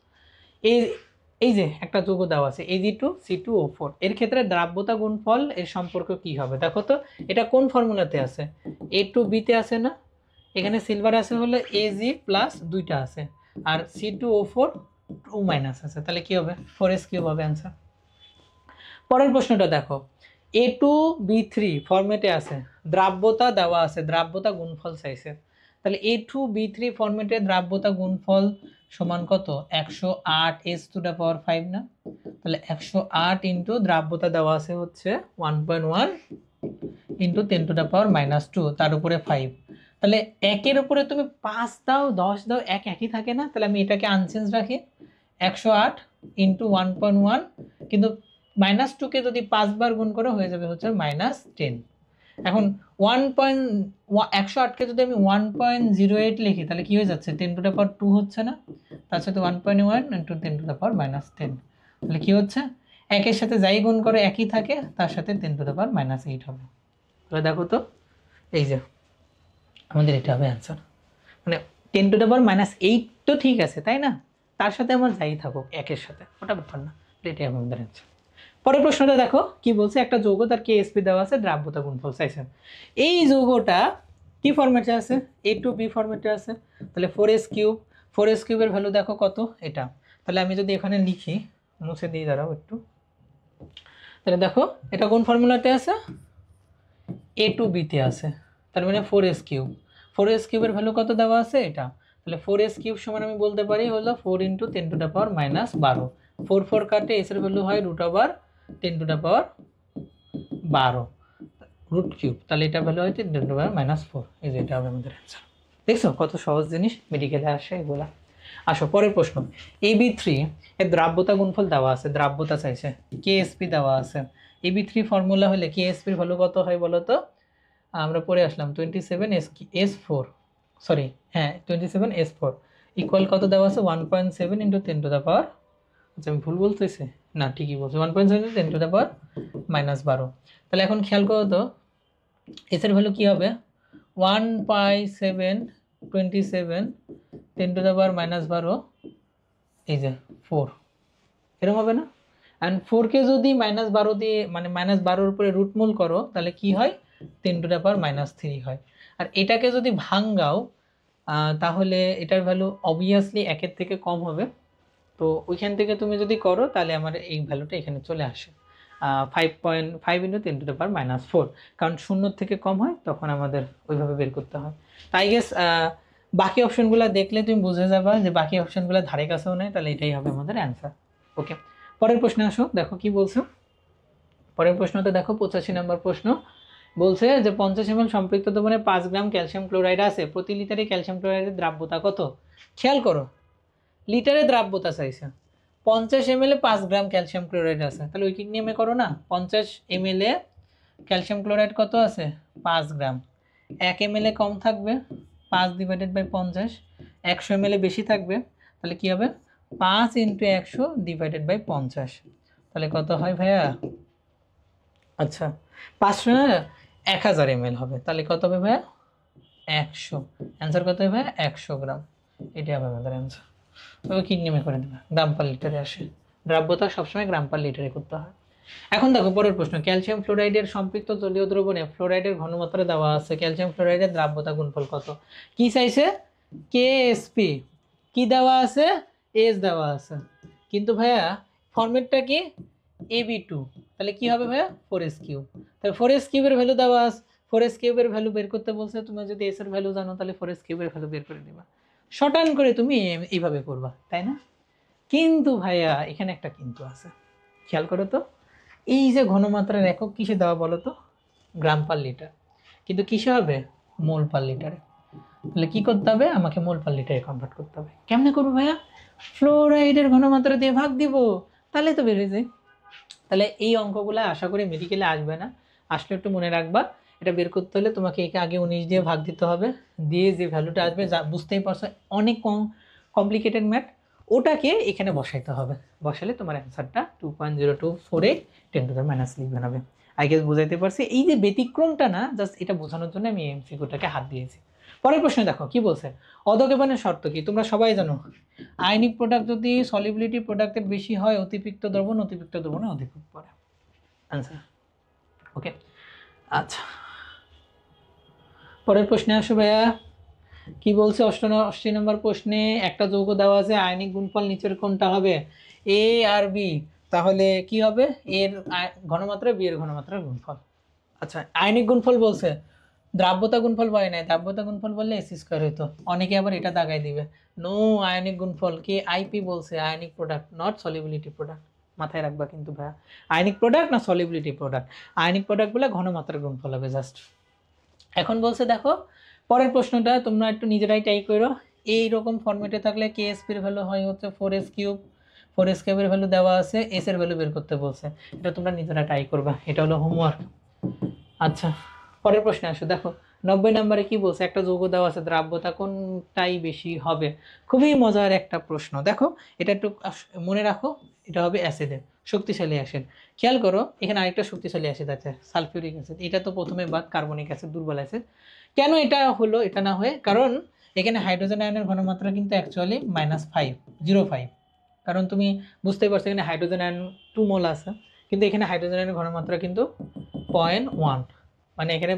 এই যে একটা যৌগ দেওয়া আছে Ag2C2O4, এর ক্ষেত্রে দ্রাব্যতা গুণফল এর সম্পর্ক কি হবে দেখো তো, এটা কোন ফর্মুলাতে আছে A2B তে আছে না, এখানে সিলভার আছে হলে Ag প্লাস 2টা আছে আর C2O4 2 মাইনাস আছে, তাহলে কি হবে 4s কিউব হবে অ্যান্সার। পরের প্রশ্নটা দেখো, A2B3 ফরম্যাটে আছে, দ্রাব্যতা দেওয়া আছে, দ্রাব্যতা গুণফল চাইছে। তাহলে A2B3 ফরম্যাটে দ্রাব্যতা গুণফল সমান কত? 108 s⁵ না? তাহলে 108 ইন্টু দ্রাব্যতা দেওয়া আছে হচ্ছে 1.1 ইন্টু 10⁻², তার উপরে 5। তাহলে একের উপরে তুমি 5 দাও 10 দাও একই থাকে না? তাহলে আমি এটাকে আনচেঞ্জ রাখি, 108 ইন্টু 1.1, কিন্তু -2কে যদি 5 বার গুণ করে হয়ে যাবে হচ্ছে -10। এখন 1.108কে যদি আমি 1.08 লিখি তাহলে কি হয়ে যাচ্ছে? 10⁻² হচ্ছে না? তার সাথে 1.1 ইন্টু 10⁻10, তাহলে কি হচ্ছে? একের সাথে যাই গুণ করে একই থাকে, তার সাথে 10⁻8 হবে। তাহলে দেখো তো, এই যে আমাদের এটা হবে অ্যান্সার। মানে 10⁻8 তো ঠিক আছে তাই না, তার সাথে আমার যাই থাকুক একের সাথে, ওটা ব্যাপার না, এটাই হবে আমাদের অ্যান্সার। পরের প্রশ্নটা দেখো কি বলছে, একটা যৌগ তার কেএসপি দেওয়া আছে, দ্রাব্যতা গুণফল চাইছেন। এই যৌগটা কি ফরম্যাটে আছে? A2B ফরম্যাটে আছে। তাহলে 4s³ 4s³ এর ভ্যালু দেখো কত? এটা। তাহলে আমি যদি এখানে লিখি, মুছে দিই দাঁড়াও একটু, তাহলে দেখো এটা কোন ফর্মুলাতে আছে? A2B তে আছে, তার মানে 4s³ 4s³ এর ভ্যালু কত দেওয়া আছে? এটা। তাহলে 4s³ সমান আমি বলতে পারি হলো 4 ইন্টু 10⁻12। 4 4 কাটে, এস এর ভ্যালু হয় √10⁻12 √3। তাহলে এটা ভ্যালু হয় 10⁻⁻4। এই যে এটা হবে আমাদের অ্যান্সার। দেখছো কত সহজ জিনিস মেডিকেলে আসে এগুলা। আসো পরের প্রশ্ন, AB3 এর দ্রাব্যতা গুণফল দেওয়া আছে, দ্রাব্যতা চাইছে, কেএসপি দেওয়া আছে। AB3 ফর্মুলা হলে কেএসপির ভ্যালু কত হয় বলো তো? আমরা পড়ে আসলাম 27s4, সরি হ্যাঁ 27s4 ইকুয়াল কত দেওয়া আছে? 1.7 ইন্টু 10⁻, আচ্ছা আমি ভুল বলতেছি না, ঠিকই বলছি, 1.7 ইন্টু 10⁻12। তাহলে এখন খেয়াল করো তো এস এর ভ্যালু কী হবে? 1/7 27 10⁻12 এই যে 4, এরকম হবে না? অ্যান্ড 4কে যদি -12 দিয়ে মানে -12-র উপরে রুটমূল করো তাহলে কি হয়? 10⁻³ হয়। আর এটাকে যদি ভাঙাও তাহলে এটার ভ্যালু অবভিয়াসলি 1-এর থেকে কম হবে। তো ওইখান থেকে তুমি যদি করো তাহলে আমার এই ভ্যালুটা এখানে চলে আসে 5.5 ইন্টু 10⁻⁻4, কারণ 0 থেকে কম হয় তখন আমাদের ওইভাবে বের করতে হয়। তাই গেস বাকি অপশনগুলো দেখলে তুমি বুঝে যাবা যে বাকি অপশনগুলো ধারে কাছেও নেই, তাহলে এটাই হবে আমাদের অ্যান্সার। ওকে, পরের প্রশ্নে আসো, দেখো কি বলছো। পরের প্রশ্নটা দেখো 85 নম্বর প্রশ্ন, বলছে যে 50 ml সম্পৃক্ত দ্রবণে 5 গ্রাম ক্যালসিয়াম ক্লোরাইড আছে, প্রতি লিটারে ক্যালসিয়াম ক্লোরাইডের দ্রাব্যতা কত? খেয়াল করো, লিটারে দ্রাব্যতা চাইছে, 50 ml 5 গ্রাম ক্যালসিয়াম ক্লোরাইড আছে, তাহলে উইকিং নিয়মে করো না, 50 ml ক্যালসিয়াম ক্লোরাইড কত আছে? 5 গ্রাম। 1 ml কম থাকবে, 5/50, 100 ml বেশি থাকবে, তাহলে কি হবে? 5 ইন্টু 100/50, তাহলে কত হয় ভাইয়া? আচ্ছা 500 না 1000 ml হবে, তাহলে কত হবে ভাইয়া? 100। অ্যান্সার কত হবে ভাইয়া? 100 গ্রাম। এটাই হবে আমাদের অ্যান্সার। তবে কি নেমে করে দেবে, গ্রাম পার লিটারে আসে, দ্রাব্যতা সবসময় গ্রাম পার লিটারে করতে হয়। এখন দেখো পরের প্রশ্ন, ক্যালসিয়াম ফ্লোরাইডের সম্পৃক্ত জলীয় দ্রবণে ফ্লোরাইডের ঘনমাত্রা দেওয়া আছে, ক্যালসিয়াম ফ্লোরাইডের দ্রাব্যতা গুণফল কত? কি চাইছে? কেএসপি। কি দেওয়া আছে? এস দেওয়া আছে, কিন্তু ভাইয়া ফরম্যাটটা কি? AB2, তাহলে কি হবে ভাইয়া? 4s³। তাহলে 4s³ এর ভ্যালু দেওয়া আছে, 4s³ এর ভ্যালু বের করতে বলছে, তুমি যদি এস এর ভ্যালু জানো তাহলে 4s³ এর ভ্যালু বের করে দিবা, শর্টান করে তুমি এইভাবে করবা, তাই না? কিন্তু ভাইয়া এখানে একটা কিন্তু আছে, খেয়াল করো তো, এই যে ঘনমাত্রার একক কিসে দেওয়া বলো তো? গ্রাম পার লিটার, কিন্তু কিসে হবে? মোল পার লিটারে। তাহলে কি করতে হবে? আমাকে মোল পার লিটারে কনভার্ট করতে হবে। কেমনে করবো ভাইয়া? ফ্লোরাইডের ঘনমাত্রা দিয়ে ভাগ দিব, তাহলে তো বেড়ে যায়। তাহলে এই অঙ্কগুলো আশা করি মেডিকেলে আসবে না, আসলে একটু মনে রাখবা, এটা বের করতে হলে তোমাকে একে আগে 19 দিয়ে ভাগ দিতে হবে, দিয়ে যে ভ্যালুটা আসবে, যা বুঝতেই পারছো অনেক কমপ্লিকেটেড ম্যাথ, ওটাকে এখানে বসাইতে হবে, বসালে তোমার অ্যান্সারটা 2.0248 10⁻³ হবে। আই গেস বুঝাইতে পারছি। এই যে ব্যতিক্রমটা না, জাস্ট এটা বোঝানোর জন্য আমি এমসিকিউটাকে হাত দিয়েছি। পরের প্রশ্নে দেখো কি বলছে, অধঃক্ষেপণের শর্ত কি? তোমরা সবাই জানো আয়নিক প্রোডাক্ট যদি সলিবিলিটি প্রোডাক্টের বেশি হয় অতিরিক্ত দ্রবণ অতিরিক্ত দ্রবণে অধিকৃত পড়ে। Answer okay. আচ্ছা পরের প্রশ্নে আসো ভাইয়া, কি বলছে 88 নম্বর প্রশ্নে, একটা যৌগ দেওয়া আছে, আয়নিক গুণফল নিচের কোনটা হবে? এ আর বি। তাহলে কি হবে, এর ঘনমাত্রা বি এর ঘনমাত্রার গুণফল। আচ্ছা, আয়নিক গুণফল বলছে, দ্রাব্যতা গুণফল বলে নাই। দ্রাব্যতা গুণফল বললে এস স্কোয়ার হতো। অনেকে আবার এটা দাগাই দিবে, নো আয়নিক গুণফল কি আইপি বলছে, ionic product not solubility product. মাথায় রাখবা কিন্তু ভাইয়া, আয়নিক প্রোডাক্ট না সলিবিলিটি প্রোডাক্ট। আয়নিক প্রোডাক্ট বলে ঘনমাত্রার গুণফল হবে জাস্ট। এখন বলছে দেখো পরের প্রশ্নটা তোমরা একটু নিজেরাই ট্রাই করো। এইরকম ফর্মেটে থাকলে কে এস পির ভ্যালু হয় হচ্ছে 4s কিউব। 4s কিউবের ভ্যালু দেওয়া আছে, এস এর ভ্যালু বের করতে বলছে। এটা তোমরা নিজেরা ট্রাই করবা, এটা হলো হোমওয়ার্ক। আচ্ছা, পরের প্রশ্নে আসো। দেখো 90 নম্বরে কি বলছে, একটা যৌগ দেওয়া আছে, দ্রাব্যতা কোনটাই বেশি হবে। খুবই মজার একটা প্রশ্ন। দেখো এটা একটু মনে রাখো, এটা হবে অ্যাসিডের, শক্তিশালী অ্যাসিড। খেয়াল করো এখানে আরেকটা শক্তিশালী অ্যাসিড আছে, সালফিউরিক অ্যাসিড। এটা তো প্রথমে বাদ, কার্বনিক অ্যাসিড দুর্বল অ্যাসিড। কেন এটা হলো, এটা না হয়ে, কারণ এখানে হাইড্রোজেন আয়নের ঘনমাত্রা কিন্তু অ্যাকচুয়ালি -5, কারণ তুমি বুঝতেই পারছো এখানে হাইড্রোজেন আয়ন 2 মোল আছে, কিন্তু এখানে হাইড্রোজেন আয়নের ঘনমাত্রা কিন্তু 0.1, মানে এখানে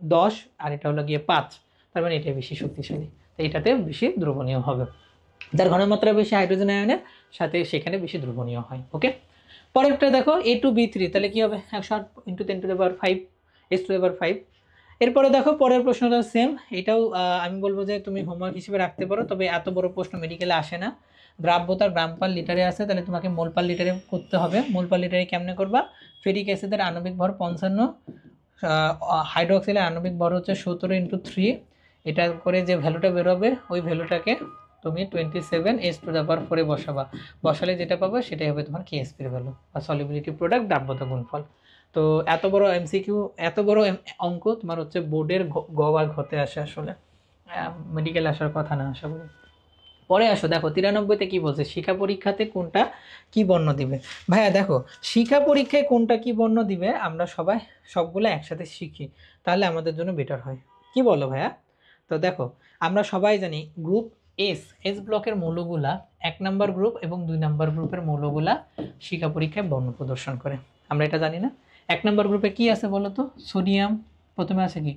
10 আর এটা হলো গিয়ে 5, তার মানে এটা বেশি শক্তিশালী, তো এটাতে বেশি দ্রবণীয় হবে। যার ঘনমাত্রা বেশি হাইড্রোজেন আয়নের সাথে সেখানে বেশি দ্রবণীয় হয়। ওকে, পরেরটা দেখো A2B3, তাহলে কি হবে 108 × 10⁵ S⁵. এরপরে দেখো পরের প্রশ্নটা সেম, এটাও আমি বলবো যে তুমি হোমওয়ার্ক হিসেবে রাখতে পারো, তবে এত বড় প্রশ্ন মেডিকেলে আসে না। দ্রাব্যতার গ্রাম পার লিটারে আছে, তাহলে তোমাকে মোল পার লিটারে করতে হবে। মোল পার লিটারে কেমনে করবা, ফেরিক অ্যাসিডের আণবিক ভর 55, হাইড্রোক্সিলের আণবিক ভর হচ্ছে 17 × 3, এটা করে যে ভ্যালুটা বেরোবে ওই ভ্যালুটাকে তুমি 27s⁴ বসাবা। বসালে যেটা পাবে সেটাই হবে তোমার কেএসপির ভ্যালু বা সলিবিলিটি প্রোডাক্ট দ্রাব্যতা গুণফল। তো এত বড় এমসিকিউ, এত বড় অঙ্ক তোমার হচ্ছে বোর্ডের গ আর ঘতে আসে, আসলে মেডিকেল আসার কথা না আশা করি। পরে আসো, দেখো 93তে কি বলছে, শিক্ষা পরীক্ষাতে কোনটা কি বর্ণ দিবে। ভাইয়া দেখো শিক্ষা পরীক্ষায় কোনটা কি বর্ণ দিবে আমরা সবাই সবগুলো একসাথে শিখি, তাহলে আমাদের জন্য বেটার হয়। কি বলো ভাইয়া? তো দেখো আমরা সবাই জানি গ্রুপ এস ব্লকের মৌলগুলা 1 নম্বর গ্রুপ এবং 2 নম্বর গ্রুপের মৌলগুলা শিক্ষা পরীক্ষায় বর্ণ প্রদর্শন করে, আমরা এটা জানি না। 1 নম্বর গ্রুপে কি আছে বলো তো, সোডিয়াম, প্রথমে আছে কি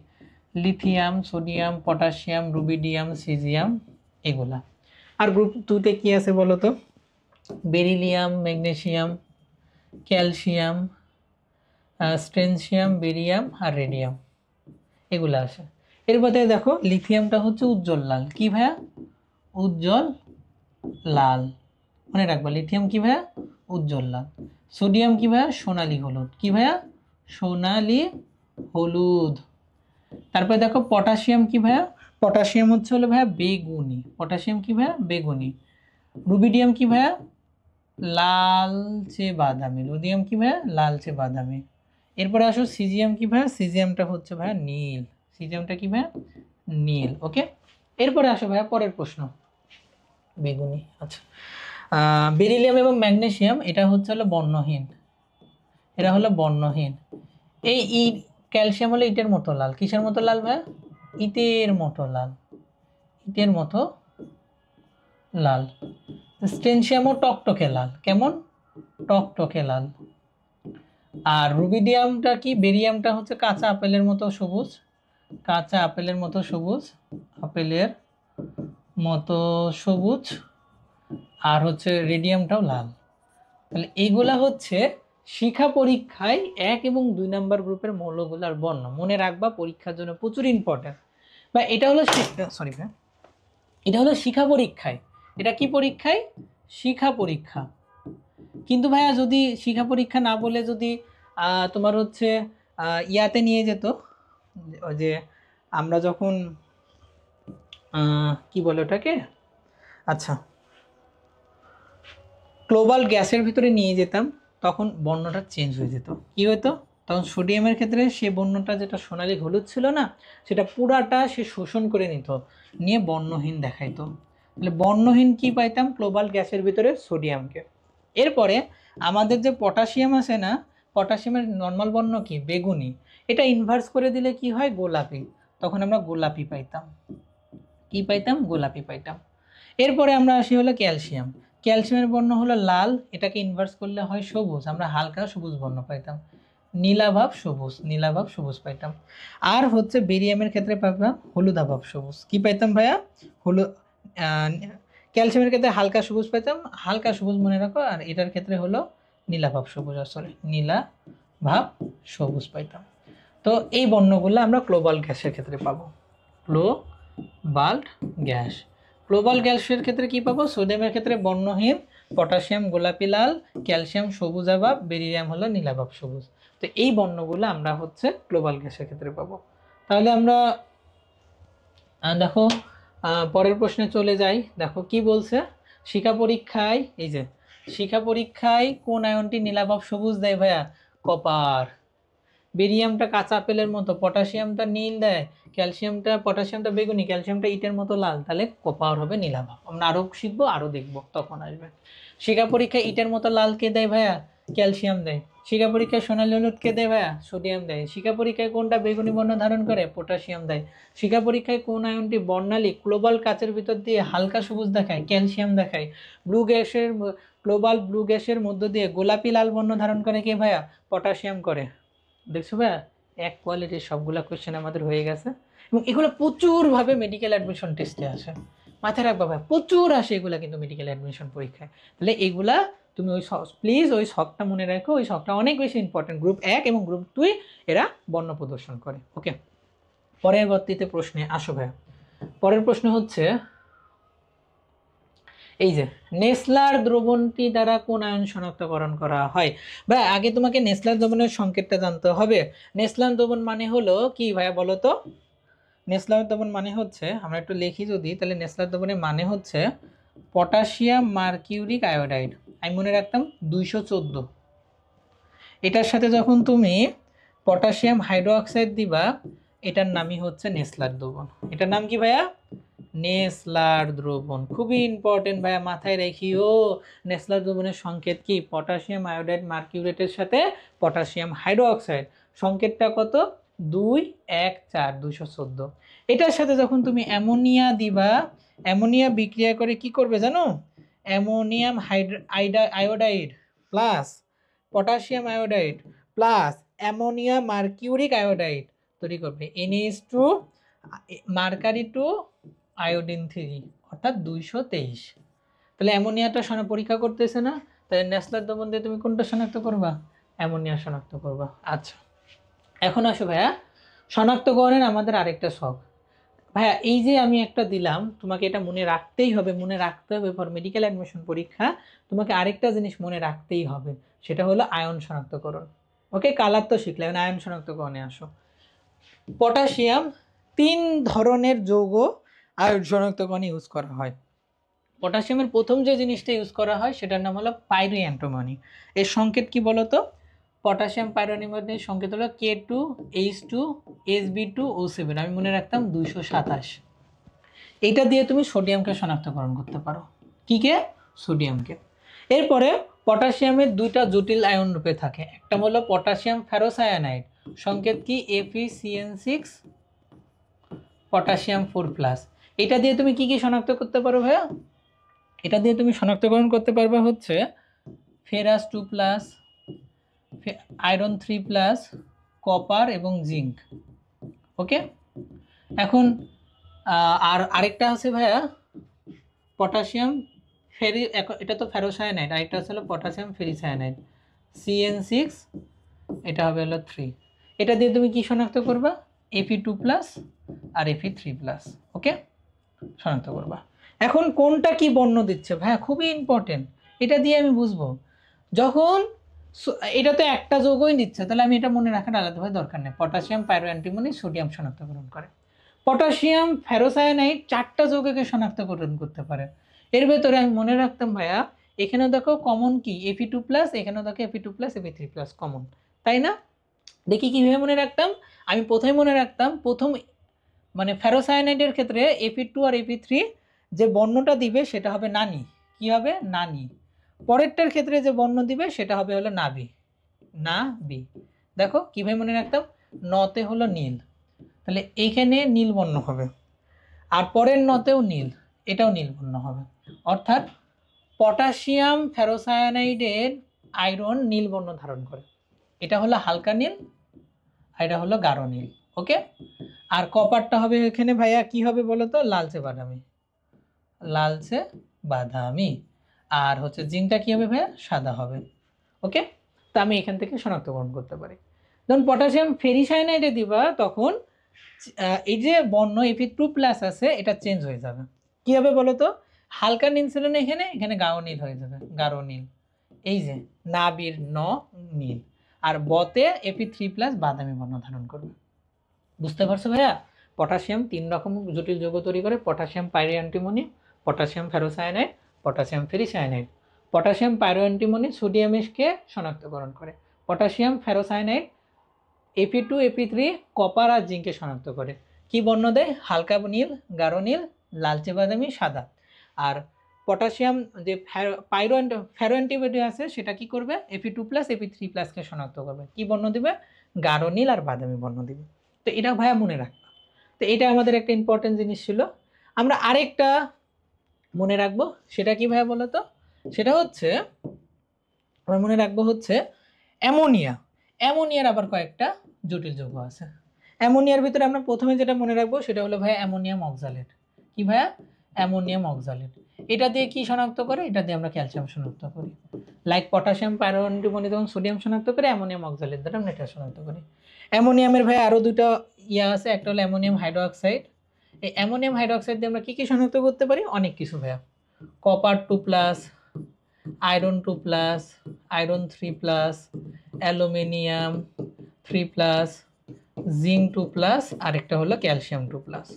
lithium, sodium, potassium, rubidium, caesium, এগুলা। আর গ্রুপ 2তে কি আছে বলো তো, বেরিলিয়াম, ম্যাগনেসিয়াম, ক্যালসিয়াম, স্ট্রেনসিয়াম, বেরিয়াম আর রেডিয়াম, এগুলো আসে। এর মধ্যে দেখো লিথিয়ামটা হচ্ছে উজ্জ্বল লাল, কি ভাইয়া, উজ্জ্বল লাল, মনে রাখবা লিথিয়াম কি ভাইয়া, উজ্জ্বল লাল। সোডিয়াম কি ভাইয়া, সোনালী হলুদ, কি ভাইয়া, সোনালী হলুদ। তারপরে দেখো পটাশিয়াম কি ভাইয়া, পটাশিয়াম হচ্ছে হলো ভাইয়া বেগুনি, পটাশিয়াম কি ভাইয়া, বেগুনি। রুবিডিয়াম কি ভাইয়া, লালচে বাদামি, রুবিডিয়াম কি ভাইয়া, লালচে বাদামি। এরপরে আসো সিজিয়াম কি ভাইয়া, সিজিয়ামটা হচ্ছে ভাইয়া নীল, সিজিয়ামটা কি ভাইয়া, নীল। ওকে, এরপরে আসো ভাইয়া পরের প্রশ্ন, বেগুনি। আচ্ছা, বেরিলিয়াম এবং ম্যাগনেসিয়াম এটা হচ্ছে হলো বর্ণহীন, এরা হলো বর্ণহীন। এই ক্যালসিয়াম হলো ইটের মতো লাল, কিসের মতো লাল ভাইয়া, ইটের মতো লাল, ইটের মতো লাল। স্টেনশিয়ামও টকটকে লাল, কেমন, টকটকে লাল। আর রুবিডিয়ামটা কি, বেরিয়ামটা হচ্ছে কাঁচা আপেলের মতো সবুজ, কাঁচা আপেলের মতো সবুজ, আপেলের মতো সবুজ। আর হচ্ছে রেডিয়ামটাও লাল। তাহলে এইগুলা হচ্ছে শিক্ষা পরীক্ষায় 1 এবং 2 নম্বর গ্রুপের মৌলগুলার বর্ণ, মনে রাখবা পরীক্ষার জন্য প্রচুর ইম্পর্টেন্ট। বা এটা হলো সরি ভাই, এটা হলো শিক্ষা পরীক্ষায়, এটা কি পরীক্ষায়, শিক্ষা পরীক্ষা। কিন্তু ভাইয়া যদি শিক্ষা পরীক্ষা না বলে যদি তোমার হচ্ছে ইয়াতে নিয়ে যেত, ওই যে আমরা যখন কি বলে ওটাকে, আচ্ছা গ্লোবাল গ্যাসের ভিতরে নিয়ে যেতাম, তখন বর্ণটা চেঞ্জ হয়ে যেত। কি হতো তখন, সোডিয়ামের ক্ষেত্রে সে বর্ণটা যেটা সোনালী হলুদ ছিল না, সেটা পুরাটা সে শোষণ করে নিত, নিয়ে বর্ণহীন দেখাইতো। তাহলে বর্ণহীন কি পাইতাম, গ্লোবাল গ্যাসের ভিতরে সোডিয়ামকে। এরপরে আমাদের যে পটাশিয়াম আছে না, পটাশিয়ামের নর্মাল বর্ণ কি, বেগুনি, এটা ইনভার্স করে দিলে কি হয়, গোলাপি, তখন আমরা গোলাপি পাইতাম, কি পাইতাম, গোলাপি পাইতাম। এরপরে আমরা আসি হলো ক্যালসিয়াম, ক্যালসিয়ামের বর্ণ হলো লাল, এটাকে ইনভার্স করলে হয় সবুজ, আমরা হালকা সবুজ বর্ণ পাইতাম, নীলাভাব সবুজ, নীলাভাব সবুজ পাইতাম। আর হচ্ছে বেরিয়ামের ক্ষেত্রে পাইতাম হলুদাভাব সবুজ, কি পাইতাম ভাইয়া, হলুদ। ক্যালসিয়ামের ক্ষেত্রে হালকা সবুজ পাইতাম, হালকা সবুজ মনে রাখো, আর এটার ক্ষেত্রে হলো নীলাভাব সবুজ, সরি নীলাভাব সবুজ পাইতাম। তো এই বর্ণগুলো আমরা ক্লোবাল গ্যাসের ক্ষেত্রে পাবো। ক্লোবাল্ট গ্যাস, ক্লোবাল গ্যাসের ক্ষেত্রে কি পাবো? সোডিয়ামের ক্ষেত্রে বর্ণহীন, পটাশিয়াম গোলাপি লাল, ক্যালসিয়াম সবুজাভাব, বেরিলিয়াম হলো নীলাভাব সবুজ। তো এই বর্ণগুলো আমরা হচ্ছে গ্লোবাল গ্যাসের ক্ষেত্রে পাবো। তাহলে আমরা দেখো পরের প্রশ্নে চলে যাই। দেখো কি বলছে, শিখা পরীক্ষায়, এই যে শিখা পরীক্ষায় কোন আয়নটি নীলাভাব সবুজ দেয় ভাইয়া? কপার। বেরিয়ামটা কাঁচা আপেলের মতো, পটাশিয়ামটা নীল দেয়, পটাশিয়ামটা বেগুনি, ক্যালসিয়ামটা ইটের মতো লাল, তাহলে কপার হবে নীলাভাব। আমরা আরো শিখবো, আরো দেখবো, তখন আসবে। শিখা পরীক্ষায় ইটের মতো লাল কে দেয় ভাইয়া? ক্যালসিয়াম দেয়। শিখা পরীক্ষায় সোনালী হলুদ কে দেয় ভাইয়া? সোডিয়াম দেয়। শিখা পরীক্ষায় কোনটা বেগুনি বর্ণ ধারণ করে? পটাশিয়াম দেয়। শিখা পরীক্ষায় কোন আয়নটি বর্ণালী গ্লোবাল কাচের ভিতর দিয়ে হালকা সবুজ দেখায়? ক্যালসিয়াম দেখায়। গ্লোবাল ব্লু গ্যাসের মধ্য দিয়ে গোলাপি লাল বর্ণ ধারণ করে কে ভাইয়া? পটাশিয়াম করে। দেখছো ভাইয়া, এক কোয়ালিটির সবগুলা কোয়েশ্চেন আমাদের হয়ে গেছে, এবং এগুলো প্রচুরভাবে মেডিকেল অ্যাডমিশন টেস্টে আসে। মাথায় রাখবা ভাই, প্রচুর আসে এগুলা কিন্তু মেডিকেল অ্যাডমিশন পরীক্ষায়। তাহলে এগুলা তুমি প্লিজ ওই শখটা মনে রাখো, ওই শখটা অনেক বেশি ইম্পর্টেন্ট। গ্রুপ 1 এবং গ্রুপ 2 এরা বর্ণ প্রদর্শন করে। ওকে, পরবর্তীতে প্রশ্নে আসো ভাইয়া। পরের প্রশ্ন হচ্ছে এই যে নেসলার দ্রবণটি দ্বারা কোন আয়ন শনাক্তকরণ করা হয়? ভাই আগে তোমাকে নেসলার দ্রবণের সংকেতটা জানতে হবে। নেসলার দ্রবণ মানে হলো কি ভাইয়া বলো তো? নেসলার দ্রবণ মানে হচ্ছে, আমরা একটু লিখি যদি, তাহলে নেসলার দ্রবণের মানে হচ্ছে পটাশিয়াম মার্কিউরিক আয়োডাইড। আমি মনে রাখতাম 214। এটার সাথে যখন তুমি পটাশিয়াম হাইড্রোক্সাইড দিবা, এটার নামই হচ্ছে নেসলার দ্রবণ। এটার নাম কি ভাইয়া? নেসলার দ্রবণ। খুবই ইম্পর্টেন্ট ভাইয়া, মাথায় রেখিও। নেসলার দ্রবণের সংকেত কি? পটাশিয়াম আয়োডাইড মার্কিউরেটের সাথে পটাশিয়াম হাইড্রোক্সাইড। সংকেতটা কত? 214, 214। এটার সাথে যখন তুমি অ্যামোনিয়া দিবা, অ্যামোনিয়া বিক্রিয়া করে কি করবে জানো? Ammonium iodide plus potassium iodide plus ammonia mercuric iodide তৈরি করবে, NH2 মার্কারি টু আয়োডিন 3, অর্থাৎ 223। তাহলে অ্যামোনিয়াটা পরীক্ষা করতেছে না, তাহলে নেসলার দ্রবণ দিয়ে তুমি কোনটা শনাক্ত করবা? অ্যামোনিয়া শনাক্ত করবা। আচ্ছা, এখন আসো ভাইয়া, শনাক্তকরণের আমাদের আরেকটা শখ। ভাইয়া এই যে আমি একটা দিলাম, তোমাকে এটা মনে রাখতেই হবে, মনে রাখতে হবে ফর মেডিকেল অ্যাডমিশন পরীক্ষা। তোমাকে আরেকটা জিনিস মনে রাখতেই হবে, সেটা হলো আয়ন শনাক্তকরণ। ওকে, কালার তো শিখলে, আয়ন শনাক্তকরণে আসো। পটাশিয়াম 3 ধরনের যৌগ আয়ন শনাক্তকরণে ইউজ করা হয়। পটাশিয়ামের প্রথম যে জিনিসটা ইউজ করা হয় সেটার নাম হলো পাইরোঅ্যান্টিমনি। এর সংকেত কি বলতো? পটাশিয়াম পাইরোঅ্যান্টিমনির সংকেত হলো K2H2SB2O7। আমি মনে রাখতাম 227। এইটা দিয়ে তুমি সোডিয়ামকে শনাক্তকরণ করতে পারো। কি কে? সোডিয়ামকে। এরপরে পটাশিয়ামের 2টা জটিল আয়ন রূপে থাকে। একটা হলো পটাশিয়াম ফেরোসায়ানাইড, সংকেত কি? FeCN6 potassium 4+। এটা দিয়ে তুমি কি কি শনাক্ত করতে পারো ভাইয়া? এটা দিয়ে তুমি শনাক্তকরণ করতে পারবে হচ্ছে ফেরাস 2+, আয়রন 3+, কপার এবং জিঙ্ক। ওকে, এখন আর আরেকটা আছে ভাইয়া পটাশিয়াম এটা তো ফেরোসায়ানাইড, আরেকটা হলো পটাশিয়াম ফেরিসায়ানাইড CN6, এটা হবে হলো 3। এটা দিয়ে তুমি কি শনাক্ত করবা? Fe2+ আর Fe3+। ওকে, শনাক্ত করবা। এখন কোনটা কি বর্ণ দিচ্ছে ভাইয়া? খুবই ইম্পর্টেন্ট, এটা দিয়ে আমি বুঝবো। যখন এটা তো একটা যৌগই দিচ্ছে, তাহলে আমি এটা মনে রাখার আলাদাভাবে দরকার নেই। পটাশিয়াম পাইরোঅ্যান্টিমনি সোডিয়াম শনাক্তকরণ করে। পটাশিয়াম ফেরোসায়ানাইড 4টা যৌগকে শনাক্তকরণ করতে পারে। এর ভেতরে আমি মনে রাখতাম ভাইয়া, এখানে দেখো কমন কি? Fe2+, এখানেও দেখো Fe2+, Fe3+ কমন, তাই না? দেখি কিভাবে মনে রাখতাম। আমি প্রথমে মনে রাখতাম, প্রথম মানে ফেরোসায়ানাইডের ক্ষেত্রে Fe2 আর Fe3 যে বর্ণটা দিবে সেটা হবে নানি। কি হবে? নানি। পরেরটার ক্ষেত্রে যে বর্ণ দিবে সেটা হবে হলো নাবি, না বি। দেখো কিভাবে মনে রাখতাম, নতে হলো নীল, তাহলে এইখানে নীল বর্ণ হবে, আর পরের নতেও নীল, এটাও নীল বর্ণ হবে। অর্থাৎ পটাশিয়াম ফেরোসায়ানাইডের আয়রন নীল বর্ণ ধারণ করে। এটা হলো হালকা নীল, আর এটা হলো গাঢ় নীল। ওকে, আর কপারটা হবে এখানে ভাইয়া কি হবে বলো তো? লালচে বাদামি, লালচে বাদামি। আর হচ্ছে জিঙ্কটা কি হবে ভাইয়া? সাদা হবে। ওকে, তো আমি এখান থেকে শনাক্তকরণ করতে পারি। যখন পটাশিয়াম ফেরিসায়ানাইডে দিবা তখন এই যে বর্ণ Fe2+ আছে এটা চেঞ্জ হয়ে যাবে। কী হবে বলো তো, হালকা নীল ছিল না এখানে, এখানে গাঢ় নীল হয়ে যাবে, গাঢ় নীল। এই যে নাবির নীল, আর বতে Fe3+ বাদামি বর্ণ ধারণ করবে। বুঝতে পারছো ভাইয়া? পটাশিয়াম 3 রকম জটিল যৌগ তৈরি করে, potassium pyroantimony, potassium ferrocyanide, potassium ferricyanide. Potassium pyroantimony সোডিয়ামকে শনাক্তকরণ করে, potassium ferrocyanide Fe2 Fe3 copper আর জিঙ্ককে শনাক্ত করে। কি বর্ণ দেয়? হালকা নীল, গাঢ় নীল, লালচে বাদামি, সাদা। আর পটাশিয়াম যে ফেরোঅ্যান্টিবডি আছে সেটা কি করবে? Fe2+ Fe3+কে শনাক্ত করবে। কি বর্ণ দিবে? গাঢ় নীল আর বাদামি বর্ণ দিবে। তো এটা ভাইয়া মনে রাখবা। তো এটা আমাদের একটা ইম্পর্টেন্ট জিনিস ছিল। আমরা আরেকটা মনে রাখবো, সেটা কি ভাইয়া বলো তো? সেটা হচ্ছে আমরা মনে রাখবো হচ্ছে অ্যামোনিয়া। অ্যামোনিয়ার আবার কয়েকটা জটিল যৌগ আছে। অ্যামোনিয়ার ভিতরে আমরা প্রথমে যেটা মনে রাখবো সেটা হলো ভাইয়া অ্যামোনিয়াম অক্সালেট। কি ভাইয়া? Ammonium oxalate. এটা দিয়ে কি শনাক্ত করে? এটা দিয়ে আমরা ক্যালসিয়াম শনাক্ত করি। লাইক পটাশিয়াম পাইরোঅ্যান্টিমনি যখন সোডিয়াম শনাক্ত করে, অ্যামোনিয়াম অক্সালেট দ্বারা আমরা এটা শনাক্ত করি। অ্যামোনিয়ামের ভাইয়া আরও দুটো আছে, একটা হলো অ্যামোনিয়াম হাইড্রোক্সাইড। এই অ্যামোনিয়াম হাইড্রোক্সাইড দিয়ে আমরা কী কী শনাক্ত করতে পারি? অনেক কিছু ভাইয়া। Copper 2+, iron 2+, iron 3+, aluminium 3+, zinc 2+, আরেকটা হলো ক্যালসিয়াম 2+।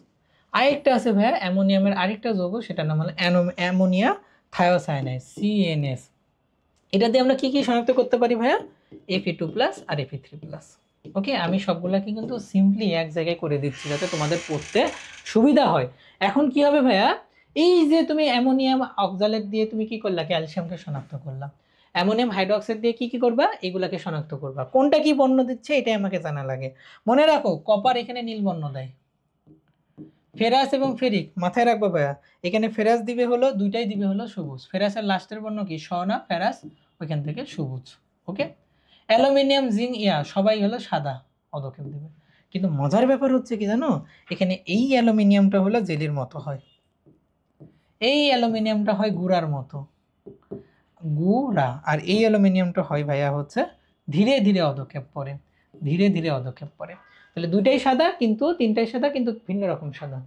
আরেকটা আছে ভাইয়া অ্যামোনিয়ামের আরেকটা যৌগ, সেটার নাম হলো অ্যামোনিয়া থায়োসায়ানাইড CNS। এটা দিয়ে আমরা কি কি শনাক্ত করতে পারি ভাইয়া? Fe2+ আর Fe3+। ওকে, আমি সবগুলাকে কিন্তু সিম্পলি এক জায়গায় করে দিচ্ছি যাতে তোমাদের পড়তে সুবিধা হয়। এখন কি হবে ভাইয়া, এই যে তুমি অ্যামোনিয়াম অক্সালেট দিয়ে তুমি কি করলা? ক্যালসিয়ামকে শনাক্ত করলা। অ্যামোনিয়াম হাইড্রোক্সাইড দিয়ে কি কি করবা? এগুলাকে শনাক্ত করবা। কোনটা কি বর্ণ দিচ্ছে এটাই আমাকে জানা লাগে। মনে রাখো, কপার এখানে নীল বর্ণ দেয়, ফেরাস এবং ফেরিক মাথায় রাখবো ভাইয়া। এখানে ফেরাস দিবে হলো, দুইটাই দিবে হলো সবুজ। ফেরাসের লাস্টের বর্ণ কি? স না, ফেরাস ওইখান থেকে সবুজ। ওকে, অ্যালুমিনিয়াম জিঙ্ক সবাই হলো সাদা পদক্ষেপ দেবে। কিন্তু মজার ব্যাপার হচ্ছে কি জানো, এখানে এই অ্যালুমিনিয়ামটা হলো জেলির মতো হয়, এই অ্যালুমিনিয়ামটা হয় গুড়ার মতো, গুড়া। আর এই অ্যালুমিনিয়ামটা হয় ভাইয়া হচ্ছে ধীরে ধীরে অধক্ষেপ পড়ে, ধীরে ধীরে অধক্ষেপ পড়ে। তাহলে দুইটাই সাদা, কিন্তু তিনটাই সাদা, কিন্তু ভিন্ন রকম সাদা।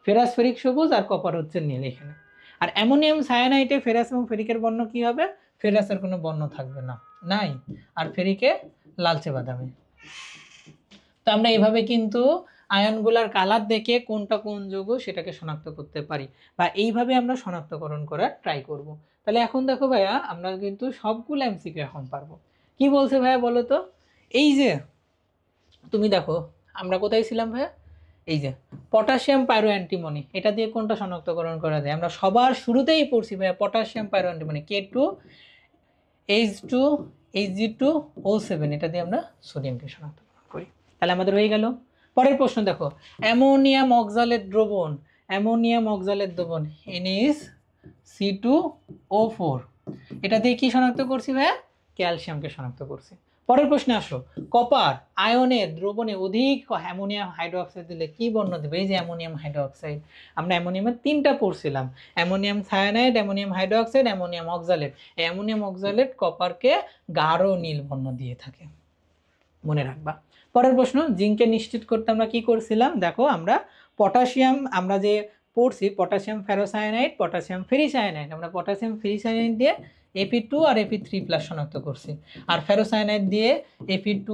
ফেরাস ফেরিক সবুজ আর কপার হচ্ছে নীল এখানে। আর অ্যামোনিয়াম সায়ানাইটে ফেরাস এবং ফেরিকের বর্ণ কি হবে? ফেরাসের কোনো বর্ণ থাকবে না, নাই। আর ফেরিকে লালচে বাদামি। তো আমরা এইভাবে কিন্তু আয়নগুলার কালার দেখে কোনটা কোন যৌগ সেটাকে শনাক্ত করতে পারি, বা এইভাবে আমরা শনাক্তকরণ করার ট্রাই করব। তাহলে এখন দেখো ভাইয়া, আমরা কিন্তু সবগুলো এমসিকিউ এখন পারবো। কি বলছে ভাইয়া বলো তো? এই যে তুমি দেখো আমরা কোথায় ছিলাম ভাইয়া? এই যে পটাশিয়াম পাইরোঅ্যান্টিমনি, এটা দিয়ে কোনটা শনাক্তকরণ করা যায়? আমরা সবার শুরুতেই পড়ছি ভাইয়া পটাশিয়াম পাইরোঅ্যান্টিমনি, K2Hg2O7, এটা দিয়ে আমরা সোডিয়ামকে শনাক্তকরণ করি। তাহলে আমাদের হয়ে গেল। পরের প্রশ্ন দেখো, অ্যামোনিয়াম অক্সালেট দ্রবণ, অ্যামোনিয়াম অক্সালেট দ্রবণ NaC2O4, এটা দিয়ে কি শনাক্ত করছি ভাইয়া? ক্যালসিয়ামকে শনাক্ত করছি। পরের প্রশ্নে আসো, কপার আয়নের দ্রবণে অধিক অ্যামোনিয়াম হাইড্রোক্সাইড দিলে কি বর্ণ দেবে? এই যে অ্যামোনিয়াম হাইড্রোক্সাইড, আমরা অ্যামোনিয়ামের 3টা পড়ছিলাম, ammonium cyanide, ammonium hydroxide, ammonium oxalate. Ammonium oxalate কপারকে গাঢ় নীল বর্ণ দিয়ে থাকে, মনে রাখবা। পরের প্রশ্ন, জিঙ্ককে নিশ্চিত করতে আমরা কি করছিলাম? দেখো আমরা পটাশিয়াম, আমরা যে পড়ছি পটাশিয়াম ফেরোসায়ানাইড, পটাশিয়াম ফেরিসায়ানাইড, আমরা পটাশিয়াম ফেরিসায়ানাইড দিয়ে Fe2 আর Fe3+ শনাক্ত করছি, আর ফেরোসায়ানাইড দিয়ে Fe2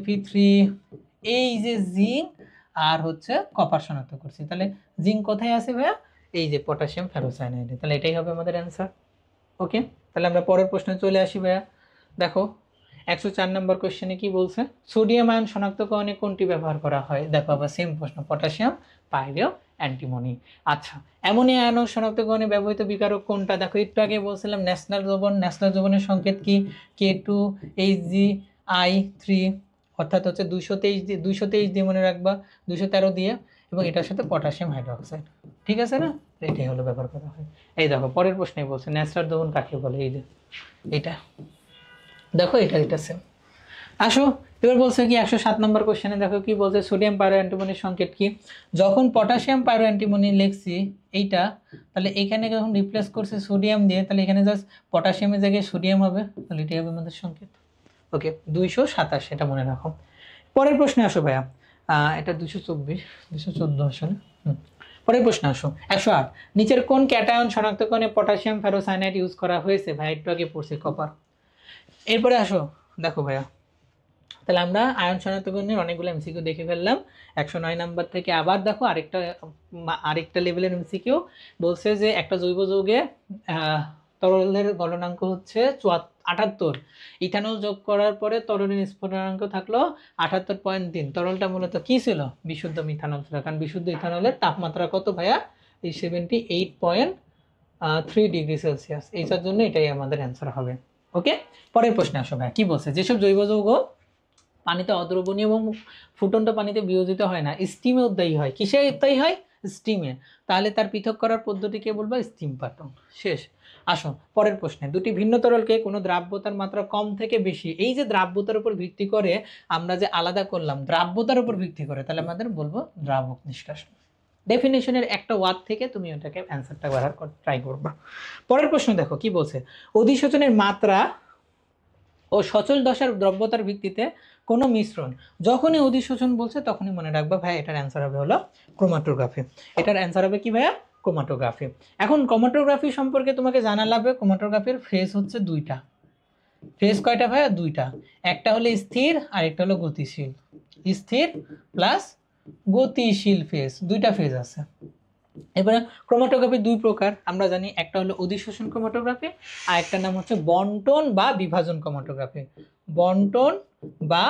Fe3, এই যে জিঙ্ক আর হচ্ছে কপার শনাক্ত করছি। তাহলে জিঙ্ক কোথায় আছে ভাইয়া? এই যে পটাশিয়াম ফেরোসায়ানাইডে। তাহলে এটাই হবে আমাদের অ্যান্সার। ওকে, তাহলে আমরা পরের প্রশ্নে চলে আসি ভাইয়া। দেখো 104 নম্বর কোশ্চেনে কি বলছে? সোডিয়াম আয়ন শনাক্তকরণে কোনটি ব্যবহার করা হয়? দেখো আবার সেম প্রশ্ন, পটাশিয়াম পাইরোঅ্যান্টিমনি। আচ্ছা, অ্যামোনিয়া আয়ন শনাক্তকরণে ব্যবহৃত বিকারক কোনটা? দেখো একটু আগে বলছিলাম ন্যাশনাল দ্রবণ, ন্যাশনাল দ্রবণের সংকেত কি? K2Hgi3, অর্থাৎ হচ্ছে 223 দিয়ে মনে রাখবা, 213 দিয়ে, এবং এটার সাথে পটাশিয়াম হাইড্রোক্সাইড। ঠিক আছে না? এটাই হলো ব্যবহার করা হয়। এই দেখো পরের প্রশ্নে বলছে ন্যাশনাল দ্রবণ কাকে বলে? এই যে এটা দেখো, এটা সেম। আসো এবার বলছে কি 107 নম্বর কোশ্চেনে দেখো কি বলছে, সোডিয়াম পাইরো অ্যান্টিমনির সংকেত কি। যখন পটাশিয়াম পাইরো অ্যান্টিমনি লিখছি এইটা, তাহলে এখানে যখন রিপ্লেস করছে সোডিয়াম দিয়ে, তাহলে এখানে জাস্ট পটাশিয়ামের জায়গায় সোডিয়াম হবে, তাহলে এটাই হবে আমাদের সংকেত। ওকে, 227 এটা মনে রাখো। পরের প্রশ্নে আসো ভাইয়া, এটা 224 214 আসলে। পরের প্রশ্ন আসো 108, নিচের কোন ক্যাটায়ন শনাক্তকরণে পটাশিয়াম ফেরোসায়ানাইড ইউজ করা হয়েছে? ভাই একটু আগে পড়ছি কপার। এরপরে আসো দেখো ভাইয়া, তাহলে আমরা আয়ন শনাক্তকরণের অনেকগুলো এমসিকিউ দেখে ফেললাম। 109 নাম্বার থেকে আবার দেখো আরেকটা লেভেলের এমসিকিউ বলছে যে একটা জৈব যৌগে তরলের গলনাঙ্ক হচ্ছে 78, ইথানল যোগ করার পরে তরলের স্ফুটনাঙ্ক থাকলো 78.3। তরলটা মূলত কি ছিল? বিশুদ্ধ মিথানল ছিল, কারণ বিশুদ্ধ ইথানলের তাপমাত্রা কত ভাইয়া? এই 78.3 ডিগ্রি সেলসিয়াস। এইটার জন্য এটাই আমাদের অ্যান্সার হবে। ওকে, পরের প্রশ্নে আসো ভাইয়া, কি বলছে, যেসব জৈব যৌগ পানিতে অদ্রবণীয় এবং ফুটন্ত পানিতে বিয়োজিত হয় না, স্টিমে উদ্বায়ী হয়। কিসে উদ্বায়ী হয়? স্টিমে। তাহলে তার পৃথক করার পদ্ধতিকে বলবো স্টিম পাটন। শেষ। আসো পরের প্রশ্নে, দুটি ভিন্ন তরলকে কোনো দ্রাব্যতার মাত্রা কম থেকে বেশি, এই যে দ্রাব্যতার উপর ভিত্তি করে আমরা যে আলাদা করলাম, দ্রাব্যতার উপর ভিত্তি করে, তাহলে আমাদের বলবো দ্রাবক নিষ্কাশন। ডেফিনেশনের একটা ওয়ার্ড থেকে তুমি ওটাকে অ্যান্সারটা বার করতে ট্রাই করবা। পরের প্রশ্ন দেখো কি বলছে, অধিশোচনের মাত্রা ও সচল দশার দ্রব্যতার ভিত্তিতে কোনো মিশ্রণ, যখনই অধিশোচন বলছে তখনই মনে রাখবা ভাই এটার অ্যান্সার হবে হলো ক্রোমাটোগ্রাফি। এটার অ্যান্সার হবে কি ভাইয়া? ক্রোমাটোগ্রাফি। এখন ক্রোমাটোগ্রাফি সম্পর্কে তোমাকে জানা লাগবে, ক্রোমাটোগ্রাফির ফেজ হচ্ছে দুইটা। ফেজ কয়টা ভাইয়া? দুইটা। একটা হলো স্থির আর একটা হলো গতিশীল। স্থির প্লাস গতিশীল ফেজ, দুইটা ফেজ আছে। এবারে ক্রোমাটোগ্রাফি দুই প্রকার আমরা জানি, একটা হলো অধিশোষণ ক্রোমাটোগ্রাফি আর একটা নাম হচ্ছে বন্টন বা বিভাজন ক্রোমাটোগ্রাফি। বন্টন বা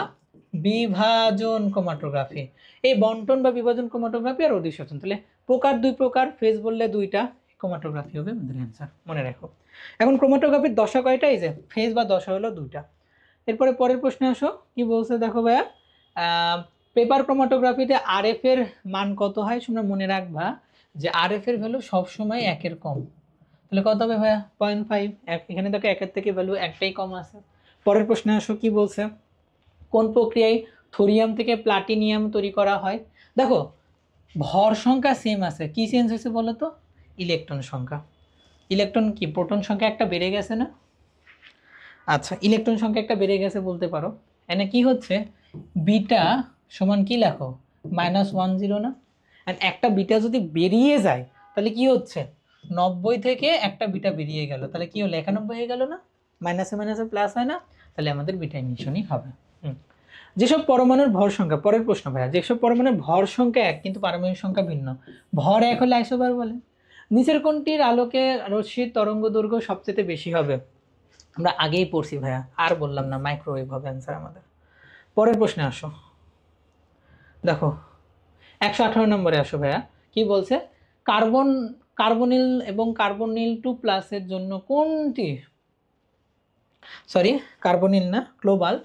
বিভাজন ক্রোমাটোগ্রাফি, এই বন্টন বা বিভাজন ক্রোমাটোগ্রাফি আর অধিশোষণ, তাহলে প্রকার দুই প্রকার, ফেজ বললে দুইটা, ক্রোমাটোগ্রাফি হবে আমাদের অ্যান্সার, মনে রাখো। এখন ক্রোমাটোগ্রাফির দশা কয়টা? এই যে ফেজ বা দশা হলো দুইটা। এরপরে পরের প্রশ্নে আসো, কি বলছে দেখো ভাইয়া, পেপার ক্রোমাটোগ্রাফিতে আরএফ এর মান কত হয়? তোমরা মনে রাখবা যে আরএফ এর ভ্যালু সবসময় একের কম, তাহলে কত হবে ভাইয়া? 0.5। এখানে দেখো একের থেকে ভ্যালু একটাই কম আছে। পরের প্রশ্নে আসো, কি বলছে, কোন প্রক্রিয়ায় থোরিয়াম থেকে প্লাটিনিয়াম তৈরি করা হয়? দেখো ভর সংখ্যা সেম আছে, কি চেঞ্জ হয়েছে বলো তো? ইলেকট্রন সংখ্যা। ইলেকট্রন কি, প্রোটন সংখ্যা একটা বেড়ে গেছে না? আচ্ছা, ইলেকট্রন সংখ্যা একটা বেড়ে গেছে বলতে পারো। এনে কি হচ্ছে, বিটা সমান কি লেখো? -10 না? আর একটা বিটা যদি বেরিয়ে যায় তাহলে কি হচ্ছে, 90 থেকে একটা বিটা বেরিয়ে গেল, তাহলে কি হলো? 91 হয়ে গেল না? মাইনাসে মাইনাসে প্লাস হয় না? তাহলে আমাদের বিটা ইমিশনই হবে। যেসব পরমাণুর ভর সংখ্যা, পরের প্রশ্ন ভাইয়া, যেসব পরমাণুর ভর সংখ্যা এক কিন্তু পারমাণবিক সংখ্যা ভিন্ন, ভর এক হলে আইসোবার বলে। নিচের কোনটির আলোকে রশ্মির তরঙ্গ দৈর্ঘ্য সবচেয়ে বেশি হবে? আমরা আগেই পড়ছি ভাইয়া, আর বললাম না, মাইক্রোওয়েভ হবে অ্যান্সার আমাদের। পরের প্রশ্নে আসো, দেখো 118 নম্বরে আসো ভাইয়া, কি বলছে, কার্বনিল এবং কার্বনিল 2+ এর জন্য কোনটি, সরি কার্বনিল না, ক্লোবাল্ট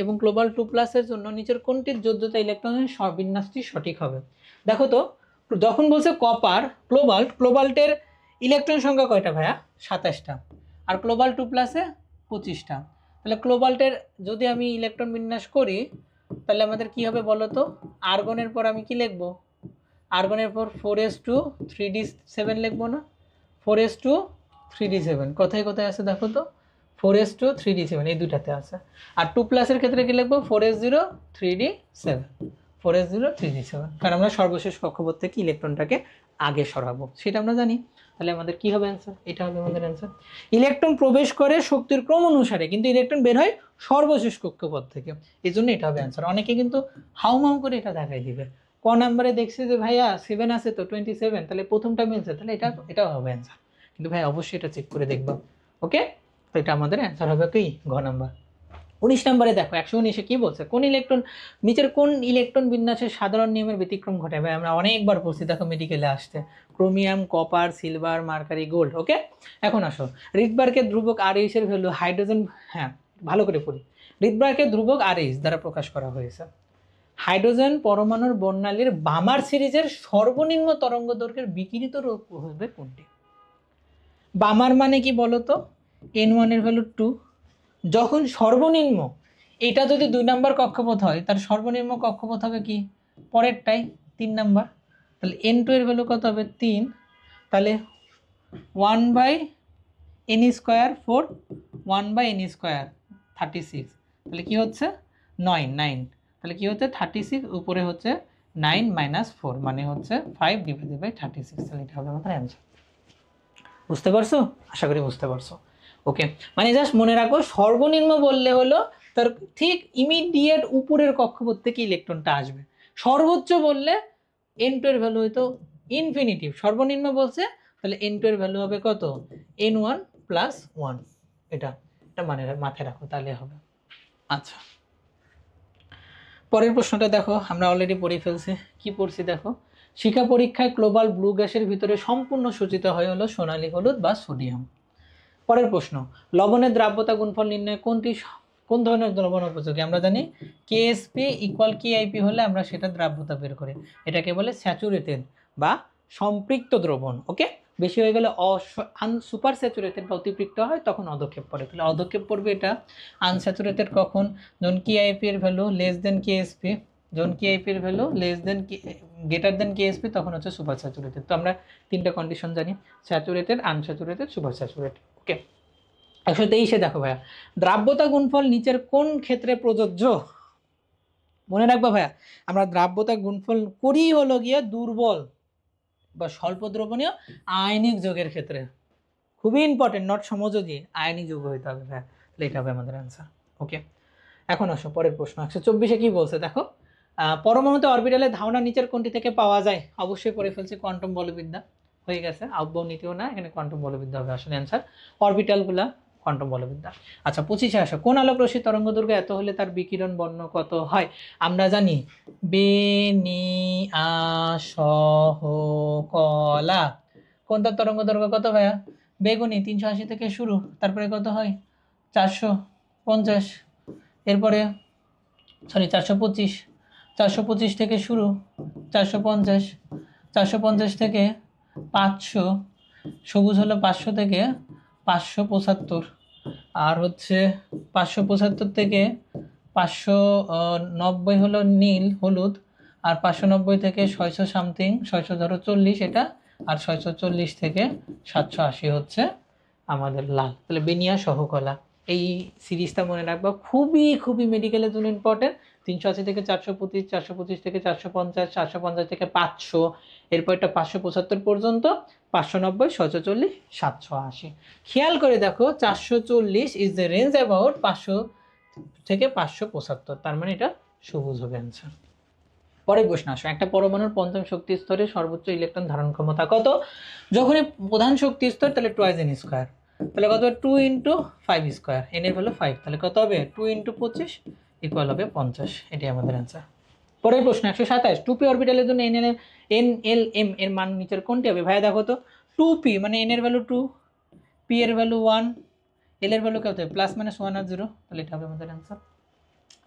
এবং ক্লোবাল্ট 2+ এর জন্য নিচের কোনটির যোজ্যতা ইলেকট্রনের বিন্যাসটি সঠিক হবে? দেখো তো, যখন বলছে কপার ক্লোবাল্টের ইলেকট্রন সংখ্যা কয়টা ভাইয়া? 27টা। আর ক্লোবাল্ট 2+এ 25টা। তাহলে ক্লোবাল্টের যদি আমি ইলেকট্রন বিন্যাস করি তাহলে আমাদের কি হবে বলো তো? আর্গনের পর আমি কি লিখব? আর্গনের পর 4s2 3d7 লিখবো না? 4s2 3d7 কোথায় কোথায় আছে দেখো তো? 4s2 3d7 এই দুটাতে আছে। আর 2+ এর ক্ষেত্রে কি লিখবো? 4s0 3d7 4s0 3d7, কারণ আমরা সর্বশেষ কক্ষপথ থেকে ইলেকট্রনটাকে আগে সরাবো, সেটা আমরা জানি। তাহলে আমাদের কি হবে অ্যান্সার? এটা হবে আমাদের অ্যান্সার। ইলেকট্রন প্রবেশ করে শক্তির ক্রম অনুসারে, কিন্তু ইলেকট্রন বের হয় সর্বশেষ কক্ষপথ থেকে, এই জন্য এটা হবে অ্যান্সার। অনেকে কিন্তু হাউমাউ করে এটা দেখাই দিবে, ক নাম্বারে দেখছে যে ভাইয়া 7 আছে তো 27, তাহলে প্রথমটা মিলছে, তাহলে এটাও হবে অ্যান্সার। কিন্তু ভাই অবশ্যই এটা চেক করে দেখবা। ওকে, তো এটা আমাদের অ্যান্সার হবে কি? ঘ নাম্বার। 19 নম্বরে দেখো 119-এ কি বলছে, কোন ইলেকট্রন নিচের কোন ইলেকট্রন বিন্যাসের সাধারণ নিয়মের ব্যতিক্রম ঘটে? ভাই আমরা অনেকবার পড়ছি, দেখো মেডিকেলে আসছে, chromium, copper, silver, mercury, gold. Okay, এখন আসো, রিডবার্গের ধ্রুবক RH এর ভ্যালু হাইড্রোজেন, হ্যাঁ ভালো করে পড়ি, রিডবার্গের ধ্রুবক RH দ্বারা প্রকাশ করা হয়েছে। হাইড্রোজেন পরমাণুর বর্ণালীর বামার সিরিজের সর্বনিম্ন তরঙ্গ দৈর্ঘ্যের বিকিরিত রূপ হবে কোনটি? বামার মানে কি বলতো? n1 এর ভ্যালু 2, যখন সর্বনিম্ন এটা যদি 2 নাম্বার কক্ষপথ হয় তার সর্বনিম্ন কক্ষপথ হবে কি পরেরটাই 3 নাম্বার। তাহলে n2 এর ভ্যালু কত হবে 3, তাহলে 1/n² 4, 1/n² 36, তাহলে কি হচ্ছে 9, তাহলে কি হচ্ছে 36, উপরে হচ্ছে 9 - 4 মানে হচ্ছে 5/36, তাহলে এটা হবে আমাদের অ্যান্সার। বুঝতে পারছো? আশা করি বুঝতে পারছো। ওকে, মানে জাস্ট মনে রাখো সর্বনিম্ন বললে হলো তার ঠিক ইমিডিয়েট উপরের কক্ষপথ থেকে ইলেকট্রনটা আসবে। সর্বোচ্চ বললে n2 এর ভ্যালু হয়তো ইনফিনিটিভ, সর্বনিম্ন বলছে তাহলে n2 এর ভ্যালু হবে কত n1 + 1, এটা মানে মাথায় রাখো তাহলে হবে। আচ্ছা, পরের প্রশ্নটা দেখো, আমরা অলরেডি পড়ে ফেলছি। কি পড়ছি দেখো, শিখা পরীক্ষায় গ্লোবাল ব্লু গ্যাসের ভিতরে সম্পূর্ণ সূচিত হয় হলো সোনালী হলুদ বা সোডিয়াম। পরের প্রশ্ন, লবণের দ্রাব্যতা গুণফল নির্ণয় কোন ধরনের দ্রবণ উপযোগী? আমরা জানি KSP = KIP হলে আমরা সেটা দ্রাব্যতা বের করি, এটাকে বলে স্যাচুরেটেড বা সম্পৃক্ত দ্রবণ। ওকে, বেশি হয়ে গেলে সুপার স্যাচুরেটেড বা অতিপৃক্ত হয় তখন অধক্ষেপ পড়ে, তাহলে অধক্ষেপ পড়বে এটা। আনস্যাচুরেটেড কখন? যখন KIP এর ভ্যালু << KSP, যখন KIP এর ভ্যালু <> KSP তখন হচ্ছে সুপার স্যাচুরেটেড। তো আমরা তিনটা কন্ডিশন জানি, স্যাচুরেটেড, আনস্যাচুরেটেড, সুপার স্যাচুরেটেড। ওকে, 123 দেখো ভাইয়া, দ্রাব্যতা গুণফল নিচের কোন ক্ষেত্রে প্রযোজ্য? মনে রাখবা ভাইয়া, আমরা দ্রাব্যতা গুণফল করি হলো গিয়ে দুর্বল বা স্বল্প দ্রবণীয় আয়নিক যৌগের ক্ষেত্রে। খুবই ইম্পর্টেন্ট, নট সমযোজী, আয়নিক যৌগ হইতে হবে ভাইয়া, তাহলে এটা হবে আমাদের অ্যান্সার। ওকে, এখন আসো পরের প্রশ্ন। 124 কি বলছে দেখো, পরমাণুতে অরবিটালের ধারণা নিচের কোনটি থেকে পাওয়া যায়? অবশ্যই পড়ে ফেলছি, কোয়ান্টাম বলবিদ্যা হয়ে গেছে, আউটবাউ নীতিও না, এখানে কোয়ান্টাম বলবিদ্যা হবে আসলে অ্যান্সার, অরবিটালগুলা কোয়ান্টাম বলবিদ্যা। আচ্ছা, 25 আসো, কোন আলোক রশ্মি তরঙ্গ দৈর্ঘ্য এত হলে তার বিকিরণ বর্ণ কত হয়? আমরা জানি বেনিয়াসহকলা, কোন তার তরঙ্গ দৈর্ঘ্য কত ভাইয়া? বেগুনি 380 থেকে শুরু, তারপরে কত হয় 450, এরপরে 425, 425 থেকে শুরু 450, 450 থেকে 500, সবুজ হলো 500 থেকে 575, আর হচ্ছে 575 থেকে 590 হলো নীল হলুদ, আর 590 থেকে 600 সামথিং, 600 ধরো 40 এটা, আর 640 থেকে 780 হচ্ছে আমাদের লাল। তাহলে বেনিয়া সহকলা, এই সিরিজটা মনে রাখবা, খুবই খুবই মেডিকেলের জন্য ইম্পর্টেন্ট। 380 থেকে 425, 425 থেকে 450, 450 থেকে 500, এরপর এটা 575 পর্যন্ত, 590, 640, 780। খেয়াল করে দেখো 440 ইজ দ্য রেঞ্জ অ্যাবাউট 500 থেকে 575, তার মানে এটা সবুজ হবে অ্যান্সার। পরের প্রশ্ন আসো, একটা পরমাণুর পঞ্চম শক্তি স্তরে সর্বোচ্চ ইলেকট্রন ধারণ ক্ষমতা কত? যখন প্রধান শক্তি স্তর তাহলে টুয়াইজ n², তাহলে কত 2 × 5², n এর ভ্যালু 5, তাহলে কত হবে 2 × 25 = হবে 50, এটাই আমাদের অ্যান্সার। পরের প্রশ্ন 127, 2p অরবিটালের জন্য NLM এর মান নিচের কোনটি হবে? ভাইয়া দেখো তো, 2p মানে n এর ভ্যালু 2, p এর ভ্যালু 1, l এর ভ্যালু কত +-1 আর 0, তাহলে এটা হবে আমাদের অ্যান্সার।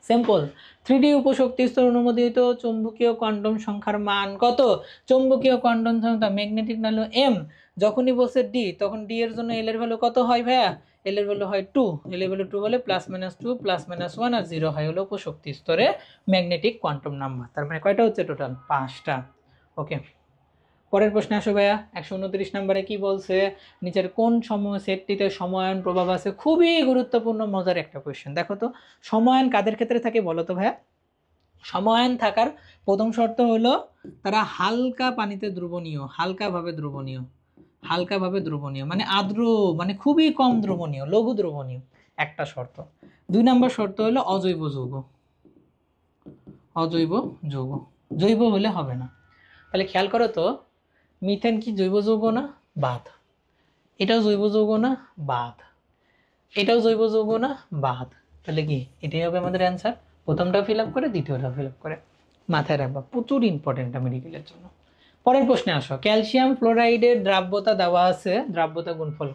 সিম্পল, 3D উপশক্তি স্তর অনুমোদিত চৌম্বকীয় কোয়ান্টাম সংখ্যার মান কত? চৌম্বকীয় কোয়ান্টাম সংখ্যা ম্যাগনেটিক ভ্যালু m, যখনই বলছে d তখন d এর জন্য l এর ভ্যালু কত হয় ভাইয়া? l এর ভ্যালু হয় 2, l এর ভ্যালু 2 হলে +-2, +-1 আর 0 হয় হলো উপশক্তি স্তরে ম্যাগনেটিক কোয়ান্টাম নাম্বার। তার মানে কয়টা হচ্ছে টোটাল? 5টা। ওকে, পরের প্রশ্নে আসো ভাইয়া, 129 নম্বরে কি বলছে, নিচের কোন সময় সেটটিতে সময়ন প্রভাব আছে? খুবই গুরুত্বপূর্ণ মজার একটা কোয়েশ্চেন। দেখো তো, সময়ন কাদের ক্ষেত্রে থাকে বলো তো ভাইয়া? সময়ন থাকার প্রথম শর্ত হলো তারা হালকা পানিতে দ্রবণীয়, হালকাভাবে দ্রবণীয়, হালকাভাবে দ্রবণীয় মানে আর্দ্র, মানে খুবই কম দ্রবণীয়, লঘু দ্রবণীয়, একটা শর্ত। 2 নম্বর শর্ত হলো অজৈব যৌগ, অজৈব যৌগ, জৈব হলে হবে না। তাহলে খেয়াল করো তো, মিথেন কি জৈব যৌগ না? বাদ। এটাও জৈব যৌগ না? বাদ। এটাও জৈব যৌগ না? বাদ। তাহলে কি এটাই হবে আমাদের অ্যান্সার। প্রথমটা ফিল আপ করে, দ্বিতীয়টা ফিল আপ করে, মাথায় রাখবা, প্রচুর ইম্পর্টেন্ট মেডিকেলের জন্য। পরের প্রশ্নে আসো, ক্যালসিয়াম ফ্লোরাইডের দ্রাব্যতা দেওয়া আছে, দ্রাব্যতা গুণফল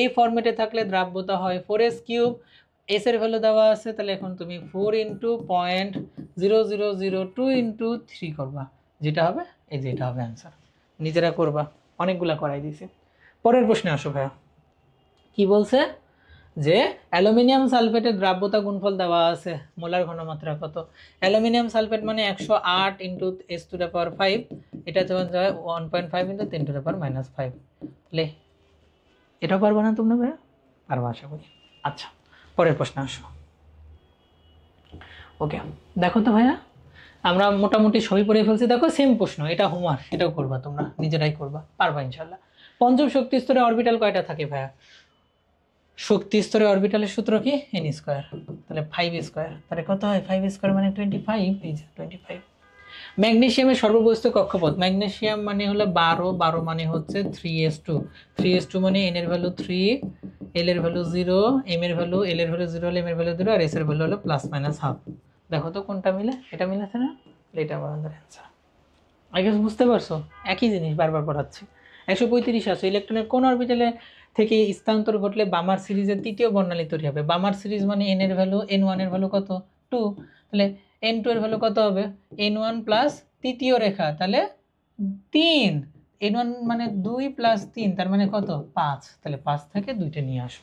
এই ফরম্যাটে থাকলে দ্রাব্যতা হয় 4s³, এস এর ভ্যালু দেওয়া আছে, তাহলে এখন তুমি 4 × 0.0002 × 3 করবা, যেটা হবে এই যে এটা হবে অ্যান্সার। নিজেরা করবা, অনেকগুলা করাই দিয়েছি। পরের প্রশ্নে আসো ভাইয়া, কি বলছে? যে অ্যালুমিনিয়াম সালফেটের দ্রাব্যতা গুণফল দেওয়া আছে, মোলার ঘনমাত্রা কত। অ্যালুমিনিয়াম সালফেট মানে 108 ইন্টু s⁵, এটা যখন যায় 1.5 ইন্টু 10⁻⁻5। তাহলে এটাও পারবো না তোমরা ভাইয়া? পারবো আশা করি। আচ্ছা, পরের প্রশ্ন আসো। ওকে, দেখো তো ভাইয়া আমরা মোটামুটি সবই পড়ে ফেলছি। দেখো সেম প্রশ্ন, এটা হোমওয়ার্ক, এটাও করবা তোমরা, নিজেরাই করবা, পারবা ইনশাল্লাহ। পঞ্চম শক্তি স্তরে অরবিটাল কয়টা থাকে ভাইয়া? শক্তি স্তরে অরবিটালের সূত্র কি? n square. তাহলে 5 স্কয়ার, তাহলে কত হয়? 5 স্কয়ার মানে 25, এই যে 25। ম্যাগনেসিয়ামের সর্ববস্তু কক্ষপথ, ম্যাগনেসিয়াম মানে হলো 12, 12 মানে হচ্ছে 3s2, 3s2 মানে n এর ভ্যালু 3, l এর ভ্যালু 0, m এর ভ্যালু, l এর ভ্যালু 0 হলে m এর ভ্যালু 0, আর s এর ভ্যালু হলো ±½ দেখো তো কোনটা মিলে? এটা মিলেছে না? এটা আমার অ্যান্সার। আই গেস বুঝতে পারছো, একই জিনিস বারবার পড়াচ্ছি। 135 আছে, ইলেকট্রনের কোন অরবিটালে থেকে স্থানান্তর ঘটলে বামার সিরিজের তৃতীয় বর্ণালী তৈরি হবে? বামার সিরিজ মানে n এর ভ্যালু, n1 এর ভ্যালু কত? 2, তাহলে n2 এর ভ্যালু কত হবে? n1 প্লাস তৃতীয় রেখা, তাহলে 3, n1 মানে 2 প্লাস 3, তার মানে কত? 5, তাহলে 5 থেকে 2টা নিয়ে আসো।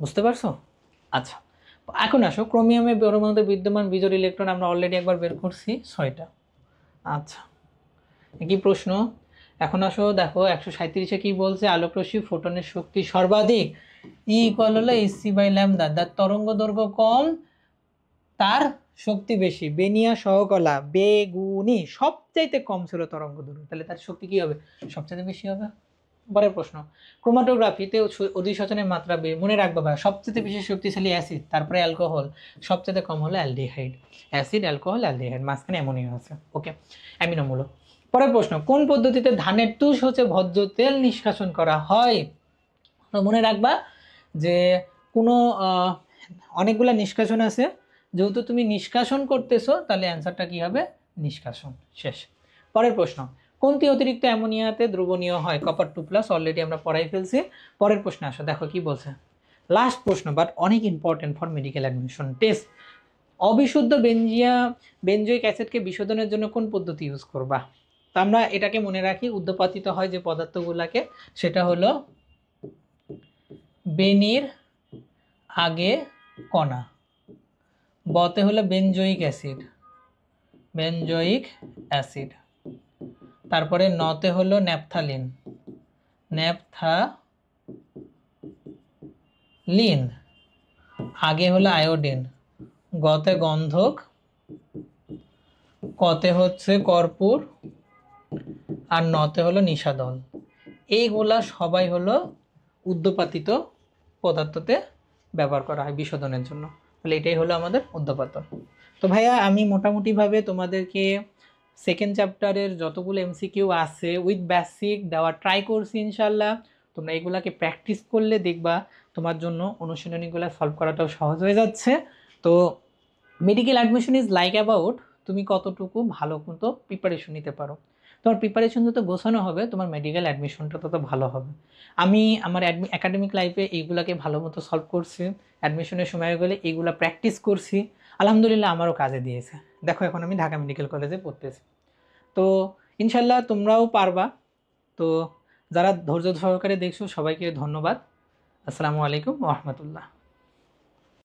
বুঝতে পারছো? আচ্ছা, এখন আসো ক্রোমিয়ামের পরমাণুতে বিদ্যমান বিজোড় ইলেকট্রন আমরা অলরেডি একবার বের করছি 6টা। আচ্ছা, কি প্রশ্ন? এখন আসো দেখো 137-এ কি বলছে? আলোকরশ্মি ফোটনের শক্তি সর্বাধিক ইকুয়াল হলো hc/λ, যার তরঙ্গ দৈর্ঘ্য কম তার শক্তি বেশি। বেনিয়া সহকলা বেগুনি সবচাইতে কম ছিল তরঙ্গ দৈর্ঘ্য, তাহলে তার শক্তি কি হবে? সবচাইতে বেশি হবে। পরের প্রশ্ন, ক্রোমাটোগ্রাফিতে অধিসচনের মাত্রা মনে রাখবা ভাই, সবচেয়ে বেশি শক্তিশালী অ্যাসিড, তারপরে অ্যালকোহল, সবচেয়ে কম হলো অ্যালডিহাইড। অ্যাসিড, অ্যালকোহল, অ্যালডিহাইড, মাঝখানে অ্যামোনিয়া আছে। ওকে, অ্যামিনোমূলক। পরের প্রশ্ন, কোন পদ্ধতিতে ধানের তুষ হচ্ছে ভোজ্য তেল নিষ্কাশন করা হয়? তো মনে রাখবা যে কোনো অনেকগুলা নিষ্কাশন আছে, যেহেতু তুমি নিষ্কাশন করতেছো তাহলে অ্যান্সারটা কি হবে? নিষ্কাশন। শেষ। পরের প্রশ্ন, কোনটি অতিরিক্ত অ্যামোনিয়াতে দ্রবণীয় হয়? কপার 2+, অলরেডি আমরা পড়াই ফেলছি। পরের প্রশ্ন আসো, দেখো কি বলছে। লাস্ট প্রশ্ন, বাট অনেক important for medical admission test. অবিশুদ্ধ বেনজোইক অ্যাসিডকে বিশোধনের জন্য কোন পদ্ধতি ইউজ করবা? তো আমরা এটাকে মনে রাখি, উদ্যোপাতিত হয় যে পদার্থগুলাকে, সেটা হলো বেনির আগে কণা, বতে হলো বেনজোইক অ্যাসিড, তারপরে নতে হলো ন্যাপথালিন, আগে হলো আয়োডিন, গতে গন্ধক, কতে হচ্ছে কর্পূর, আর নতে হলো নিশাদল। এইগুলা সবাই হলো উদ্যোপাতিত পদার্থতে ব্যবহার করা হয় বিশোধনের জন্য। তাহলে এটাই হলো আমাদের উদ্যোপাতন। তো ভাইয়া আমি মোটামুটিভাবে তোমাদেরকে সেকেন্ড চ্যাপ্টারের যতগুলো এমসিকিউ আছে উইথ বেসিক দেওয়া ট্রাই করছি ইনশাল্লাহ। তোমরা এগুলাকে প্র্যাকটিস করলে দেখবা তোমার জন্য অনুশীলনীগুলো সলভ করাটাও সহজ হয়ে যাচ্ছে। তো medical admission is like about তুমি কতটুকু ভালো মতো প্রিপারেশন নিতে পারো। তোমার প্রিপারেশন যত গোছানো হবে তোমার মেডিকেল অ্যাডমিশনটা তত ভালো হবে। আমি আমার একাডেমিক লাইফে এইগুলাকে ভালো মতো সলভ করছি, অ্যাডমিশনের সময় গেলে এইগুলা প্র্যাকটিস করছি, আলহামদুলিল্লাহ আমারও কাজে দিয়েছে। দেখো এখন আমি ঢাকা মেডিকেল কলেজে পড়তেছি। তো ইনশাল্লাহ তোমরাও পারবা। তো যারা ধৈর্য সহকারে দেখছো সবাইকে ধন্যবাদ। আসসালামু আলাইকুম ওয়া রাহমাতুল্লাহ।